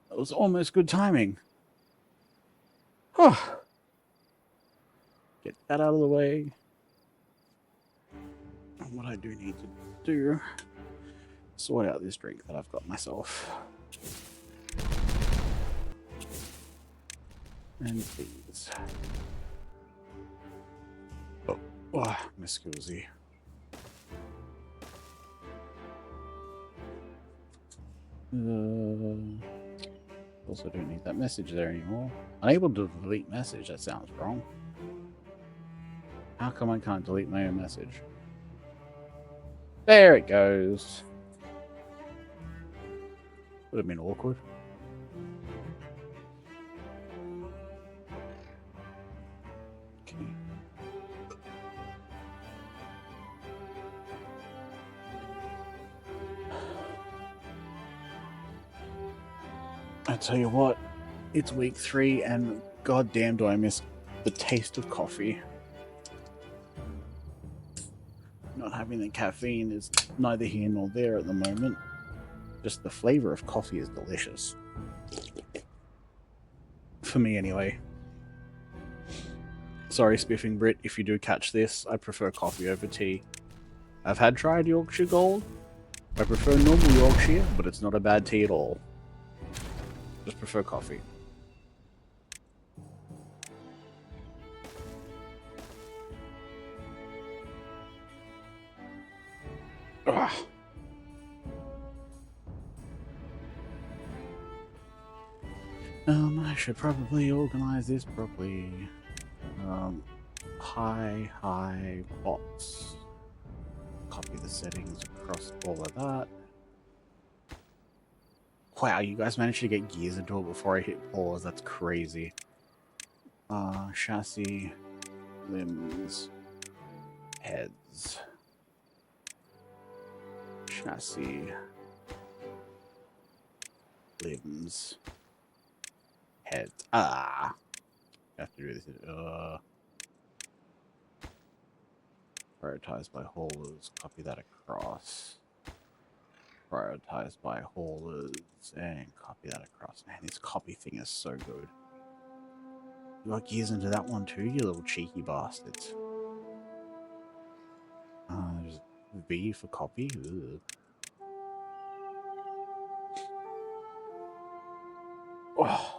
That was almost good timing. Oh. Get that out of the way. And what I do need to do, sort out this drink that I've got myself. And these. Oh, Miss Goosey. Also don't need that message there anymore. Unable to delete message, that sounds wrong. How come I can't delete my own message? There it goes. Would have been awkward. Okay. I tell you what, it's week 3 and goddamn do I miss the taste of coffee. Not having the caffeine is neither here nor there at the moment. Just the flavor of coffee is delicious. For me anyway. Sorry, Spiffing Brit, if you do catch this, I prefer coffee over tea. I've tried Yorkshire Gold. I prefer normal Yorkshire, but it's not a bad tea at all. Just prefer coffee. Ugh. I should probably organize this properly. Hi, bots. Copy the settings across all of that. Wow, you guys managed to get gears into it before I hit pause. That's crazy. Chassis, limbs, heads. Chassis, limbs, heads. I have to do this. Prioritized by haulers. Copy that across. Prioritized by haulers and copy that across. Man, this copy thing is so good. You got gears into that one too, you little cheeky bastards. There's V for copy. Ugh. Oh.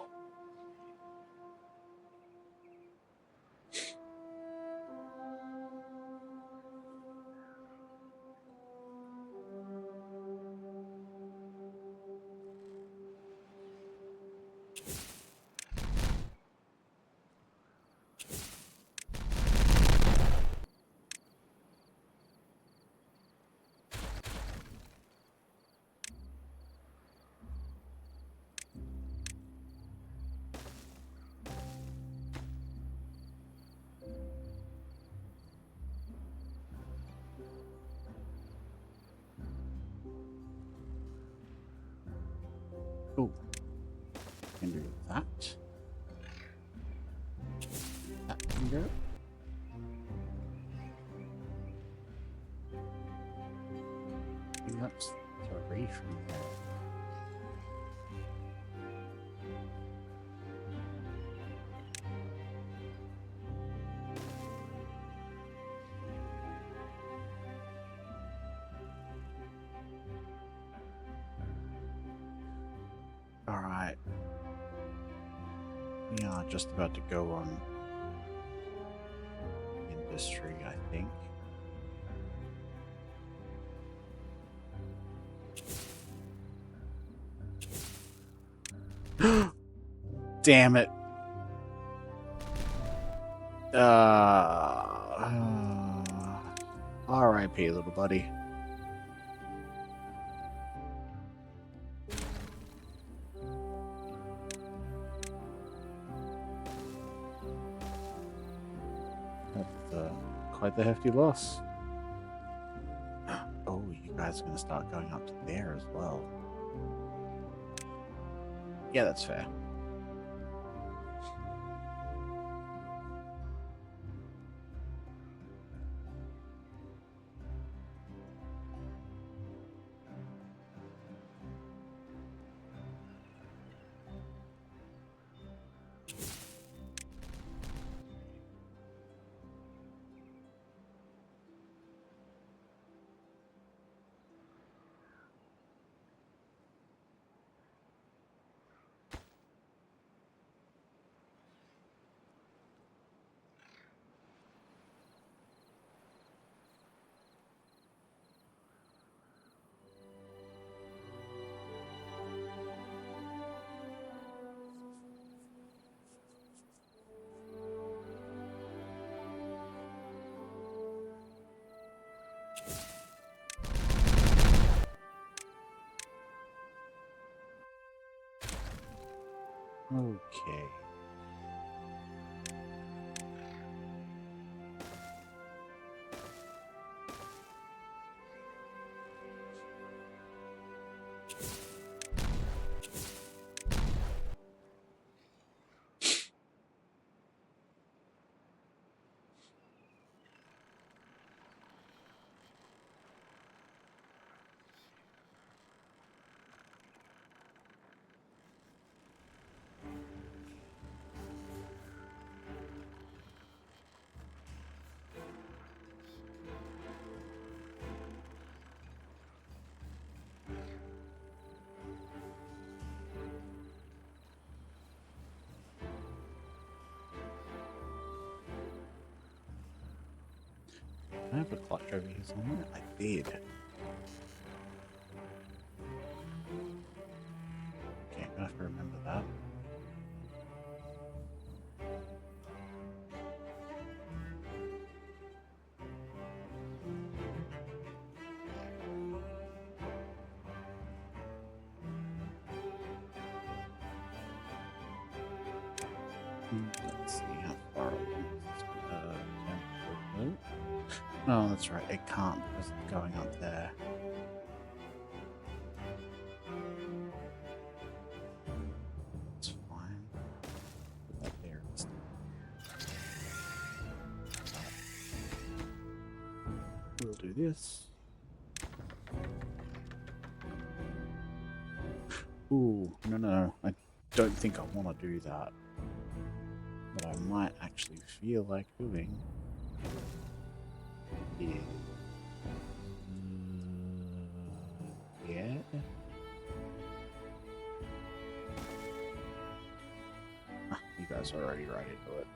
Oh, can do that. That can go. And that's 3 from there. Alright. We are just about to go on industry, I think. Damn it. R.I.P. little buddy. That's quite the hefty loss. Oh, you guys are going to start going up to there as well. Yeah, that's fair. Okay. I have a clutch over here somewhere. I did. Okay, I'm gonna have to remember that. Let's see how far along this is. No, that's right. It can't because it's going up there. It's fine. Put that there instead. We'll do this. Ooh, no. I don't think I want to do that. But I might actually feel like doing. Yeah. Yeah. You guys are already right into it.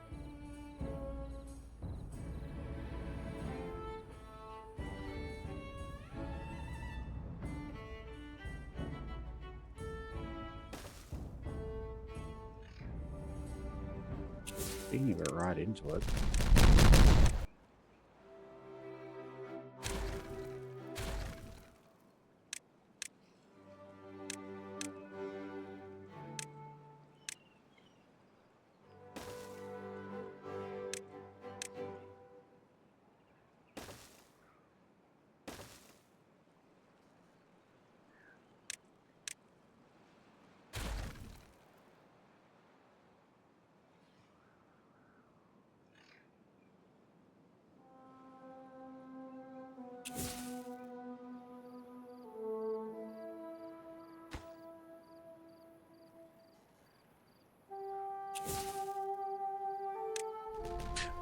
Being a bit right into it.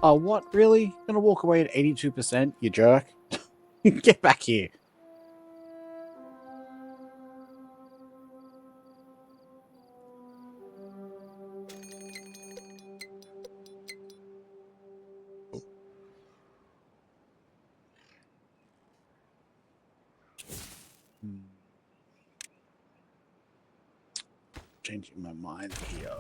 Oh, what? Really? Gonna walk away at 82%? You jerk. Get back here. Changing my mind here.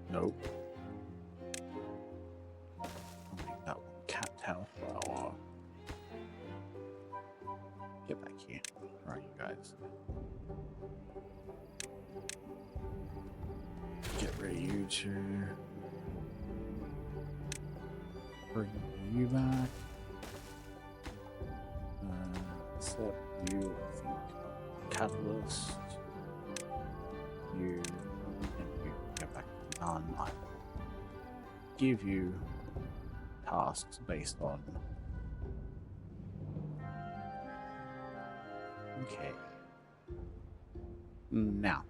Nope. I'll make that one cattail flower. Get back here. Alright, you guys. Get rid of you two. Bring you back. Set you, I think, catalyst. You and you get back to none. I give you tasks based on. Okay. Now.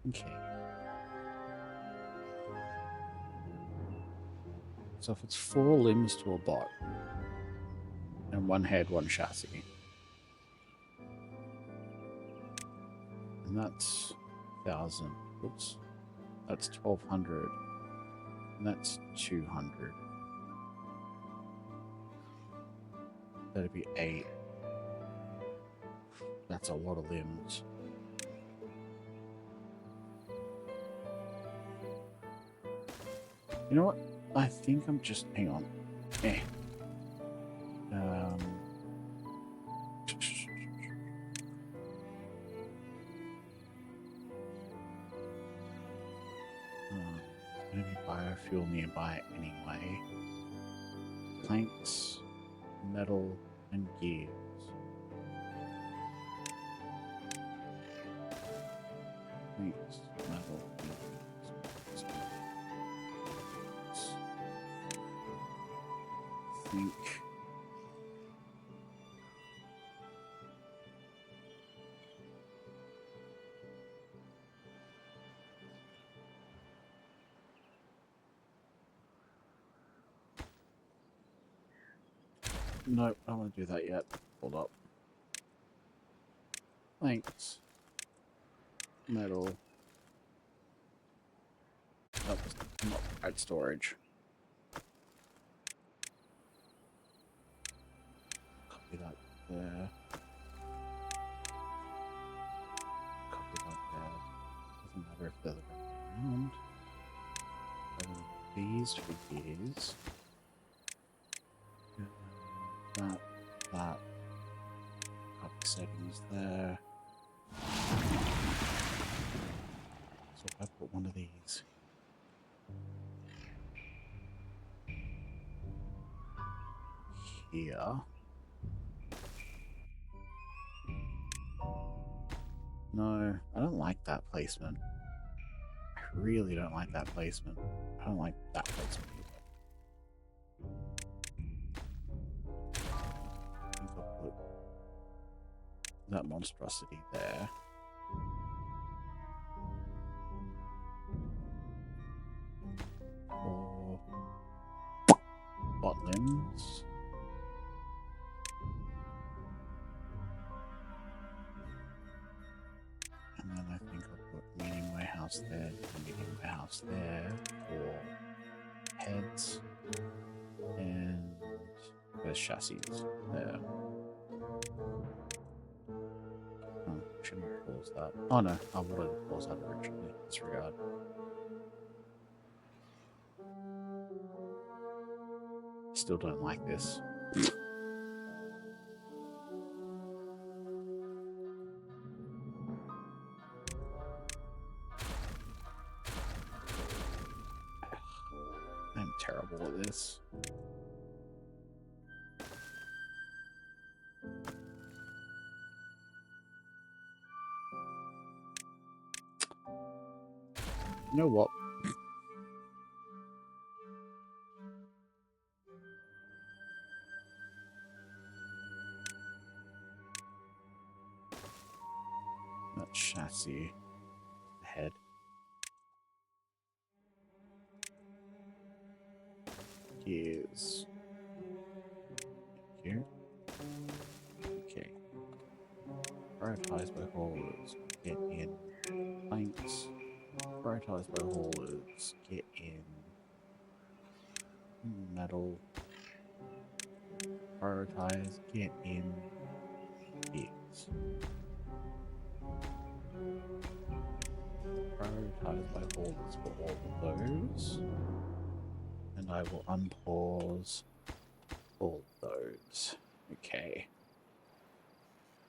Okay. So if it's 4 limbs to a bot, and 1 head, 1 chassis, and that's 1,000. Oops. That's 1,200. And that's 200. That'd be 8. That's a lot of limbs. You know what? I think I'm just... Hang on. There's going to be biofuel nearby anyway. Planks, metal, and gears. Planks, metal, gears. I think... Nope, I don't want to do that yet. Hold up. Thanks. Metal. That was not right storage. Copy that there. Copy that there. Doesn't matter if they're around. I want these for gears. That. Copy settings there. So if I put one of these here. No, I don't like that placement. I really don't like that placement. I don't like that placement either. That monstrosity there. Or bot limbs. And then I think I'll put medium warehouse there, medium warehouse there, or heads, and there's chassis there. Shouldn't pause that. Oh no, I wanted to pause that originally. Disregard. Still don't like this. I'm terrible at this. You know what? That chassis head. Gears. Here. Okay. Prioritize by haulers. Get in. Planks. Prioritize by haulers. Get in. Metal. Prioritize. Get in. Gears. Prioritize by haulers for all of those. And I will unpause all of those. Okay.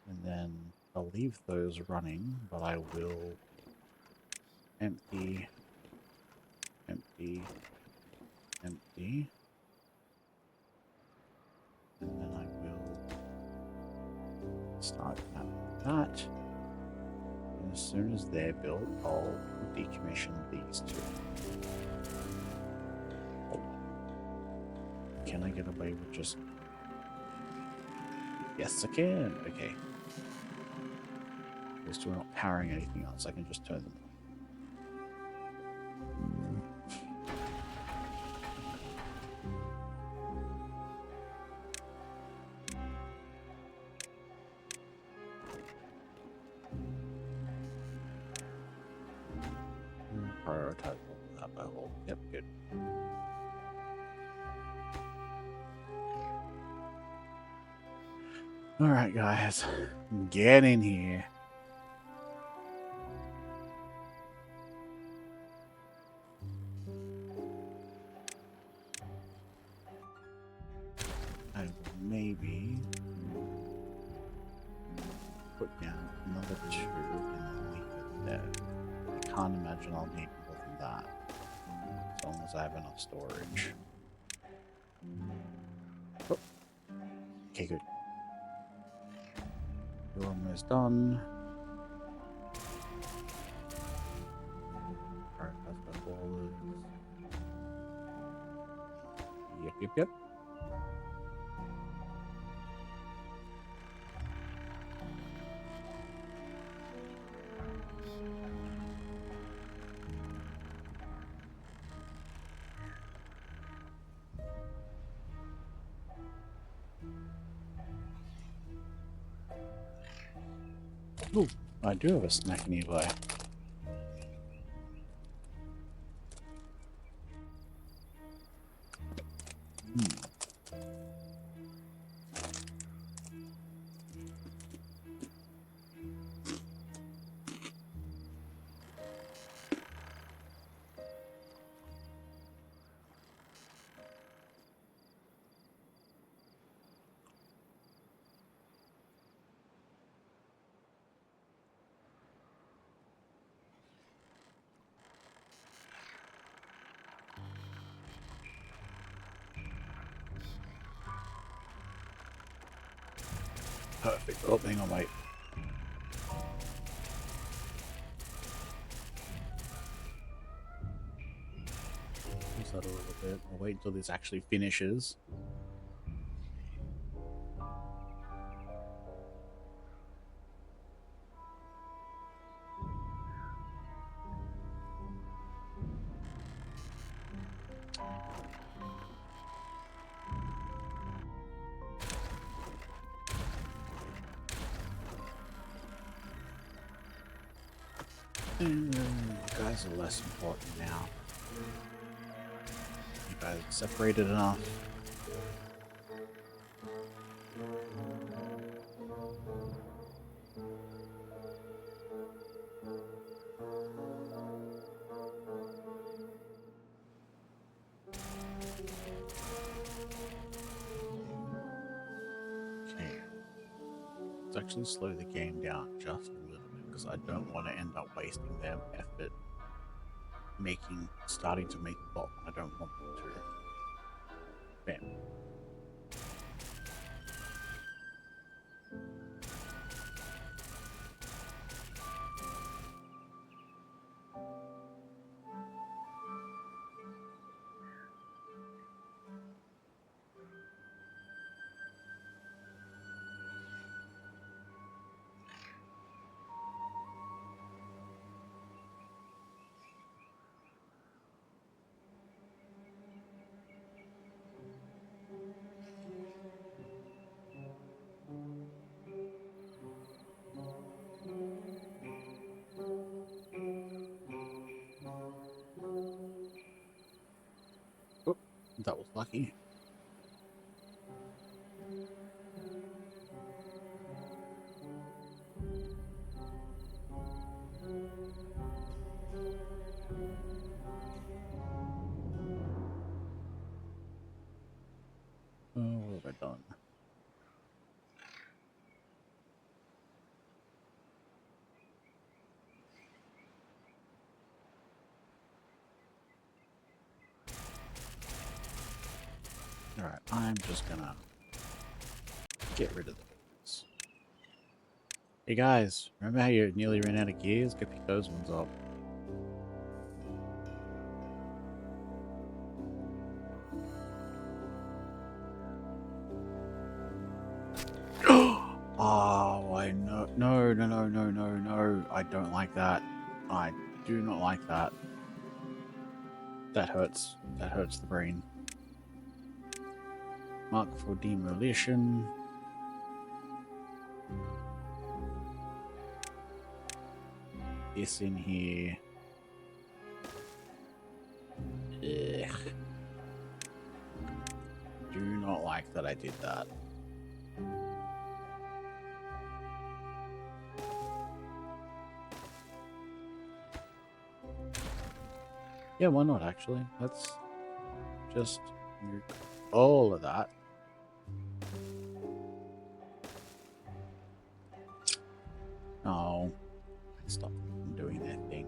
And then I'll leave those running, but I will empty, empty, empty. And then I will start that. And as soon as they're built, I'll decommission these two. Can I get away with just... Yes, I can. Okay. We're still not powering anything else. I can just turn them on. Prioritize that by whole. Yep, good. Alright, guys. Get in here. I will maybe put down another 2 and then leave it there. I can't imagine I'll need more than that. As long as I have enough storage. Oh. Okay, good. You're almost done. Alright, that's the ballers. Yep. Ooh, I do have a snack nearby. Perfect. Oh, hang on, wait. Pause that a little bit. I'll wait until this actually finishes. And you guys are less important now. You guys are separated enough. Okay. Let's actually slow the game down just a little bit because I don't want to end up wasting their effort starting to make the bot when I don't want them to. Bam. Oh, that was lucky. Oh, what have I done? Alright, I'm just gonna get rid of those. Hey guys, remember how you nearly ran out of gears? Go pick those ones up. Oh, I know. No. I don't like that. I do not like that. That hurts. That hurts the brain. Mark for demolition. This in here. Ugh. Do not like that I did that. Yeah, why not, actually? Let's just nuke all of that. Oh, stop doing that thing.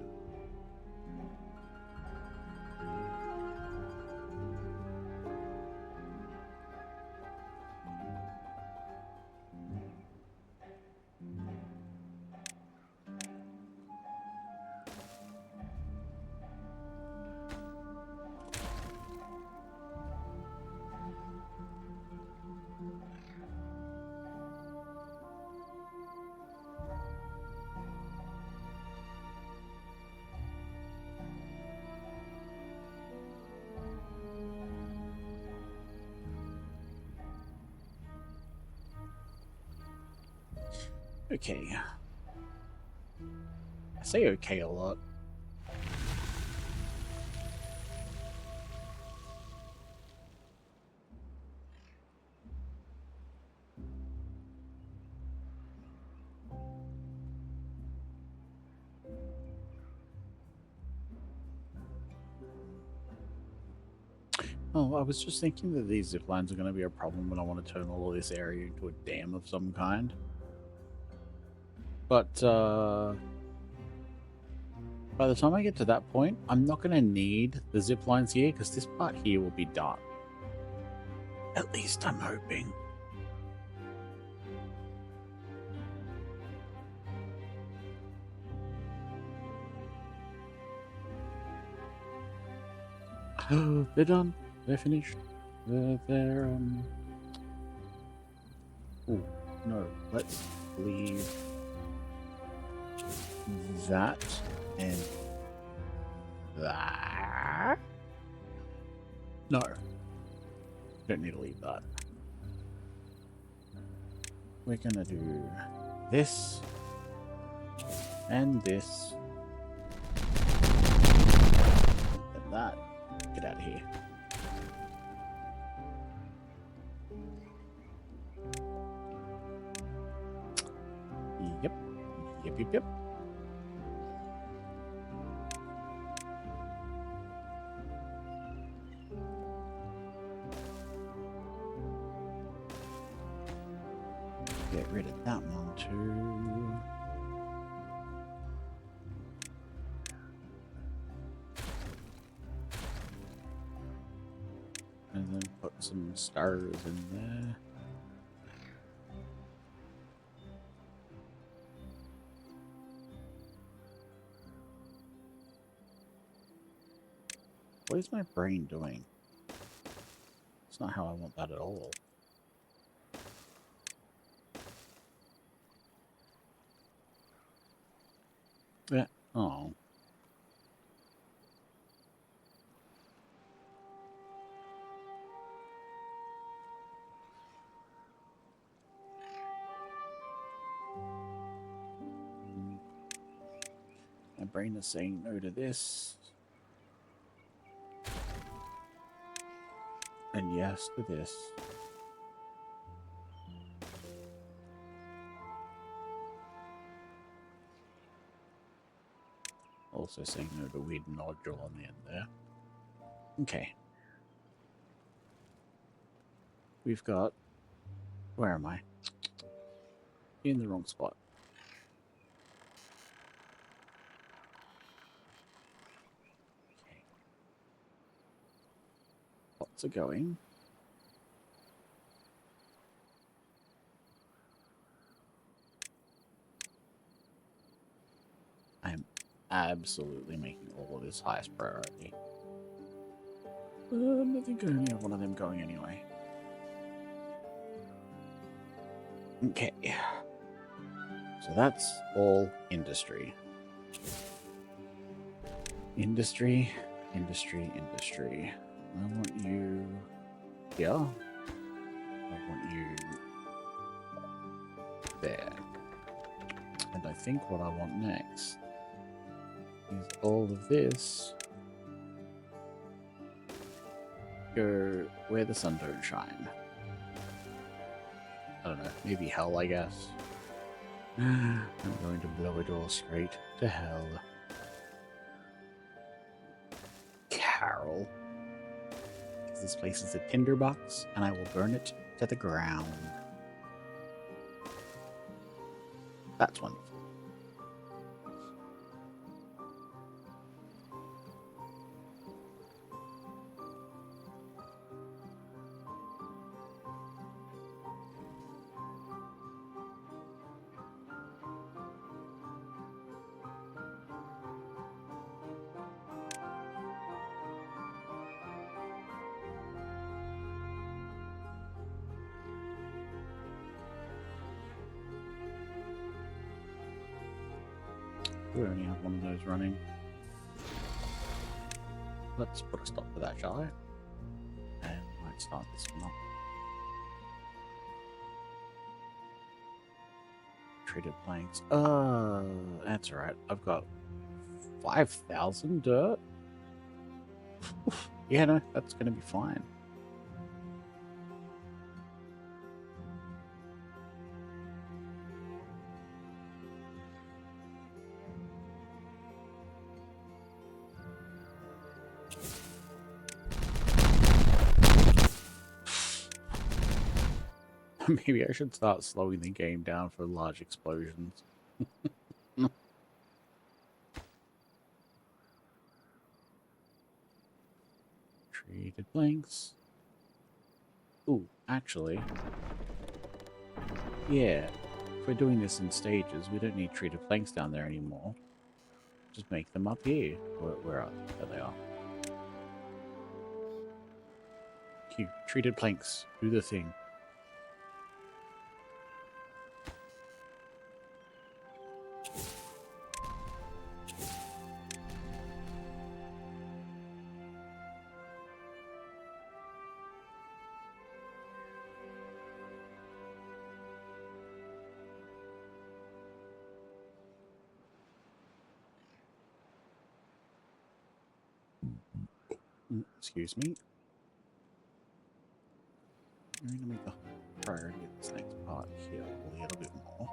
Okay. I say okay a lot. Oh, I was just thinking that these zip lines are going to be a problem when I want to turn all of this area into a dam of some kind. But, by the time I get to that point, I'm not going to need the zip lines here, because this part here will be done. At least I'm hoping. They're done. They're finished. They're Oh, no. Let's leave that and that. No. Don't need to leave that. We're gonna do this and this and that. Get out of here. Yep. Yep. Get rid of that one too. And then put some stars in there. What is my brain doing? It's not how I want that at all. Yeah. Oh. My brain is saying no to this. And yes to this. Also saying no to weird nodule on the end there. Okay. We've got... Where am I? In the wrong spot. Okay. Lots are going. I'm absolutely making all of this highest priority. I think I only have one of them going anyway. Okay. So that's all industry. Industry. I want you here. I want you there. And I think what I want next is all of this go where the sun don't shine. I don't know, maybe hell, I guess. I'm going to blow it all straight to hell. this place is a tinderbox, and I will burn it to the ground. That's wonderful. We only have one of those running. Let's put a stop to that, shall I? And might start this one up. Treated planks. That's alright. I've got 5,000 dirt. Yeah, no, that's gonna be fine. Maybe I should start slowing the game down for large explosions. Treated planks. Ooh, actually. Yeah, if we're doing this in stages, we don't need treated planks down there anymore. Just make them up here. Where are they? There they are. Cute. Treated planks. Do the thing. Excuse me. I'm going to make the priority of this next part here a little bit more.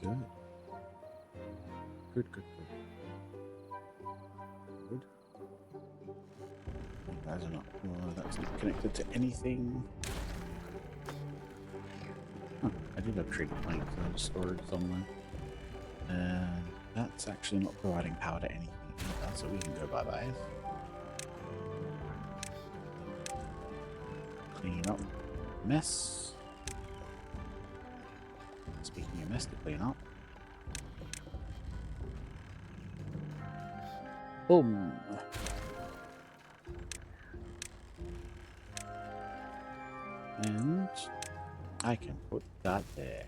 Good. Good, good, good. Good. You guys are not. Oh, that's not connected to anything. Huh, I did have treated planks stored somewhere. That's actually not providing power to anything either, so we can go bye-bye. Clean up mess. Speaking of mess to clean up. Boom! And I can put that there.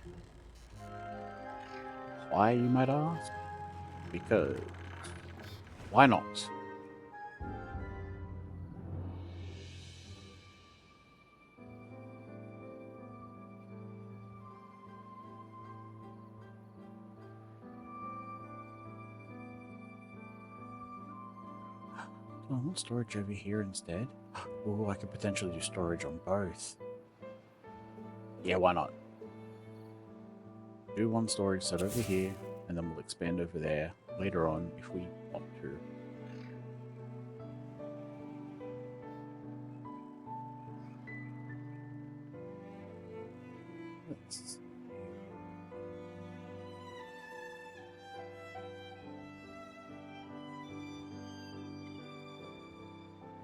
Why, you might ask? Because why not? Do I want storage over here instead? Oh, I could potentially do storage on both. Yeah, why not? Do one storage set over here, and then we'll expand over there later on if we want to. Let's...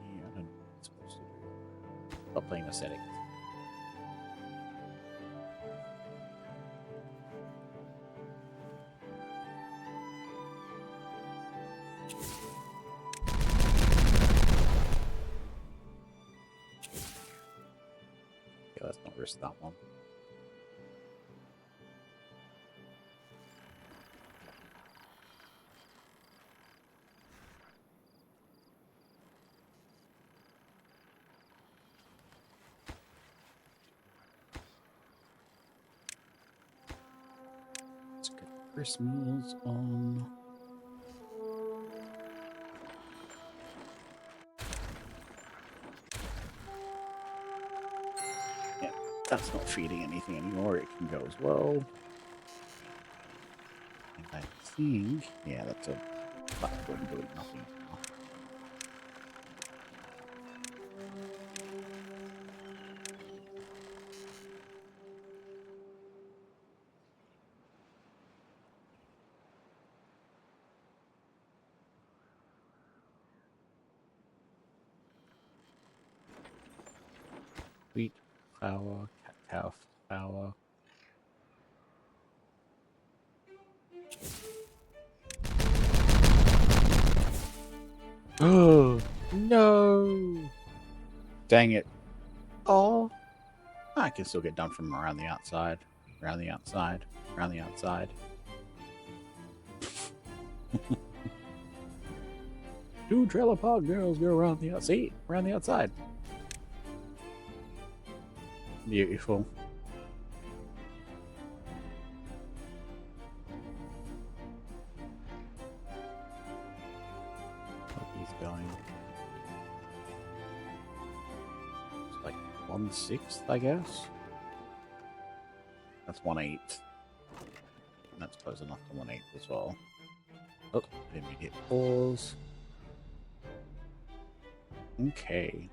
Yeah, I don't know what it's supposed to do. Stop playing the settings. Let's not risk that one. Let's get Christmas on. Yeah, That's not feeding anything anymore. It can go as well. And I think, yeah, that's a platform doing nothing now. Wheat flour, cacao flour. Oh no! Dang it! Oh, I can still get done from around the outside, around the outside, around the outside. Two trailer park girls go around the outside. Around the outside. Beautiful. What he's going. It's like 1/6, I guess. That's 1/8. And that's close enough to 1/8 as well. Oh, immediate pause. Okay.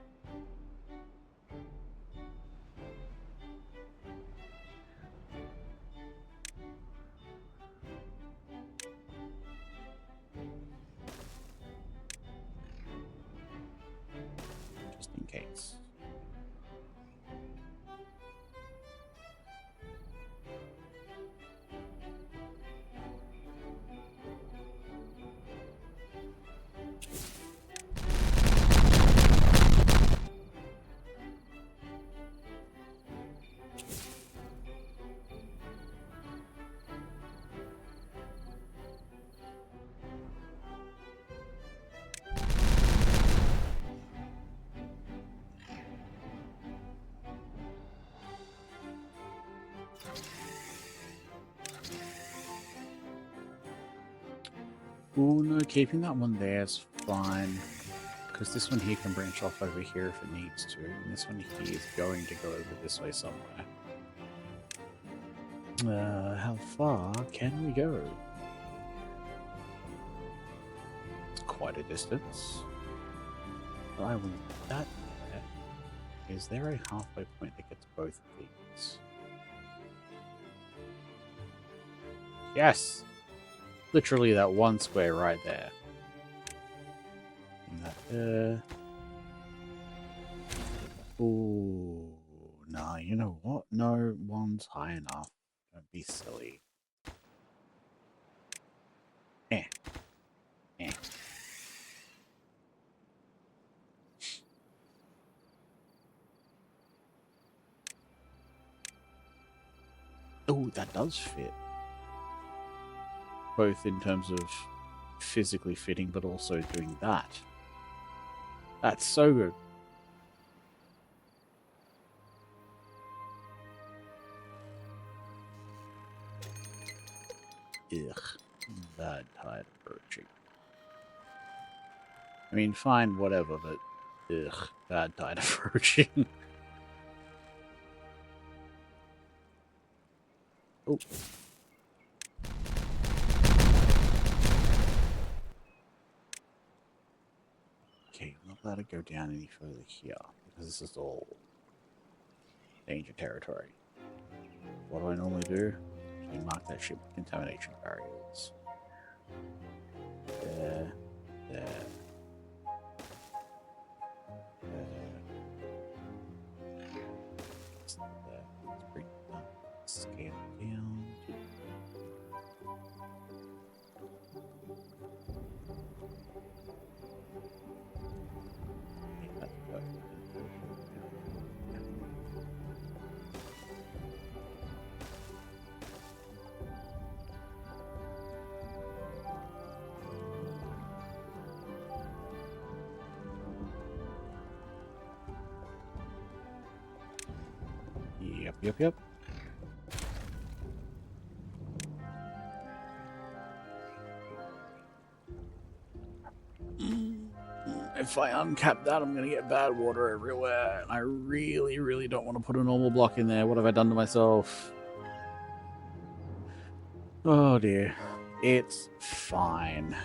Just in case. Oh no, keeping that one there is fine. Because this one here can branch off over here if it needs to. And this one here is going to go over this way somewhere. How far can we go? It's quite a distance. But I want that there. Is there a halfway point that gets both of these? Yes! Literally that one square right there. And that, ooh, nah, you know what? No one's high enough. Don't be silly. Eh. Eh. Oh, that does fit. Both in terms of physically fitting, but also doing that. That's so good. Ugh. Bad tide approaching. I mean, fine, whatever, but ugh, bad tide approaching. Oh. Okay, I'm not allowed to go down any further here, because this is all danger territory. What do I normally do? I mark that ship with contamination barriers. There, there, let's bring that scale down. Yep. if I uncap that, I'm going to get bad water everywhere. And I really, really don't want to put a normal block in there. What have I done to myself? Oh dear. It's fine.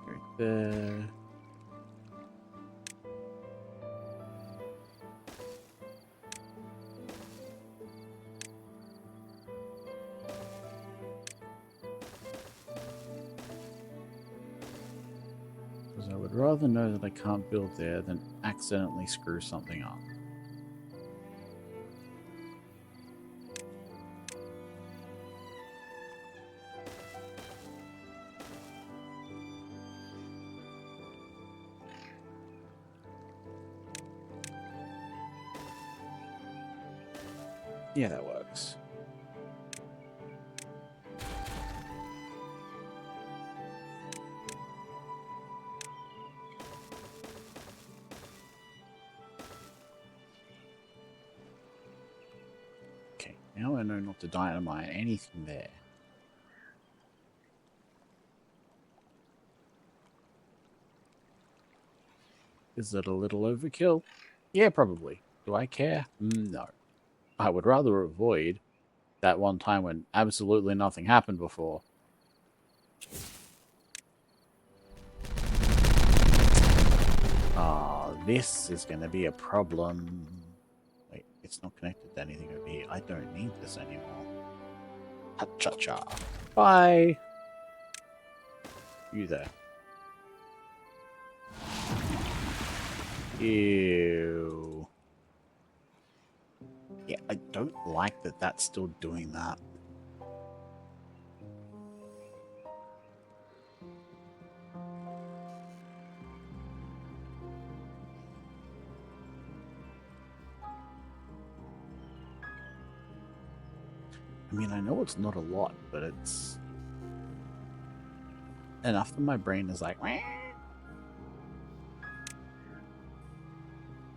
Right there. Because I would rather know that I can't build there than accidentally screw something up. Yeah, that works. Okay, now I know not to dynamite anything there. Is it a little overkill? Yeah, probably. Do I care? No. I would rather avoid that one time when absolutely nothing happened before. This is going to be a problem. Wait, it's not connected to anything over here. I don't need this anymore. Ha-cha-cha. Bye! You there. Ew. Yeah, I don't like that that's still doing that. I mean, I know it's not a lot, but it's enough that my brain is like, Wah!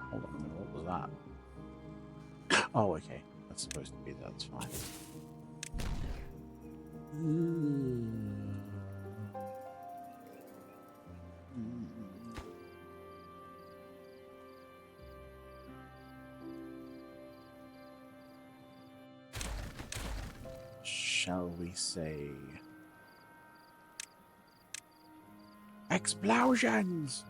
Hold on a minute, what was that? Oh, okay. That's supposed to be that. That's fine. Shall we say explosions?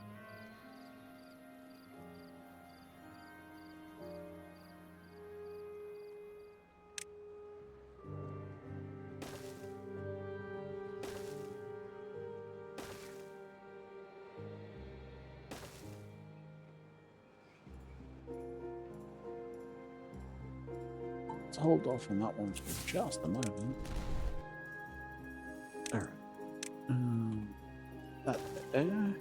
Let's hold off on that one for just a moment. Alright. That there.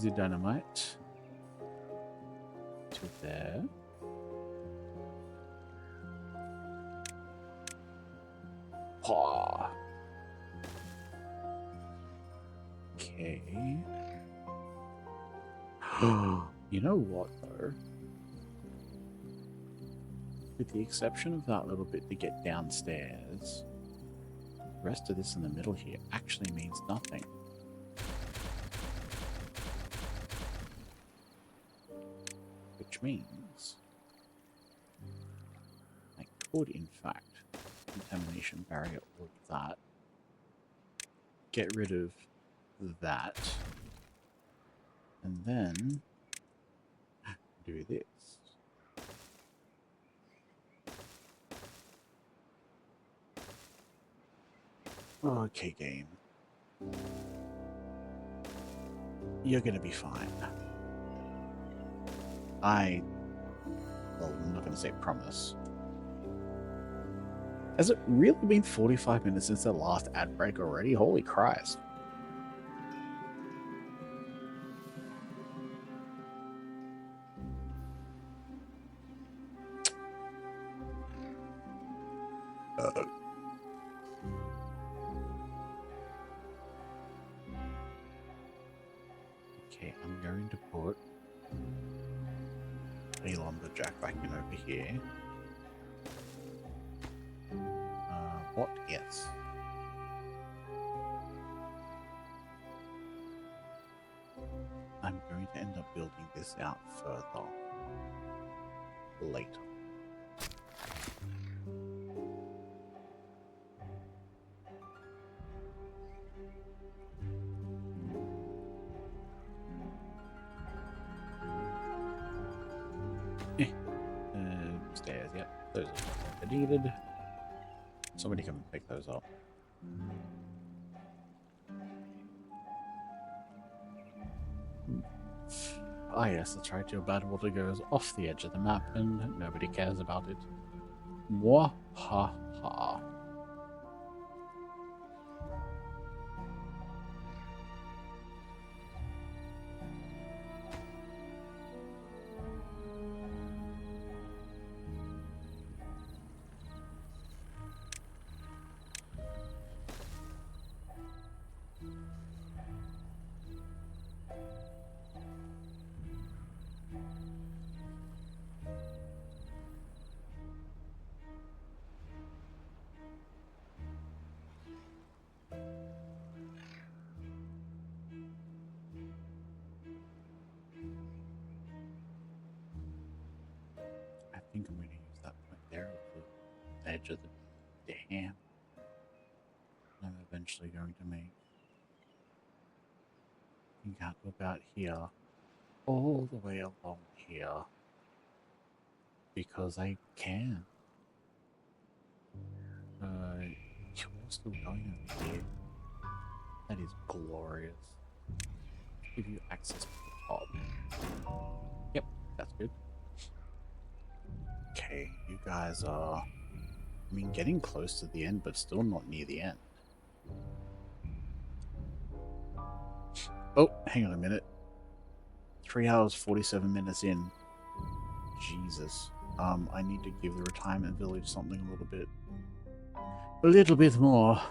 The dynamite. To there. Paw. Okay. You know what, though? With the exception of that little bit to get downstairs, the rest of this in the middle here actually means nothing. Which means I could, in fact, contamination barrier all of that, get rid of that, and then do this. Okay, game. You're gonna be fine. Well, I'm not gonna say promise. Has it really been 45 minutes since the last ad break already? Holy Christ. a lumberjack back in over here. What? Yes. I'm going to end up building this out further later. Stairs, yep. Those are needed. Somebody come and pick those up. Ah yes, that's right, your bad water goes off the edge of the map and nobody cares about it. Mwahaha. I think I'm going to use that point there with the edge of the dam. I'm eventually going to make out to about here, all the way along here, because I can. You're still going over here. That is glorious. Give you access to the top. Yep, that's good. Okay, you guys are, I mean, getting close to the end, but still not near the end. Oh, hang on a minute. 3 hours, 47 minutes in. Jesus. I need to give the retirement village something a little bit more.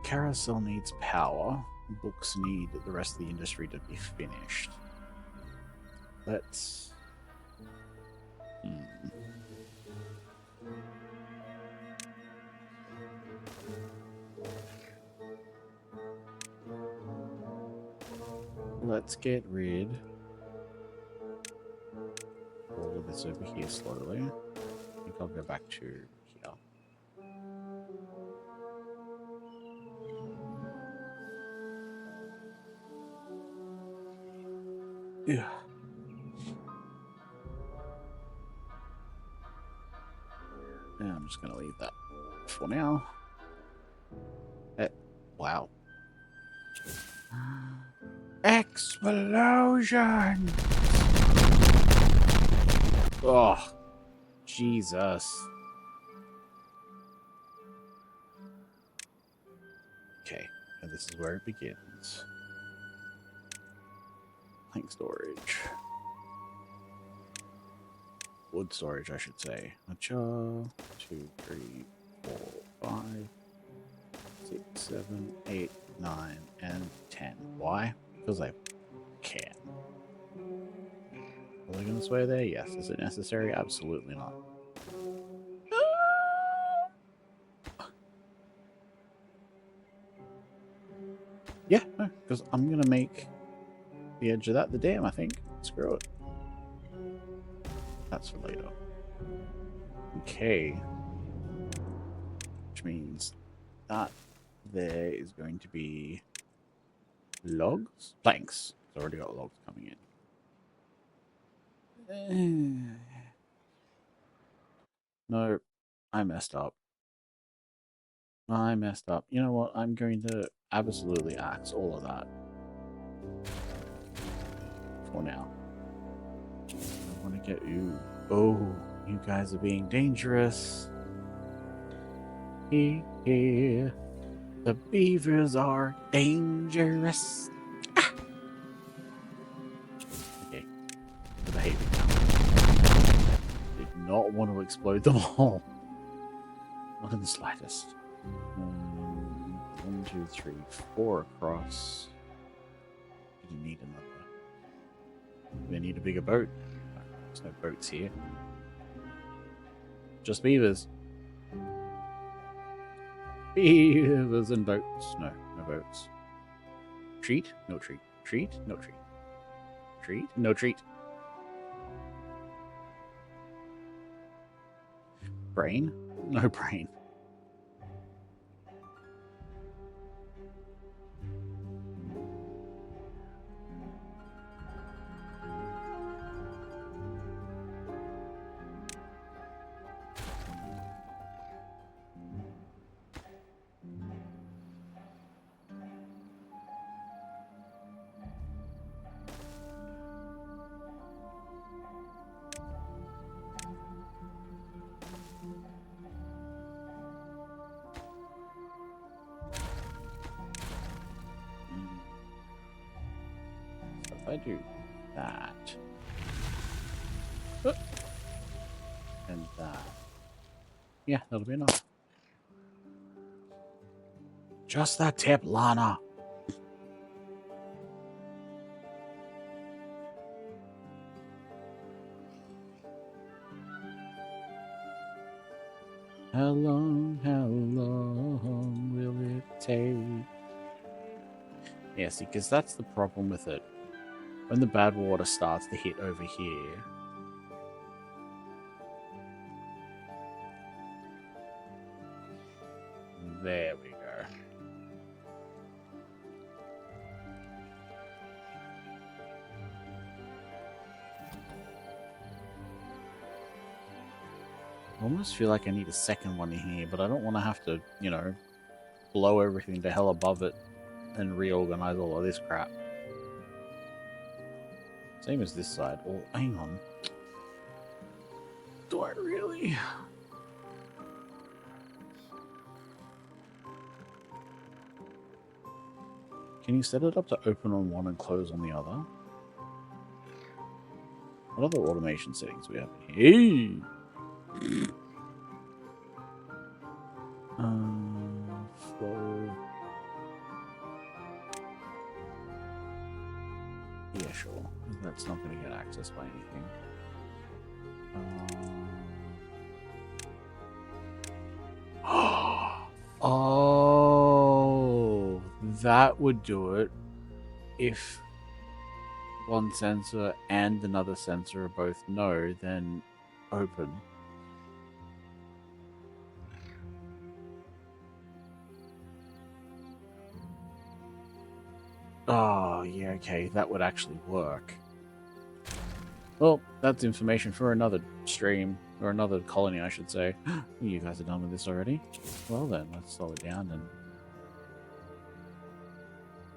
Carousel needs power. Books need the rest of the industry to be finished. Let's... Let's get rid of all of this over here slowly. I think I'll go back to here. Yeah. And I'm just going to leave that for now. Wow. Explosion! Oh, Jesus. Okay, and this is where it begins. Plank storage. Wood storage, I should say. 2, 3, 4, 5, 6, 7, 8, 9, and 10. Why? Because I can. Are they going to sway there? Yes. Is it necessary? Absolutely not. Yeah, no, because I'm going to make the edge of that the dam, I think. Screw it. That's for later. Okay. Which means that there is going to be logs? Planks. It's already got logs coming in. No, I messed up. I messed up. You know what? I'm going to absolutely axe all of that. For now. I want to get you. Oh, you guys are being dangerous. Here. The beavers are dangerous. Ah! Okay. Behaving now. Did not want to explode them all. Not in the slightest. 1, 2, 3, 4 across. Do you need another? Do they need a bigger boat? There's no boats here. Just beavers. Beavers and boats. No, no boats. Treat? No treat. Treat? No treat. Treat? No treat. Brain? No brain. If I do that and that, yeah, that'll be enough. Just that tip, Lana. How long will it take? Yeah, see, because that's the problem with it. When the bad water starts to hit over here, there we go. I almost feel like I need a second one in here, but I don't want to have to, you know, blow everything to hell above it and reorganize all of this crap. Same as this side. Oh, hang on. Do I really? Can you set it up to open on one and close on the other? What other automation settings we have here? Flow. Yeah, sure. That's not going to get accessed by anything. Oh, that would do it if one sensor and another sensor are both no, then open. Oh, yeah, okay, that would actually work. Well, that's information for another stream, or another colony, I should say. You guys are done with this already? Well then, let's slow it down and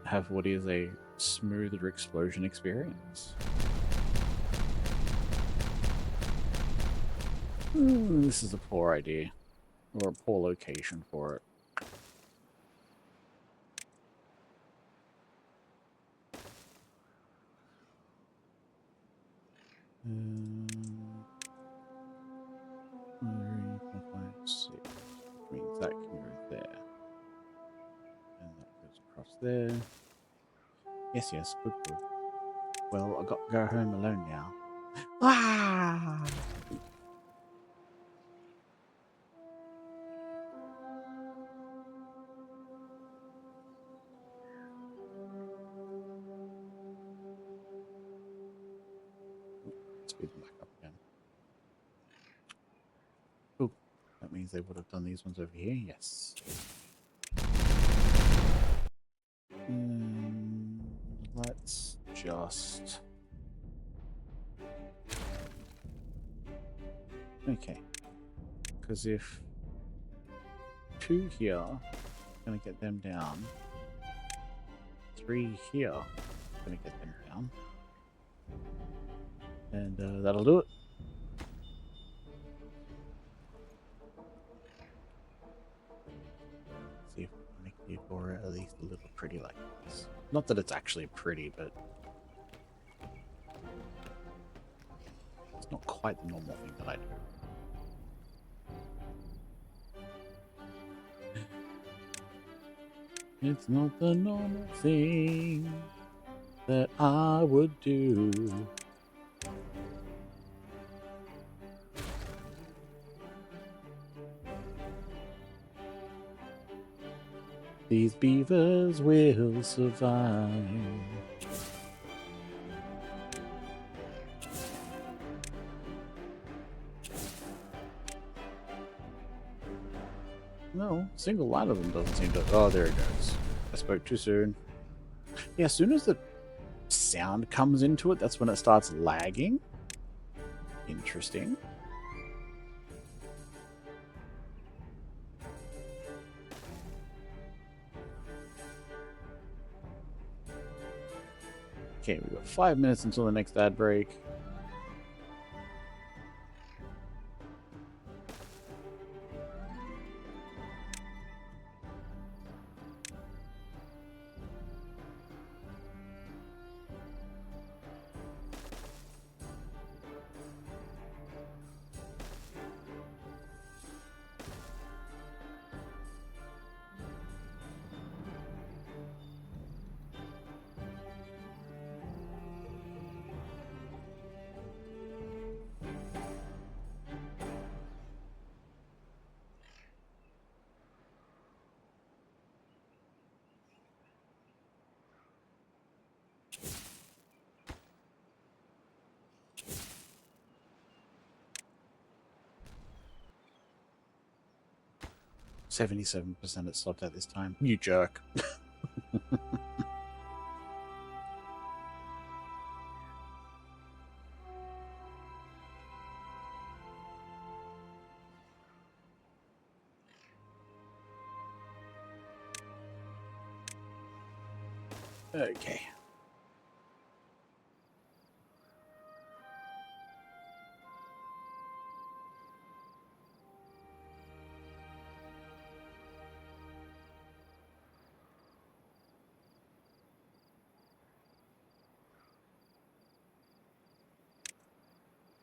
have what is a smoother explosion experience. This is a poor idea, or a poor location for it. Means that can go there. And that goes across there. Yes, yes, good, good. Well, I got to go home alone now. Ah! Speed them back up again. Oh, that means they would have done these ones over here. Yes. Let's just... Okay. Because if 2 here, gonna get them down. 3 here, gonna get them down. And that'll do it. See if we can make the Agora at least a little pretty like this. Not that it's actually pretty, but it's not quite the normal thing that I do. It's not the normal thing that I would do. These beavers will survive. No, single line of them doesn't seem to... Oh, there it goes. I spoke too soon. Yeah, as soon as the sound comes into it, that's when it starts lagging. Interesting. Okay, we've got 5 minutes until the next ad break. %77% it stopped at this time. You jerk. Okay.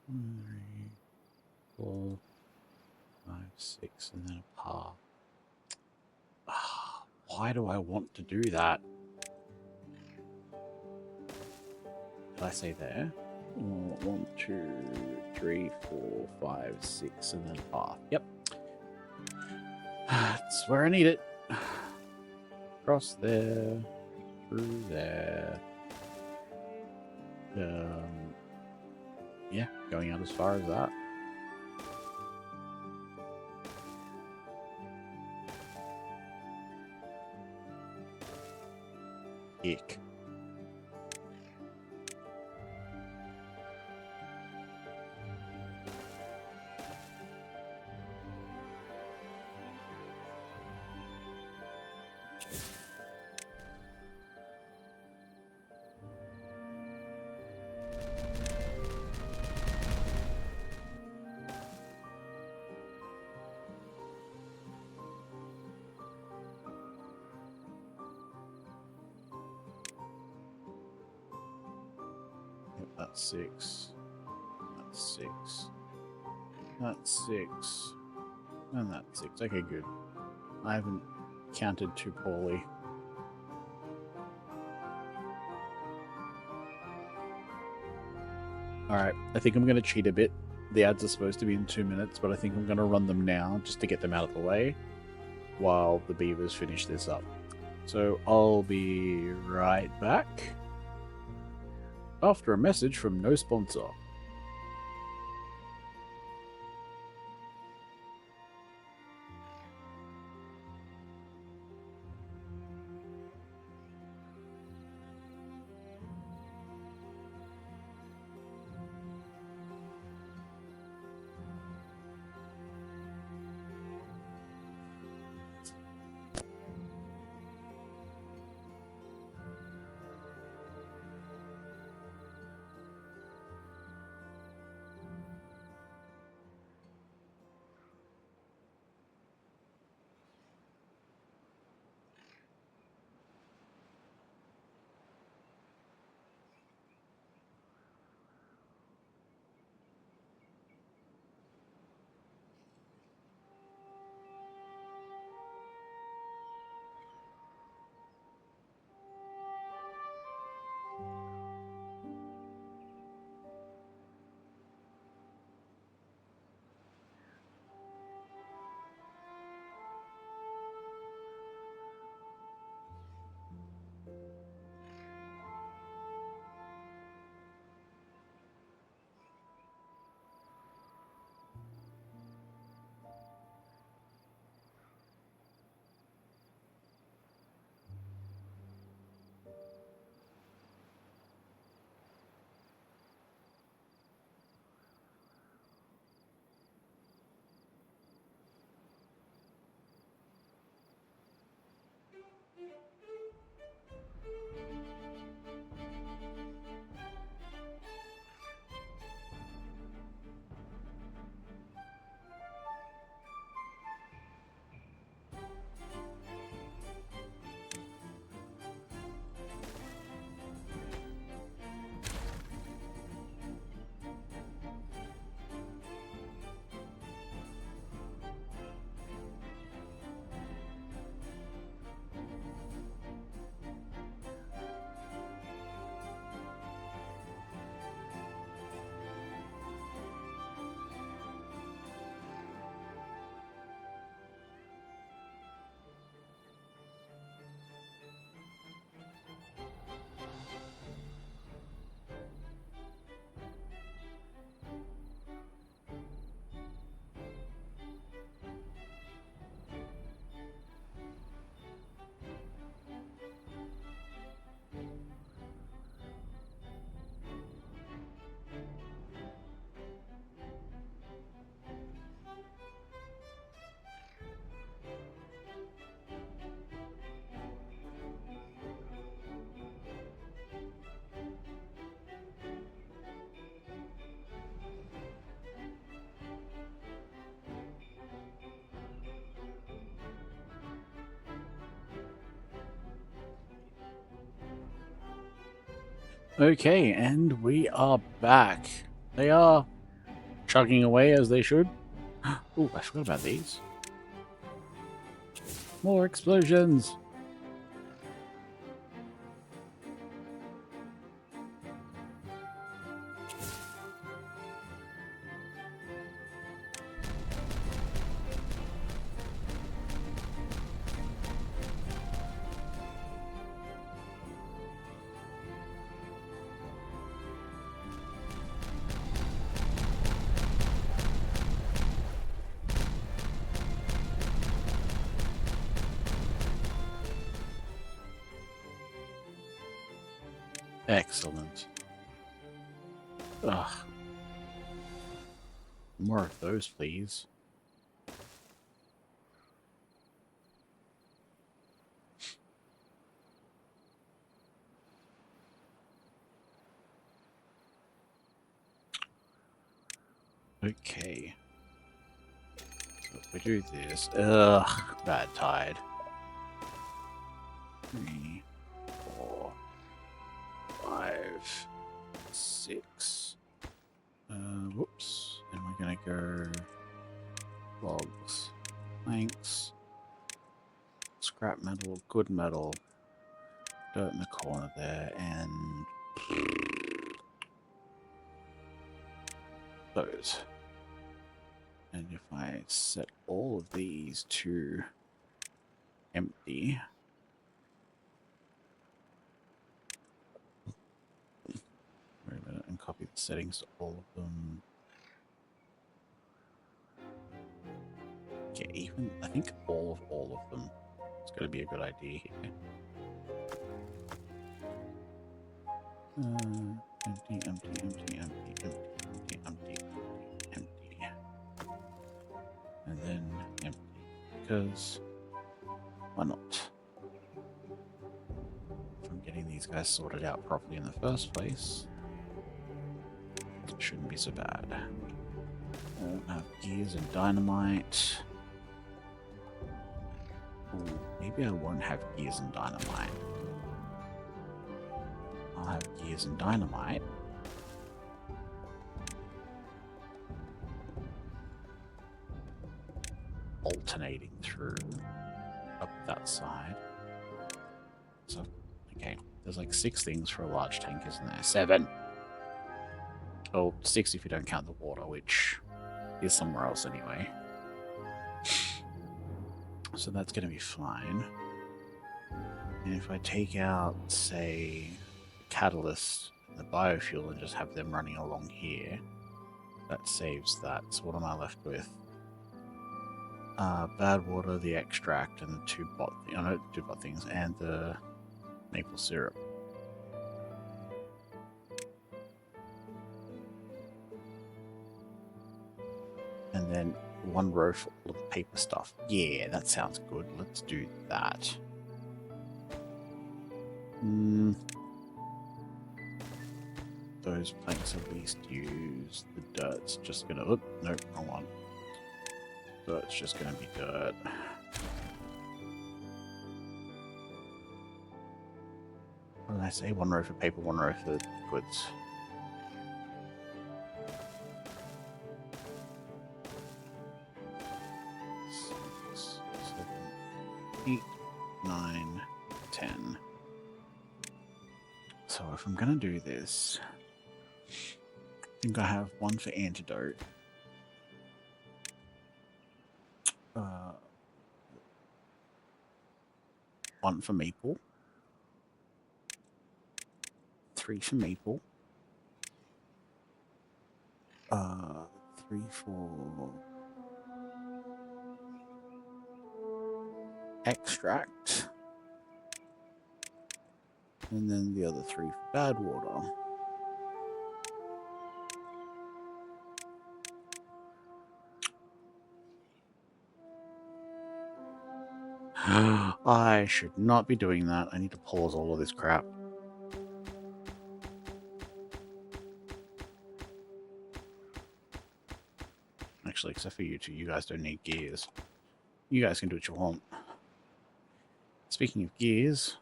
Three, 4, 5, 6, and then a par. Why do I want to do that? Did I say there? 1, 2, 3, 4, 5, 6, and then a par. Yep. That's where I need it. Across there, through there. Yeah, going out as far as that. Ick. That's 6. That's 6. That's 6. And that's 6. Okay, good. I haven't counted too poorly. Alright, I think I'm going to cheat a bit. The ads are supposed to be in 2 minutes, but I think I'm going to run them now just to get them out of the way while the beavers finish this up. So I'll be right back after a message from no sponsor. Okay, and we are back. They are chugging away as they should. Oh, I forgot about these. More explosions. Excellent. Ugh. More of those, please. Okay. So if we do this... Ugh, bad tide. 3, 4, 5, 6. Whoops. And we're gonna go logs, planks, scrap metal, good metal, dirt in the corner there, and those. And if I set all of these to empty, wait a minute, and copy the settings to all of them. Okay, even I think all of them. It's going to be a good idea here. Empty, empty, empty, empty, empty, empty, empty, empty, and then empty. Because why not? If I'm getting these guys sorted out properly in the first place, it shouldn't be so bad. I won't have gears and dynamite. Ooh, maybe I won't have gears and dynamite. I'll have gears and dynamite. Alternating through up that side. So, okay, there's like 6 things for a large tank, isn't there? 7. Oh, 6 if you don't count the water, which is somewhere else anyway. So that's going to be fine. And if I take out, say, the catalyst and the biofuel and just have them running along here, that saves that. So what am I left with? Bad water, the extract, and the 2 bot things, and the maple syrup. And then 1 row for all of the paper stuff. Yeah, that sounds good. Let's do that. Those planks at least use. The dirt's just gonna... Oh, nope, wrong one. Dirt's just gonna be dirt. What did I say? 1 row for paper, 1 row for goods. Six, 7, 8, 9, 10. So if I'm gonna do this, I think I have 1 for antidote. 1 for maple. 3 for maple. 3 for extract. And then the other 3 for bad water. I should not be doing that. I need to pause all of this crap. Actually, except for you two, you guys don't need gears. You guys can do what you want. Speaking of gears,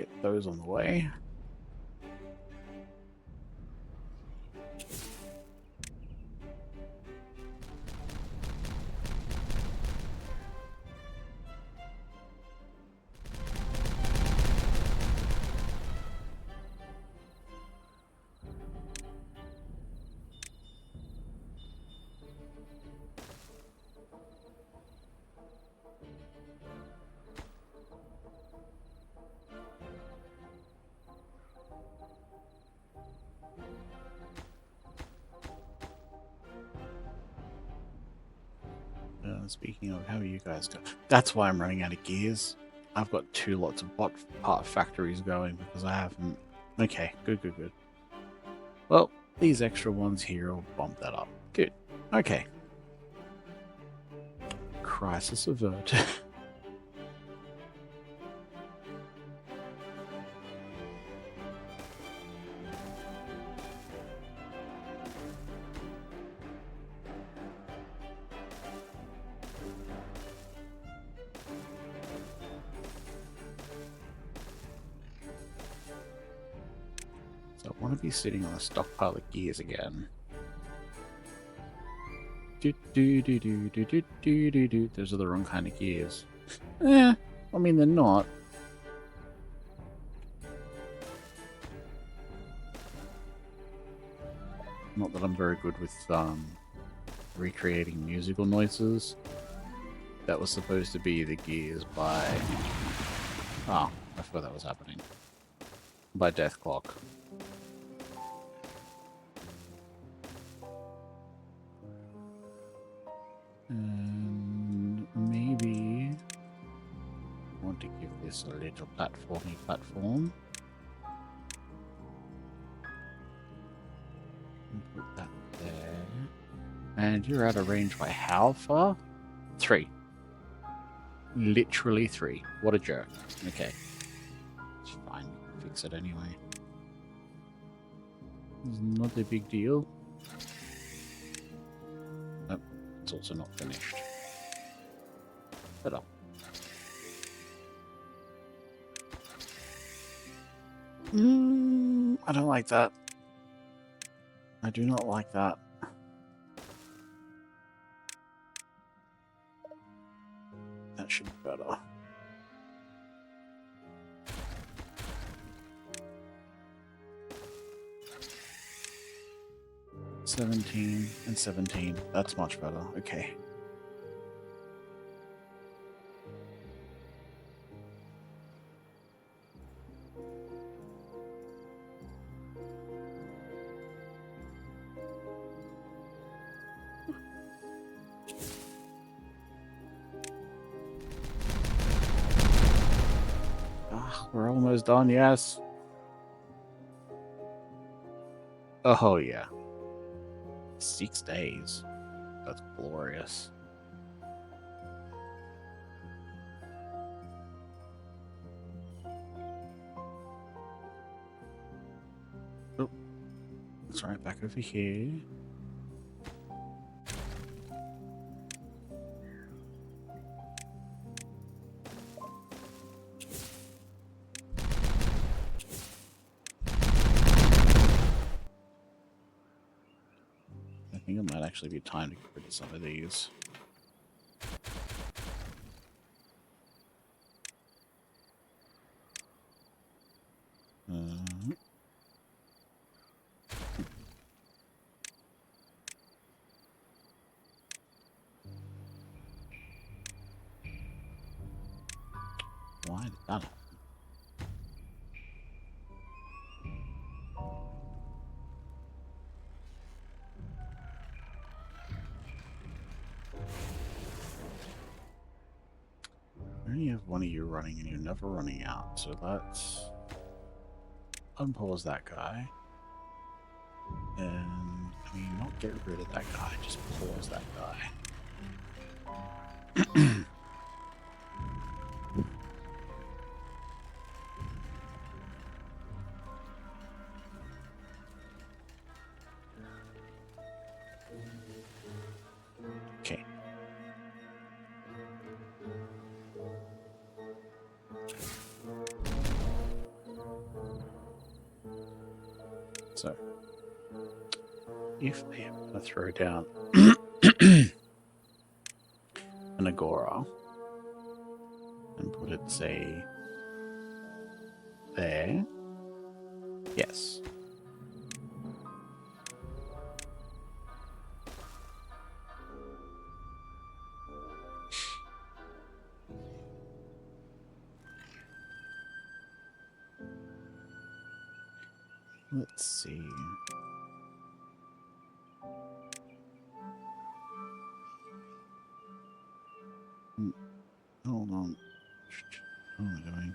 get those on the way. Speaking of, how are you guys going? That's why I'm running out of gears. I've got 2 lots of bot part factories going because I haven't... Okay, good. Well, these extra ones here will bump that up. Good. Okay. Crisis averted. So I want to be sitting on a stockpile of gears again. Those are the wrong kind of gears. I mean, they're not. Not that I'm very good with recreating musical noises. That was supposed to be the gears by... Oh, I forgot that was happening. By Death Clock. And maybe I want to give this a little platformy platform. And put that there. And you're out of range by how far? 3. Literally 3. What a jerk. Okay. It's fine. We can fix it anyway. It's not a big deal. Nope. It's also not finished. But up. I don't like that. I do not like that. That should be better. $17 and $17. That's much better. Okay. We're almost done, yes. Oh, yeah. 6 days. That's glorious. Oh, that's right, back over here. I think it might actually be time to get rid of some of these. Why did that happen? I only have one of you running and you're never running out, so let's unpause that guy. And, I mean, not get rid of that guy, just pause that guy. Okay. So, if I am going to throw down an Agora and put it, say, there, yes. Let's see. Hold on. What am I doing?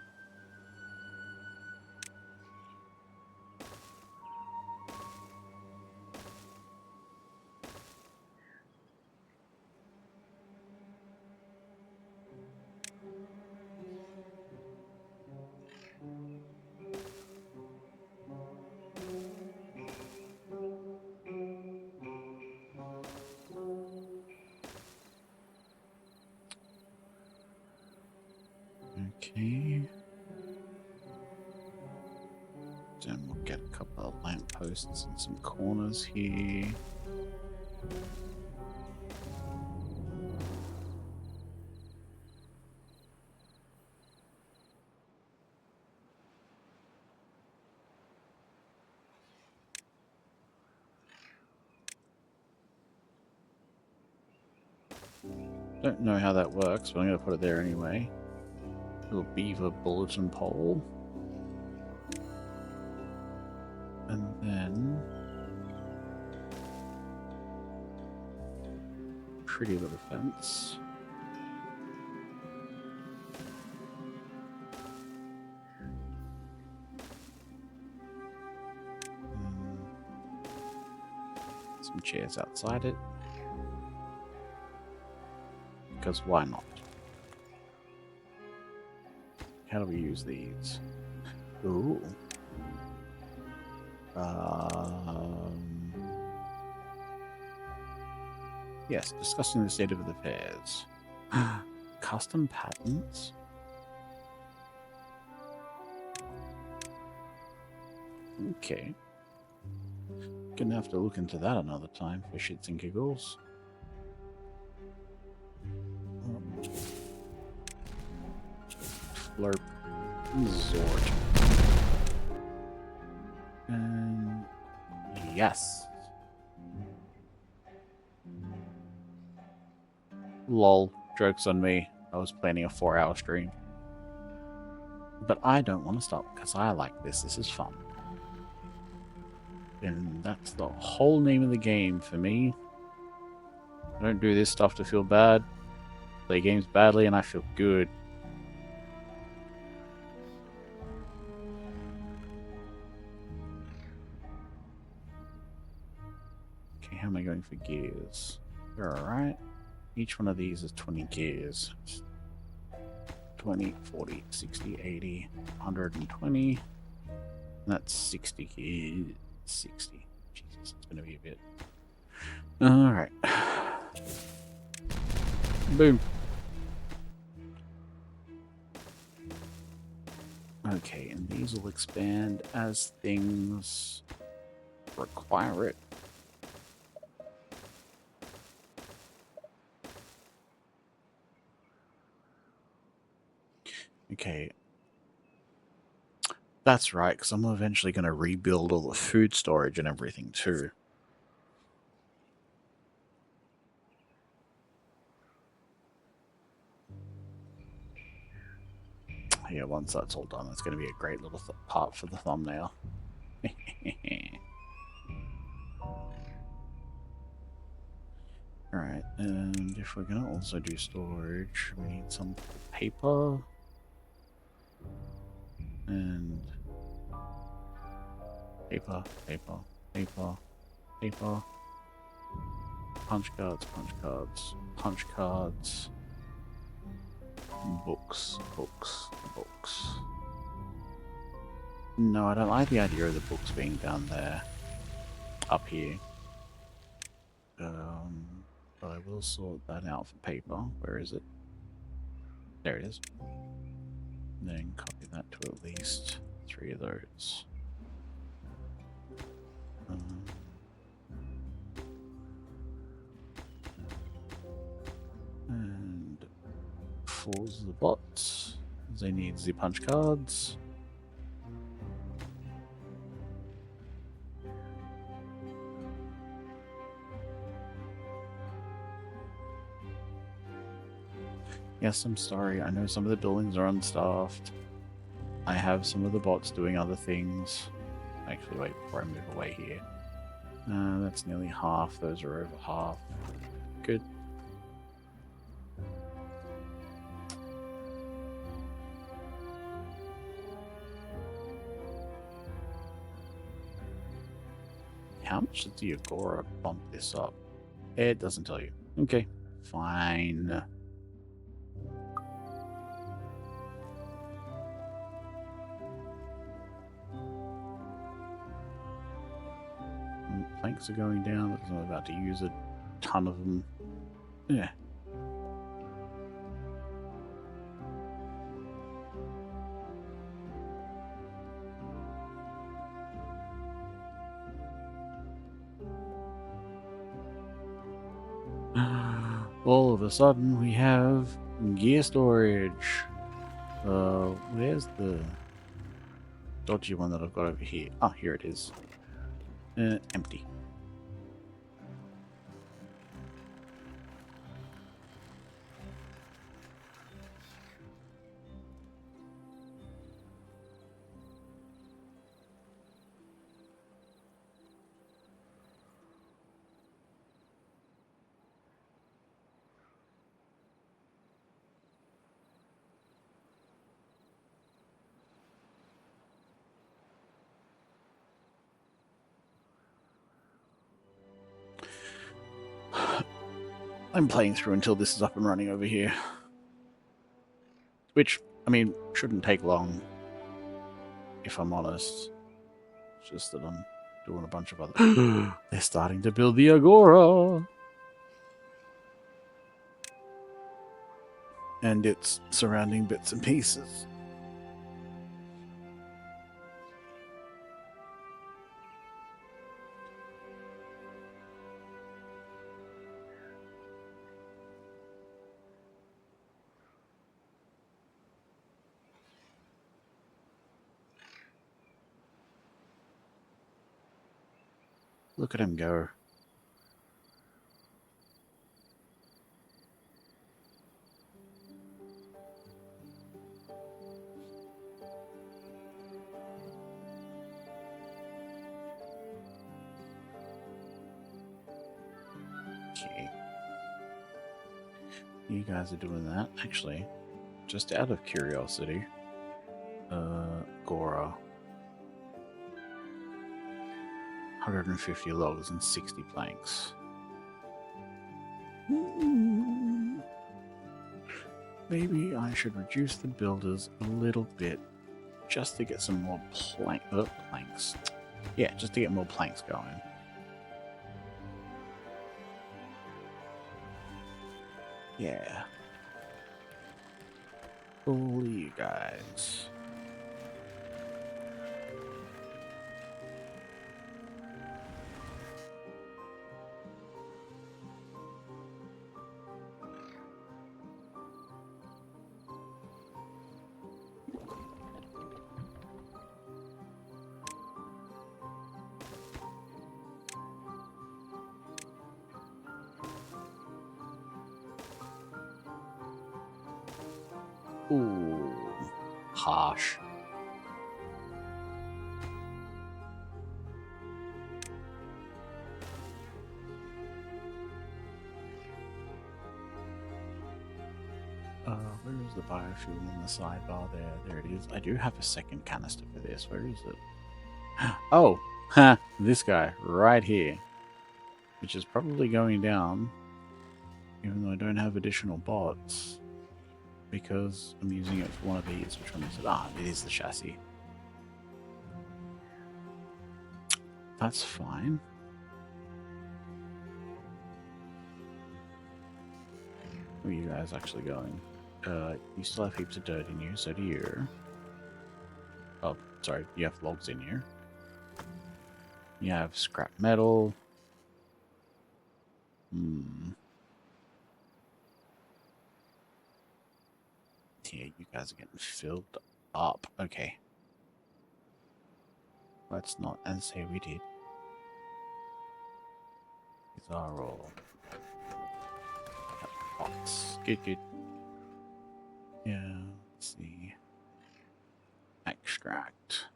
Okay. Then we'll get a couple of lampposts and some corners here. Don't know how that works, but I'm going to put it there anyway. Little beaver bulletin pole. And then pretty little fence. Some chairs outside it. Because why not? How do we use these? Ooh. Yes, discussing the state of affairs. Custom patterns? Okay. Gonna have to look into that another time for shits and giggles. Flurp. Zort. And yes. Lol. Joke's on me. I was planning a 4-hour stream. But I don't want to stop because I like this. This is fun. And that's the whole name of the game for me. I don't do this stuff to feel bad. Play games badly and I feel good. Okay, how am I going for gears? We're alright. Each one of these is 20 gears. 20, 40, 60, 80, 120. And that's 60 gears. 60. Jesus, it's going to be a bit. Alright. Boom. Okay, and these will expand as things require it. Okay. That's right, because I'm eventually going to rebuild all the food storage and everything too. Yeah, once that's all done, it's going to be a great little part for the thumbnail. Alright, and if we're going to also do storage, we need some paper. And paper, paper, paper, paper. Punch cards, punch cards, punch cards. Books, books, books. No, I don't like the idea of the books being down there. Up here. But I will sort that out for paper. Where is it? There it is. Then copy that to at least 3 of those. And falls the bots. They need the punch cards. Yes, I'm sorry. I know some of the buildings are unstaffed. I have some of the bots doing other things. Actually, wait, before I move away here. That's nearly half. Those are over half. Good. How much did the Agora bump this up? It doesn't tell you. Okay, fine. Planks are going down because I'm about to use a ton of them. Yeah. All of a sudden we have gear storage. Where's the dodgy one that I've got over here? Ah, here it is. Empty. I'm playing through until this is up and running over here. Which, I mean, shouldn't take long, if I'm honest. It's just that I'm doing a bunch of other... They're starting to build the Agora! And its surrounding bits and pieces. Look at him go. Okay. You guys are doing that. Actually, just out of curiosity, Agora. 150 logs and 60 planks. Maybe I should reduce the builders a little bit just to get some more planks. Yeah, just to get more planks going. Yeah. All you guys. Ooh, harsh. Where is the biofuel in the sidebar there? There it is. I do have a second canister for this. Where is it? Oh, this guy right here. Which is probably going down, even though I don't have additional bots. Because I'm using it for one of these. Which one is it? Ah, it is the chassis. That's fine. Where are you guys actually going? You still have heaps of dirt in you, so do you. Oh, sorry, you have logs in you. You have scrap metal. Yeah, you guys are getting filled up. Okay. Let's not and say we did. These are all pots. Good, good. Yeah, let's see. Extract.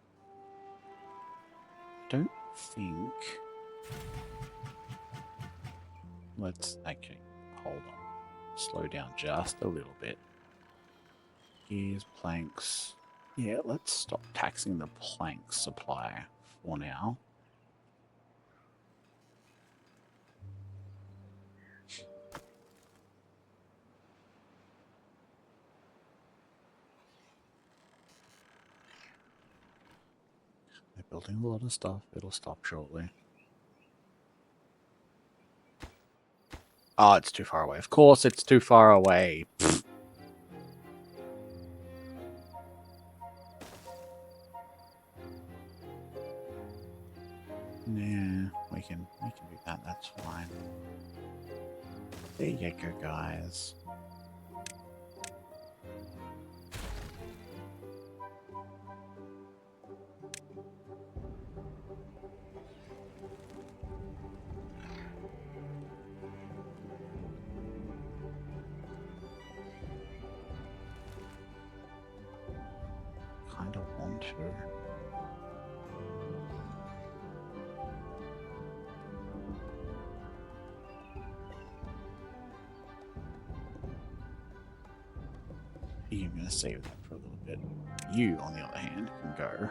Don't think. Let's actually hold on. Slow down just a little bit. Gears, planks. Yeah, let's stop taxing the plank supply for now. They're building a lot of stuff. It'll stop shortly. Oh, it's too far away. Of course it's too far away. Pfft. Nah, we can do that. That's fine. There you go, guys. Kind of want to. I'm going to save that for a little bit. You, on the other hand, can go.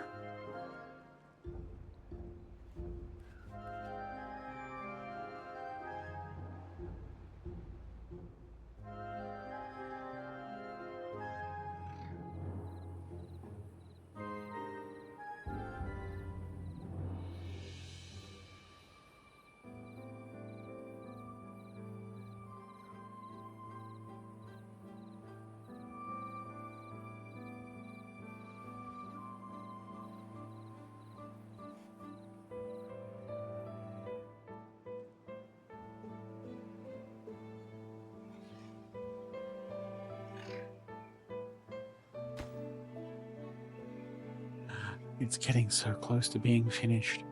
It's getting so close to being finished.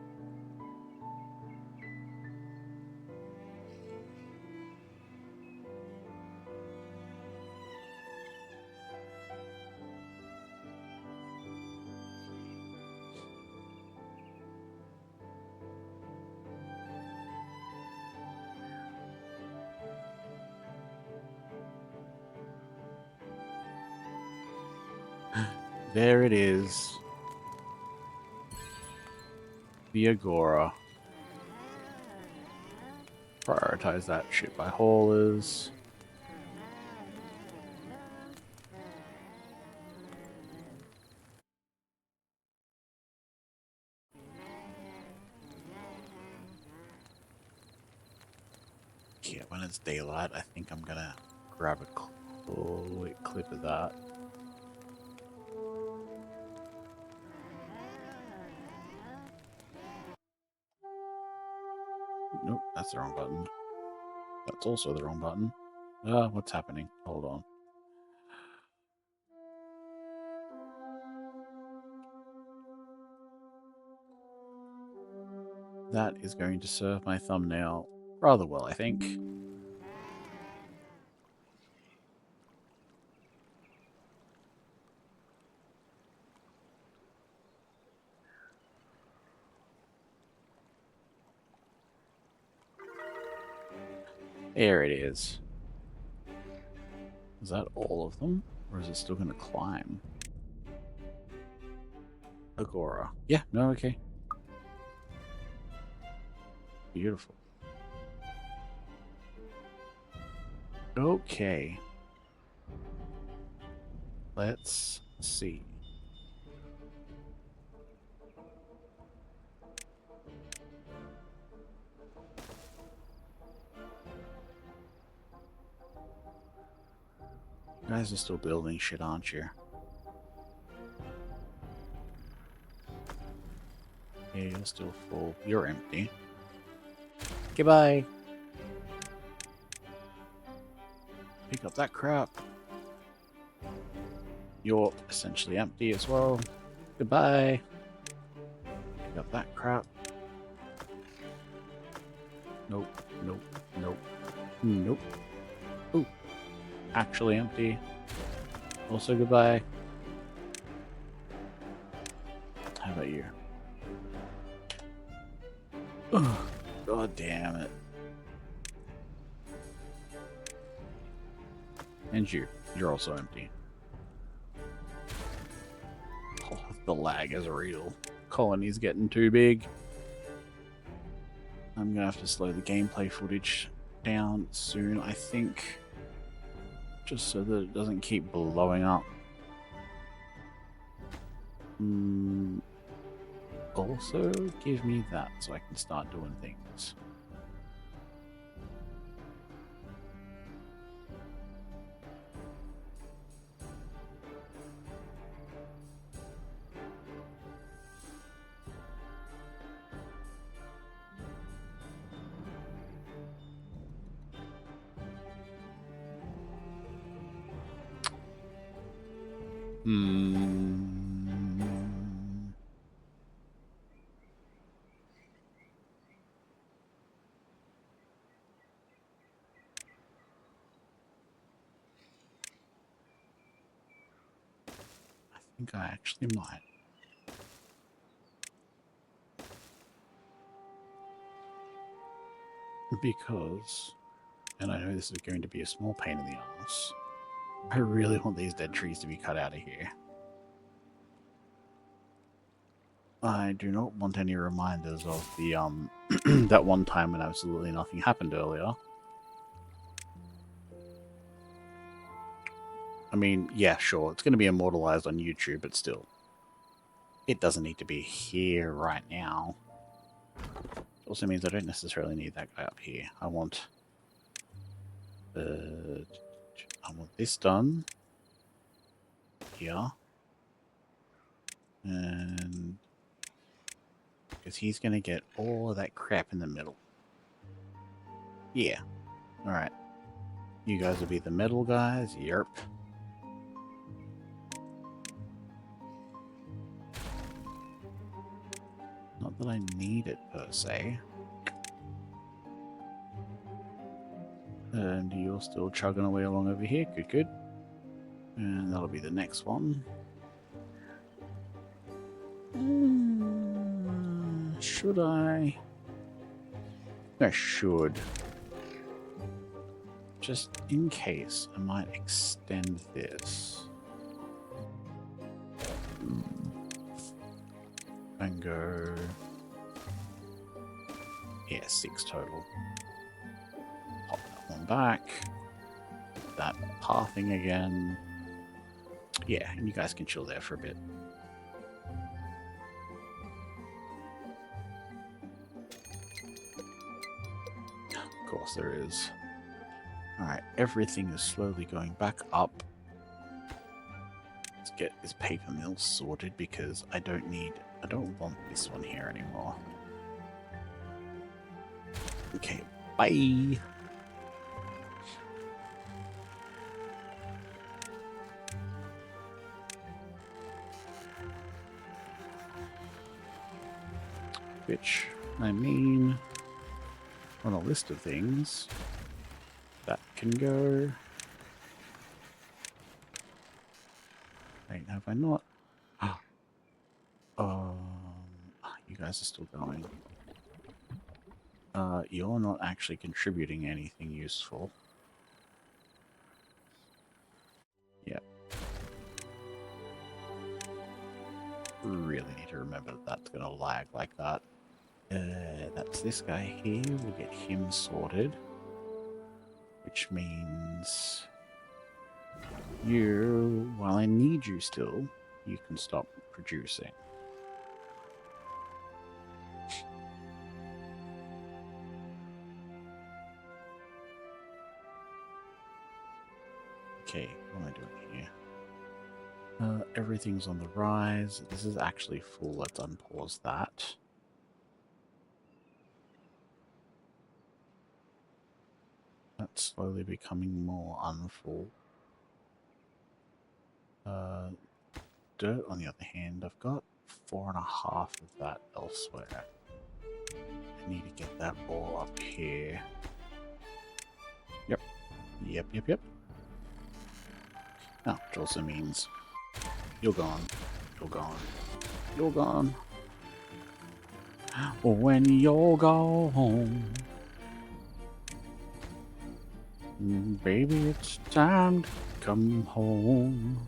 There it is. The Agora. Prioritize that shit by haulers. Yeah, when it's daylight, I think I'm gonna grab a quick clip of that. Nope, that's the wrong button. That's also the wrong button. What's happening? Hold on. That is going to serve my thumbnail rather well, I think. There it is. Is that all of them? Or is it still going to climb? Agora. Yeah, no, okay. Beautiful. Okay. Let's see. You guys are still building shit, aren't you? Yeah, you're still full. You're empty. Goodbye. Pick up that crap. You're essentially empty as well. Goodbye. Pick up that crap. Nope, nope, nope, nope. Ooh, actually empty. Also goodbye. How about you? Ugh, God damn it. And you're also empty. Oh, the lag is real. Colony's getting too big. I'm gonna have to slow the gameplay footage down soon, I think. Just so that it doesn't keep blowing up. Also, give me that so I can start doing things. I think I actually might. Because, and I know this is going to be a small pain in the ass, I really want these dead trees to be cut out of here. I do not want any reminders of the that one time when absolutely nothing happened earlier. I mean, yeah, sure, it's going to be immortalized on YouTube, but still. It doesn't need to be here right now. It also means I don't necessarily need that guy up here. I want this done here. And because he's going to get all of that crap in the middle. Yeah. Alright. You guys will be the middle guys. Yerp. Not that I need it per se. And you're still chugging away along over here. Good, good. And that'll be the next one. Should I? I should. Just in case, I might extend this. And go... yeah, 6 total. Pop that one back. That pathing again. Yeah, and you guys can chill there for a bit. Of course there is. Alright, everything is slowly going back up. Let's get this paper mill sorted because I don't want this one here anymore. Okay, bye! Which, I mean, on a list of things, that can go. Wait, have I not? You guys are still going. You're not actually contributing anything useful. Yep. Really need to remember that that's gonna lag like that. That's this guy here. We'll get him sorted. Which means you, while I need you still, you can stop producing. Okay, what am I doing here? Everything's on the rise. This is actually full. Let's unpause that. That's slowly becoming more unfull. Dirt, on the other hand, I've got 4.5 of that elsewhere. I need to get that all up here. Yep. Oh, which also means you're gone. You're gone. You're gone. When you're gone, baby, it's time to come home.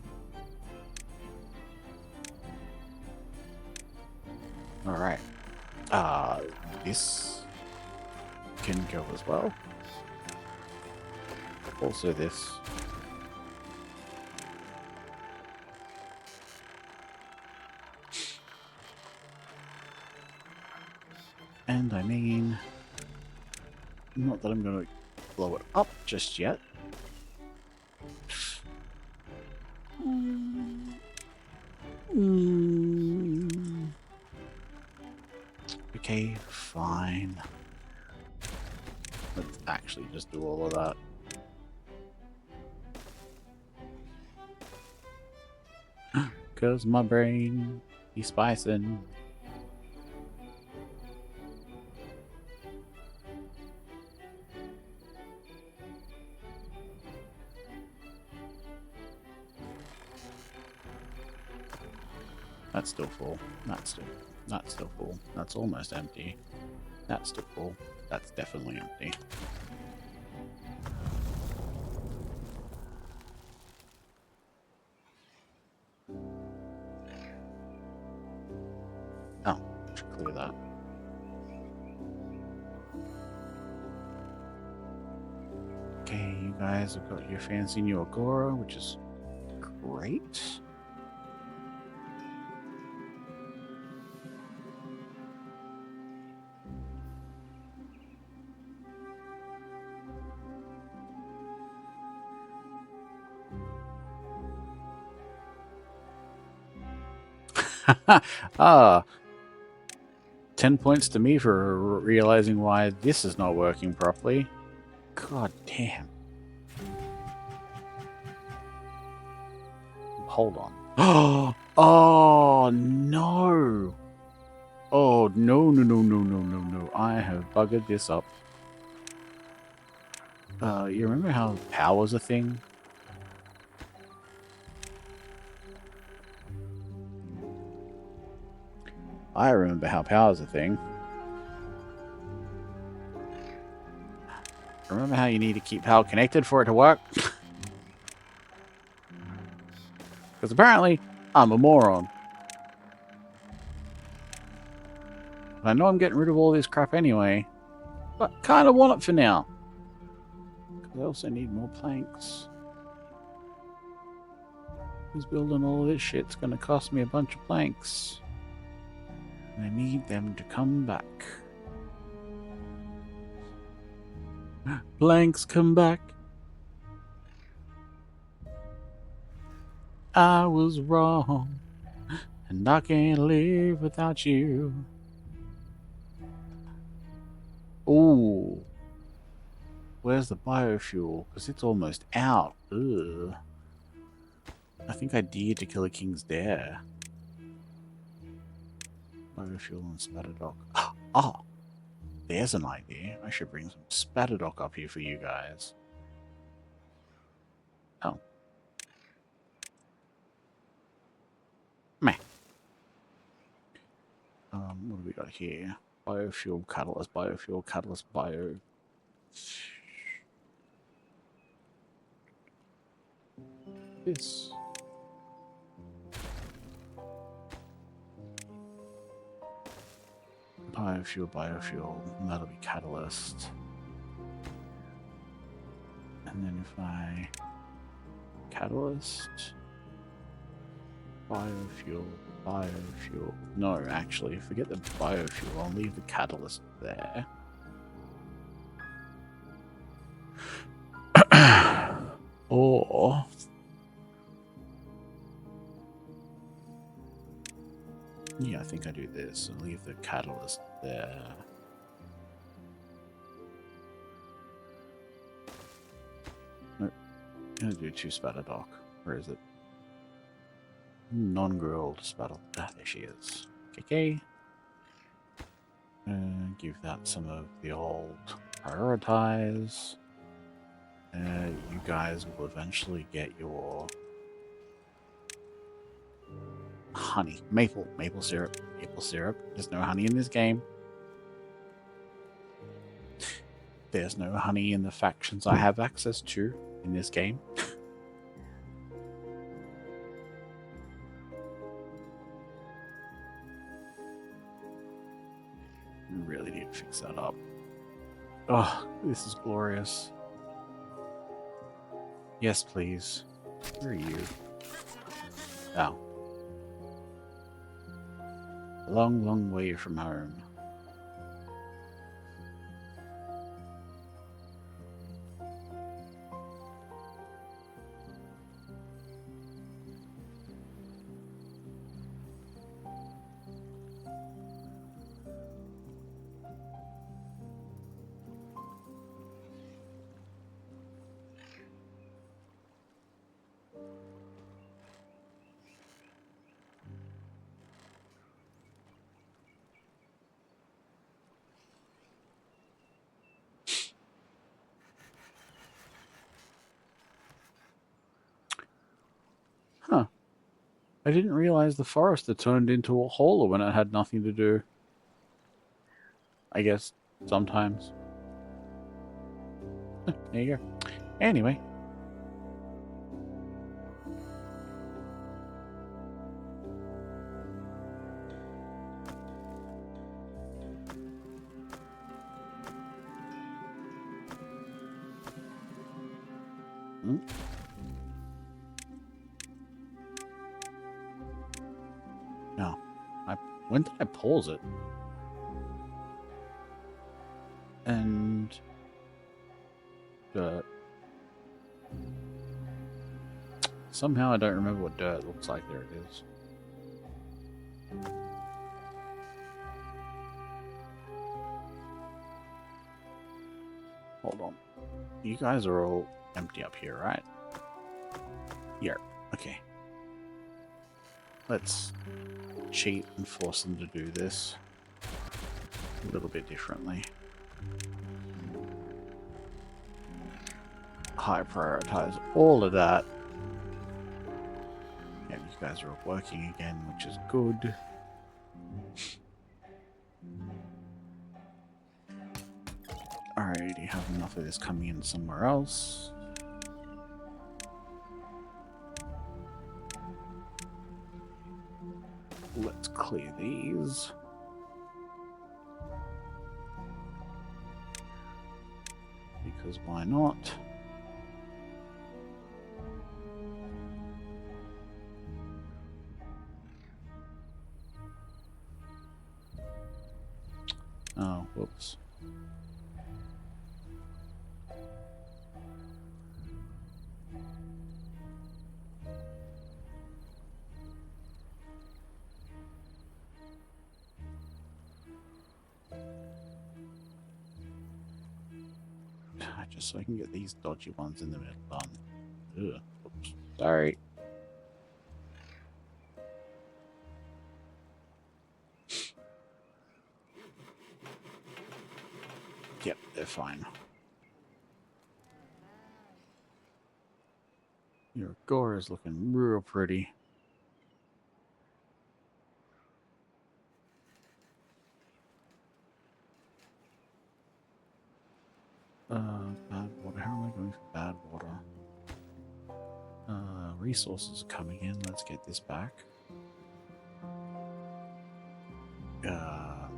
Alright. This can go as well. Also this. And I mean, not that I'm going to blow it up just yet. Okay, fine. Let's actually just do all of that. Cause my brain is spicing. That's still full. That's still full. That's almost empty. That's still full. That's definitely empty. Oh, should clear that. Okay, you guys have got your fancy new Agora, which is great. Ah, 10 points to me for realizing why this is not working properly. God damn. Hold on. Oh, no. Oh, no. I have buggered this up. You remember how power's a thing? I remember how power's a thing. Remember how you need to keep power connected for it to work? Because apparently, I'm a moron. I know I'm getting rid of all this crap anyway, but kind of want it for now. Because I also need more planks. Who's building all this shit? It's going to cost me a bunch of planks. And I need them to come back. Planks come back. I was wrong. And I can't live without you. Ooh. Where's the biofuel? Because it's almost out. Ugh. I think I dared to kill a king's dare. Biofuel and spatterdock. Oh, there's an idea. I should bring some spatterdock up here for you guys. Oh. Meh. What do we got here? Biofuel catalyst, bio. This. Biofuel. That'll be catalyst. And then if I catalyst, biofuel. No, actually, forget the biofuel. I'll leave the catalyst there. Or yeah, I think I do this and leave the catalyst there. I'm gonna do 2 spatterdock. Where is it? Non-grilled spattle. Ah, there she is. Okay. Give that some of the old prioritize. You guys will eventually get your honey. Maple syrup. Maple syrup. There's no honey in this game. There's no honey in the factions I have access to in this game. Really need to fix that up. Oh, this is glorious. Yes, please. Where are you? Oh. A long, long way from home. Huh. I didn't realize the forest had turned into a hole when it had nothing to do. I guess sometimes. There you go. Anyway. No. When did I pause it? And dirt. Somehow I don't remember what dirt looks like. There it is. Hold on. You guys are all empty up here, right? Yeah. Okay. Let's cheat and force them to do this a little bit differently. High prioritize all of that. Yeah, you guys are working again, which is good. Alright, do you have enough of this coming in somewhere else? Let's clear these. Because why not? Oh, whoops. Just so I can get these dodgy ones in the middle done. Ugh. Oops. Sorry. Yep, they're fine. Your Agora is looking real pretty. Bad water. How am I going for bad water? Resources are coming in. Let's get this back. I'm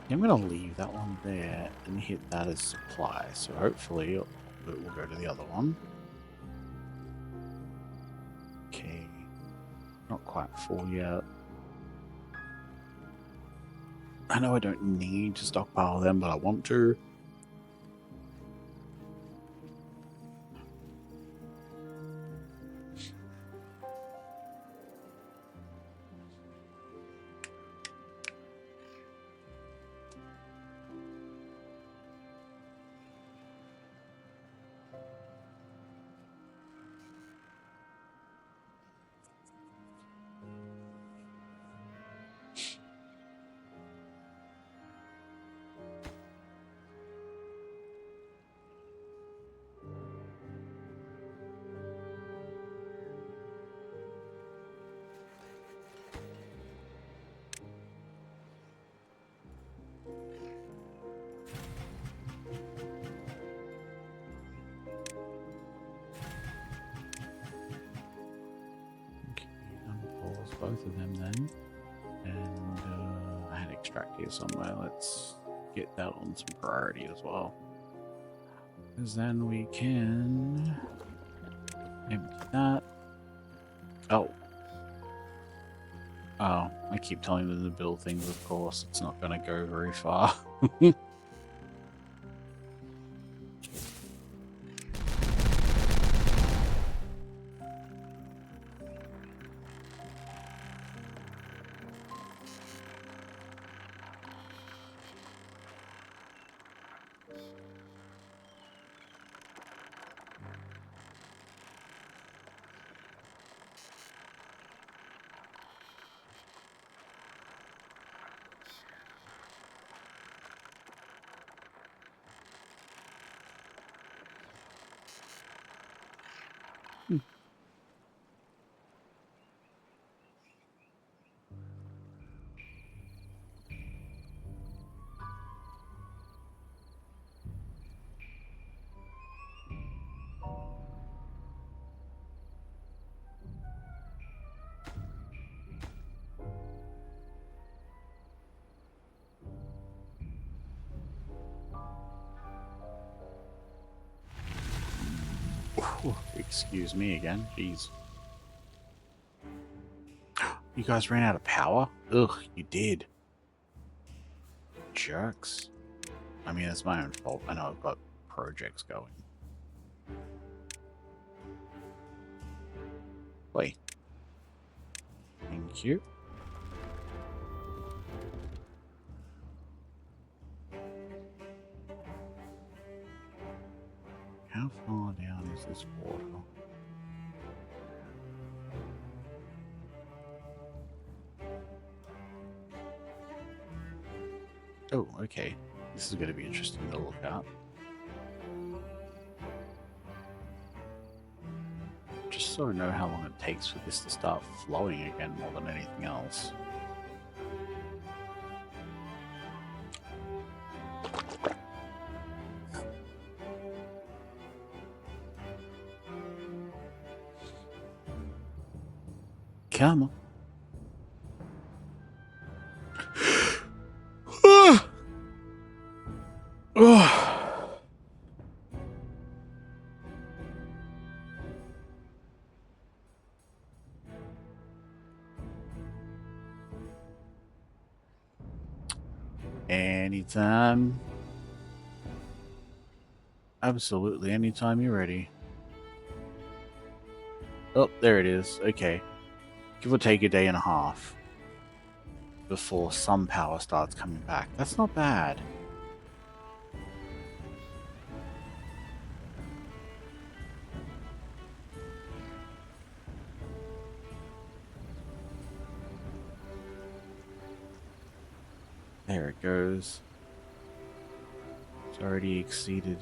going to leave that one there and hit that as supply. So hopefully it will go to the other one. Okay. Not quite full yet. I know I don't need to stockpile them, but I want to. both of them then. And I had extract here somewhere. Let's get that on some priority as well. Because then we can empty that. Oh. Oh, I keep telling them to build things, of course. It's not going to go very far. Excuse me again. Jeez. You guys ran out of power? Ugh, you did. Jerks. I mean, it's my own fault. I know I've got projects going. Wait. Thank you. How far down is this water? Oh, okay. This is going to be interesting to look at. Just so I know how long it takes for this to start flowing again more than anything else. Come on. Anytime. Absolutely, anytime you're ready. Oh, there it is. Okay. Give or take a day and a half before some power starts coming back. That's not bad. There it goes. It's already exceeded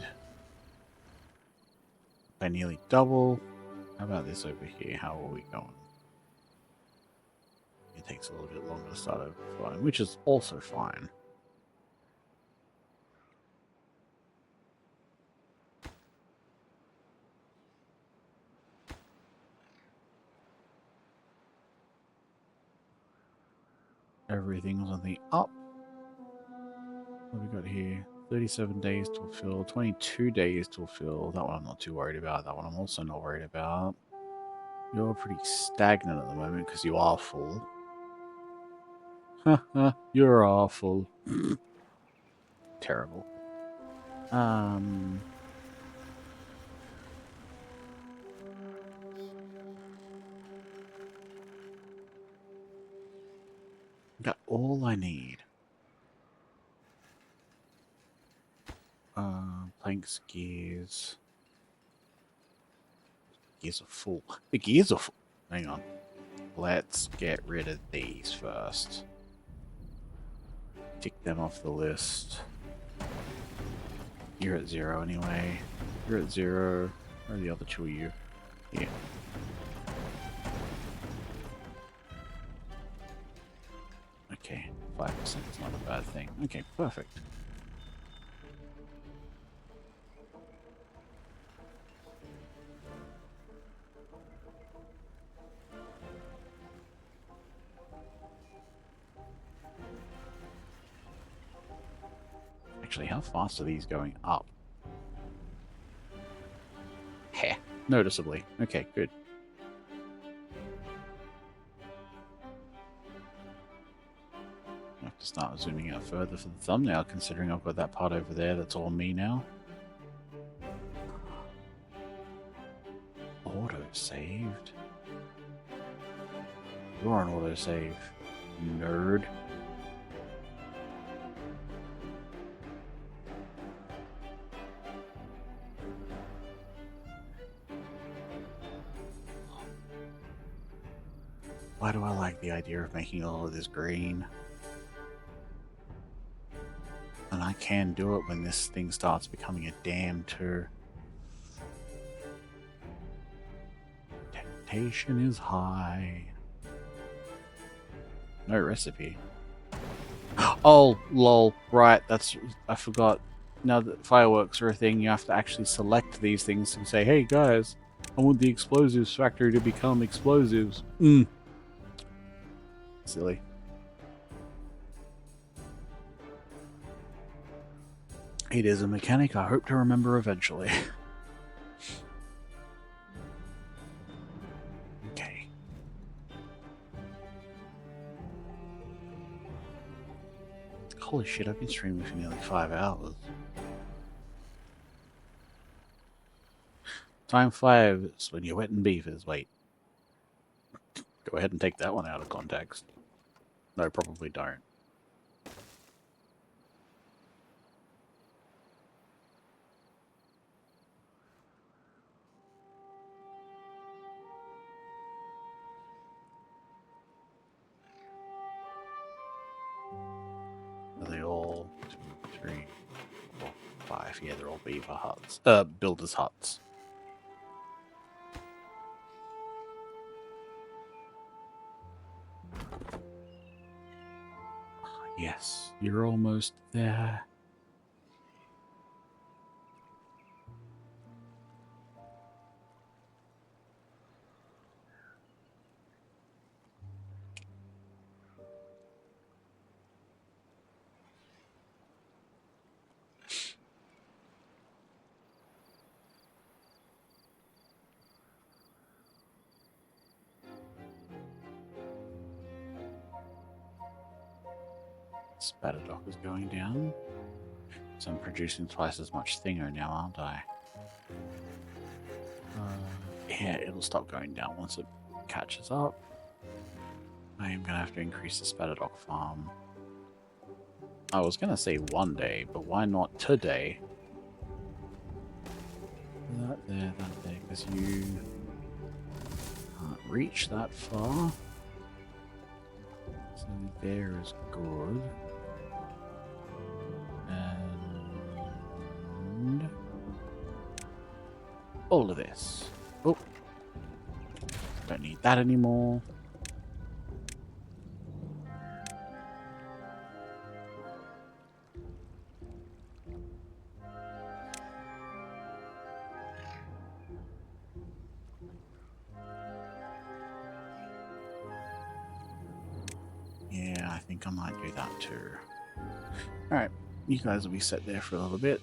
by nearly double. How about this over here? How are we going? It takes a little bit longer to start overflowing, which is also fine. Everything's on the up. What have we got here? 37 days to fill, 22 days to fill. That one I'm not too worried about. That one I'm also not worried about. You're pretty stagnant at the moment because you are full. Haha, you're awful. Terrible. Got all I need. Planks, gears. Gears are full. The gears are full. Hang on. Let's get rid of these first. Tick them off the list. You're at 0 anyway. You're at 0. Where are the other two of you? Here. Okay, 5% is not a bad thing. Okay, perfect. Actually, how fast are these going up? Heh. Noticeably. Okay, good. I have to start zooming out further for the thumbnail, considering I've got that part over there that's all me now. Auto-saved? You're on autosave, nerd. Why do I like the idea of making all of this green? And I can do it when this thing starts becoming a dam too. Temptation is high. No recipe. Oh, lol. Right, I forgot. Now that fireworks are a thing, you have to actually select these things and say, hey guys, I want the explosives factory to become explosives. Silly. It is a mechanic I hope to remember eventually. Okay. Holy shit, I've been streaming for nearly 5 hours. Time flies when you're wetting beavers. Wait. Go ahead and take that one out of context. No, probably don't. Are they all 2, 3, 4, 5? Yeah, they're all beaver huts. Builders' huts. Yes, you're almost there. Spatterdock is going down. So I'm producing twice as much thinger now, aren't I? Yeah, it'll stop going down once it catches up. I am going to have to increase the Spatterdock farm. I was going to say one day, but why not today? That there, because you can't reach that far. So there is good. And all of this. Oh, don't need that anymore. Yeah, I think I might do that too. Alright, you guys will be set there for a little bit.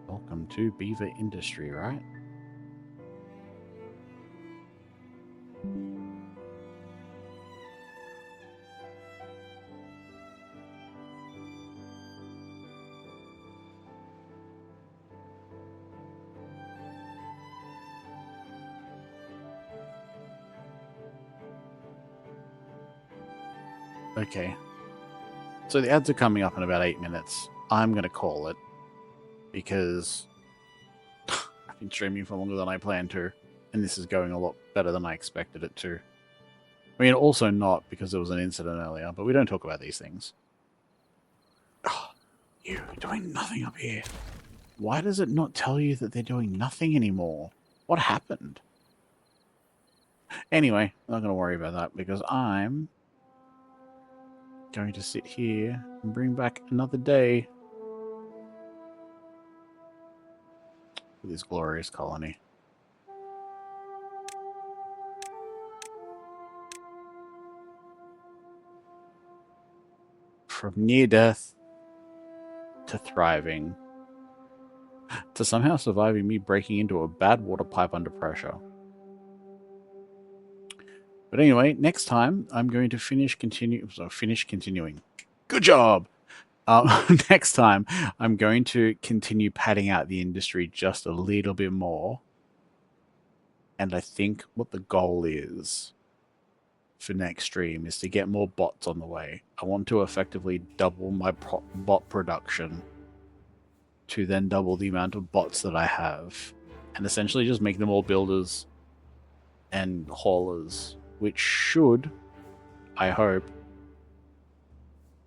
Welcome to Beaver Industry, right? Okay. So the ads are coming up in about 8 minutes. I'm going to call it because I've been streaming for longer than I planned to, and this is going a lot better than I expected it to. I mean, also not because there was an incident earlier, but we don't talk about these things. Oh, you doing nothing up here. Why does it not tell you that they're doing nothing anymore? What happened? Anyway, I'm not going to worry about that because I'm going to sit here and bring back another day for this glorious colony. From near death to thriving to somehow surviving me breaking into a bad water pipe under pressure. But anyway, next time I'm going to finish continuing. Good job! Next time I'm going to continue padding out the industry just a little bit more. And I think what the goal is for next stream is to get more bots on the way. I want to effectively double my bot production to then double the amount of bots that I have, and essentially just make them all builders and haulers, which should, I hope,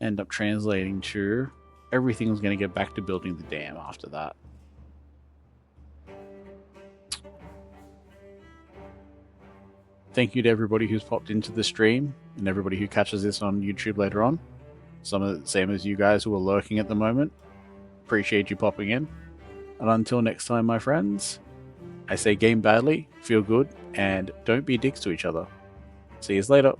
end up translating to everything's going to get back to building the dam after that. Thank you to everybody who's popped into the stream and everybody who catches this on YouTube later on. Some of the same as you guys who are lurking at the moment. Appreciate you popping in. And until next time, my friends, I say game badly, feel good, and don't be dicks to each other. See you later.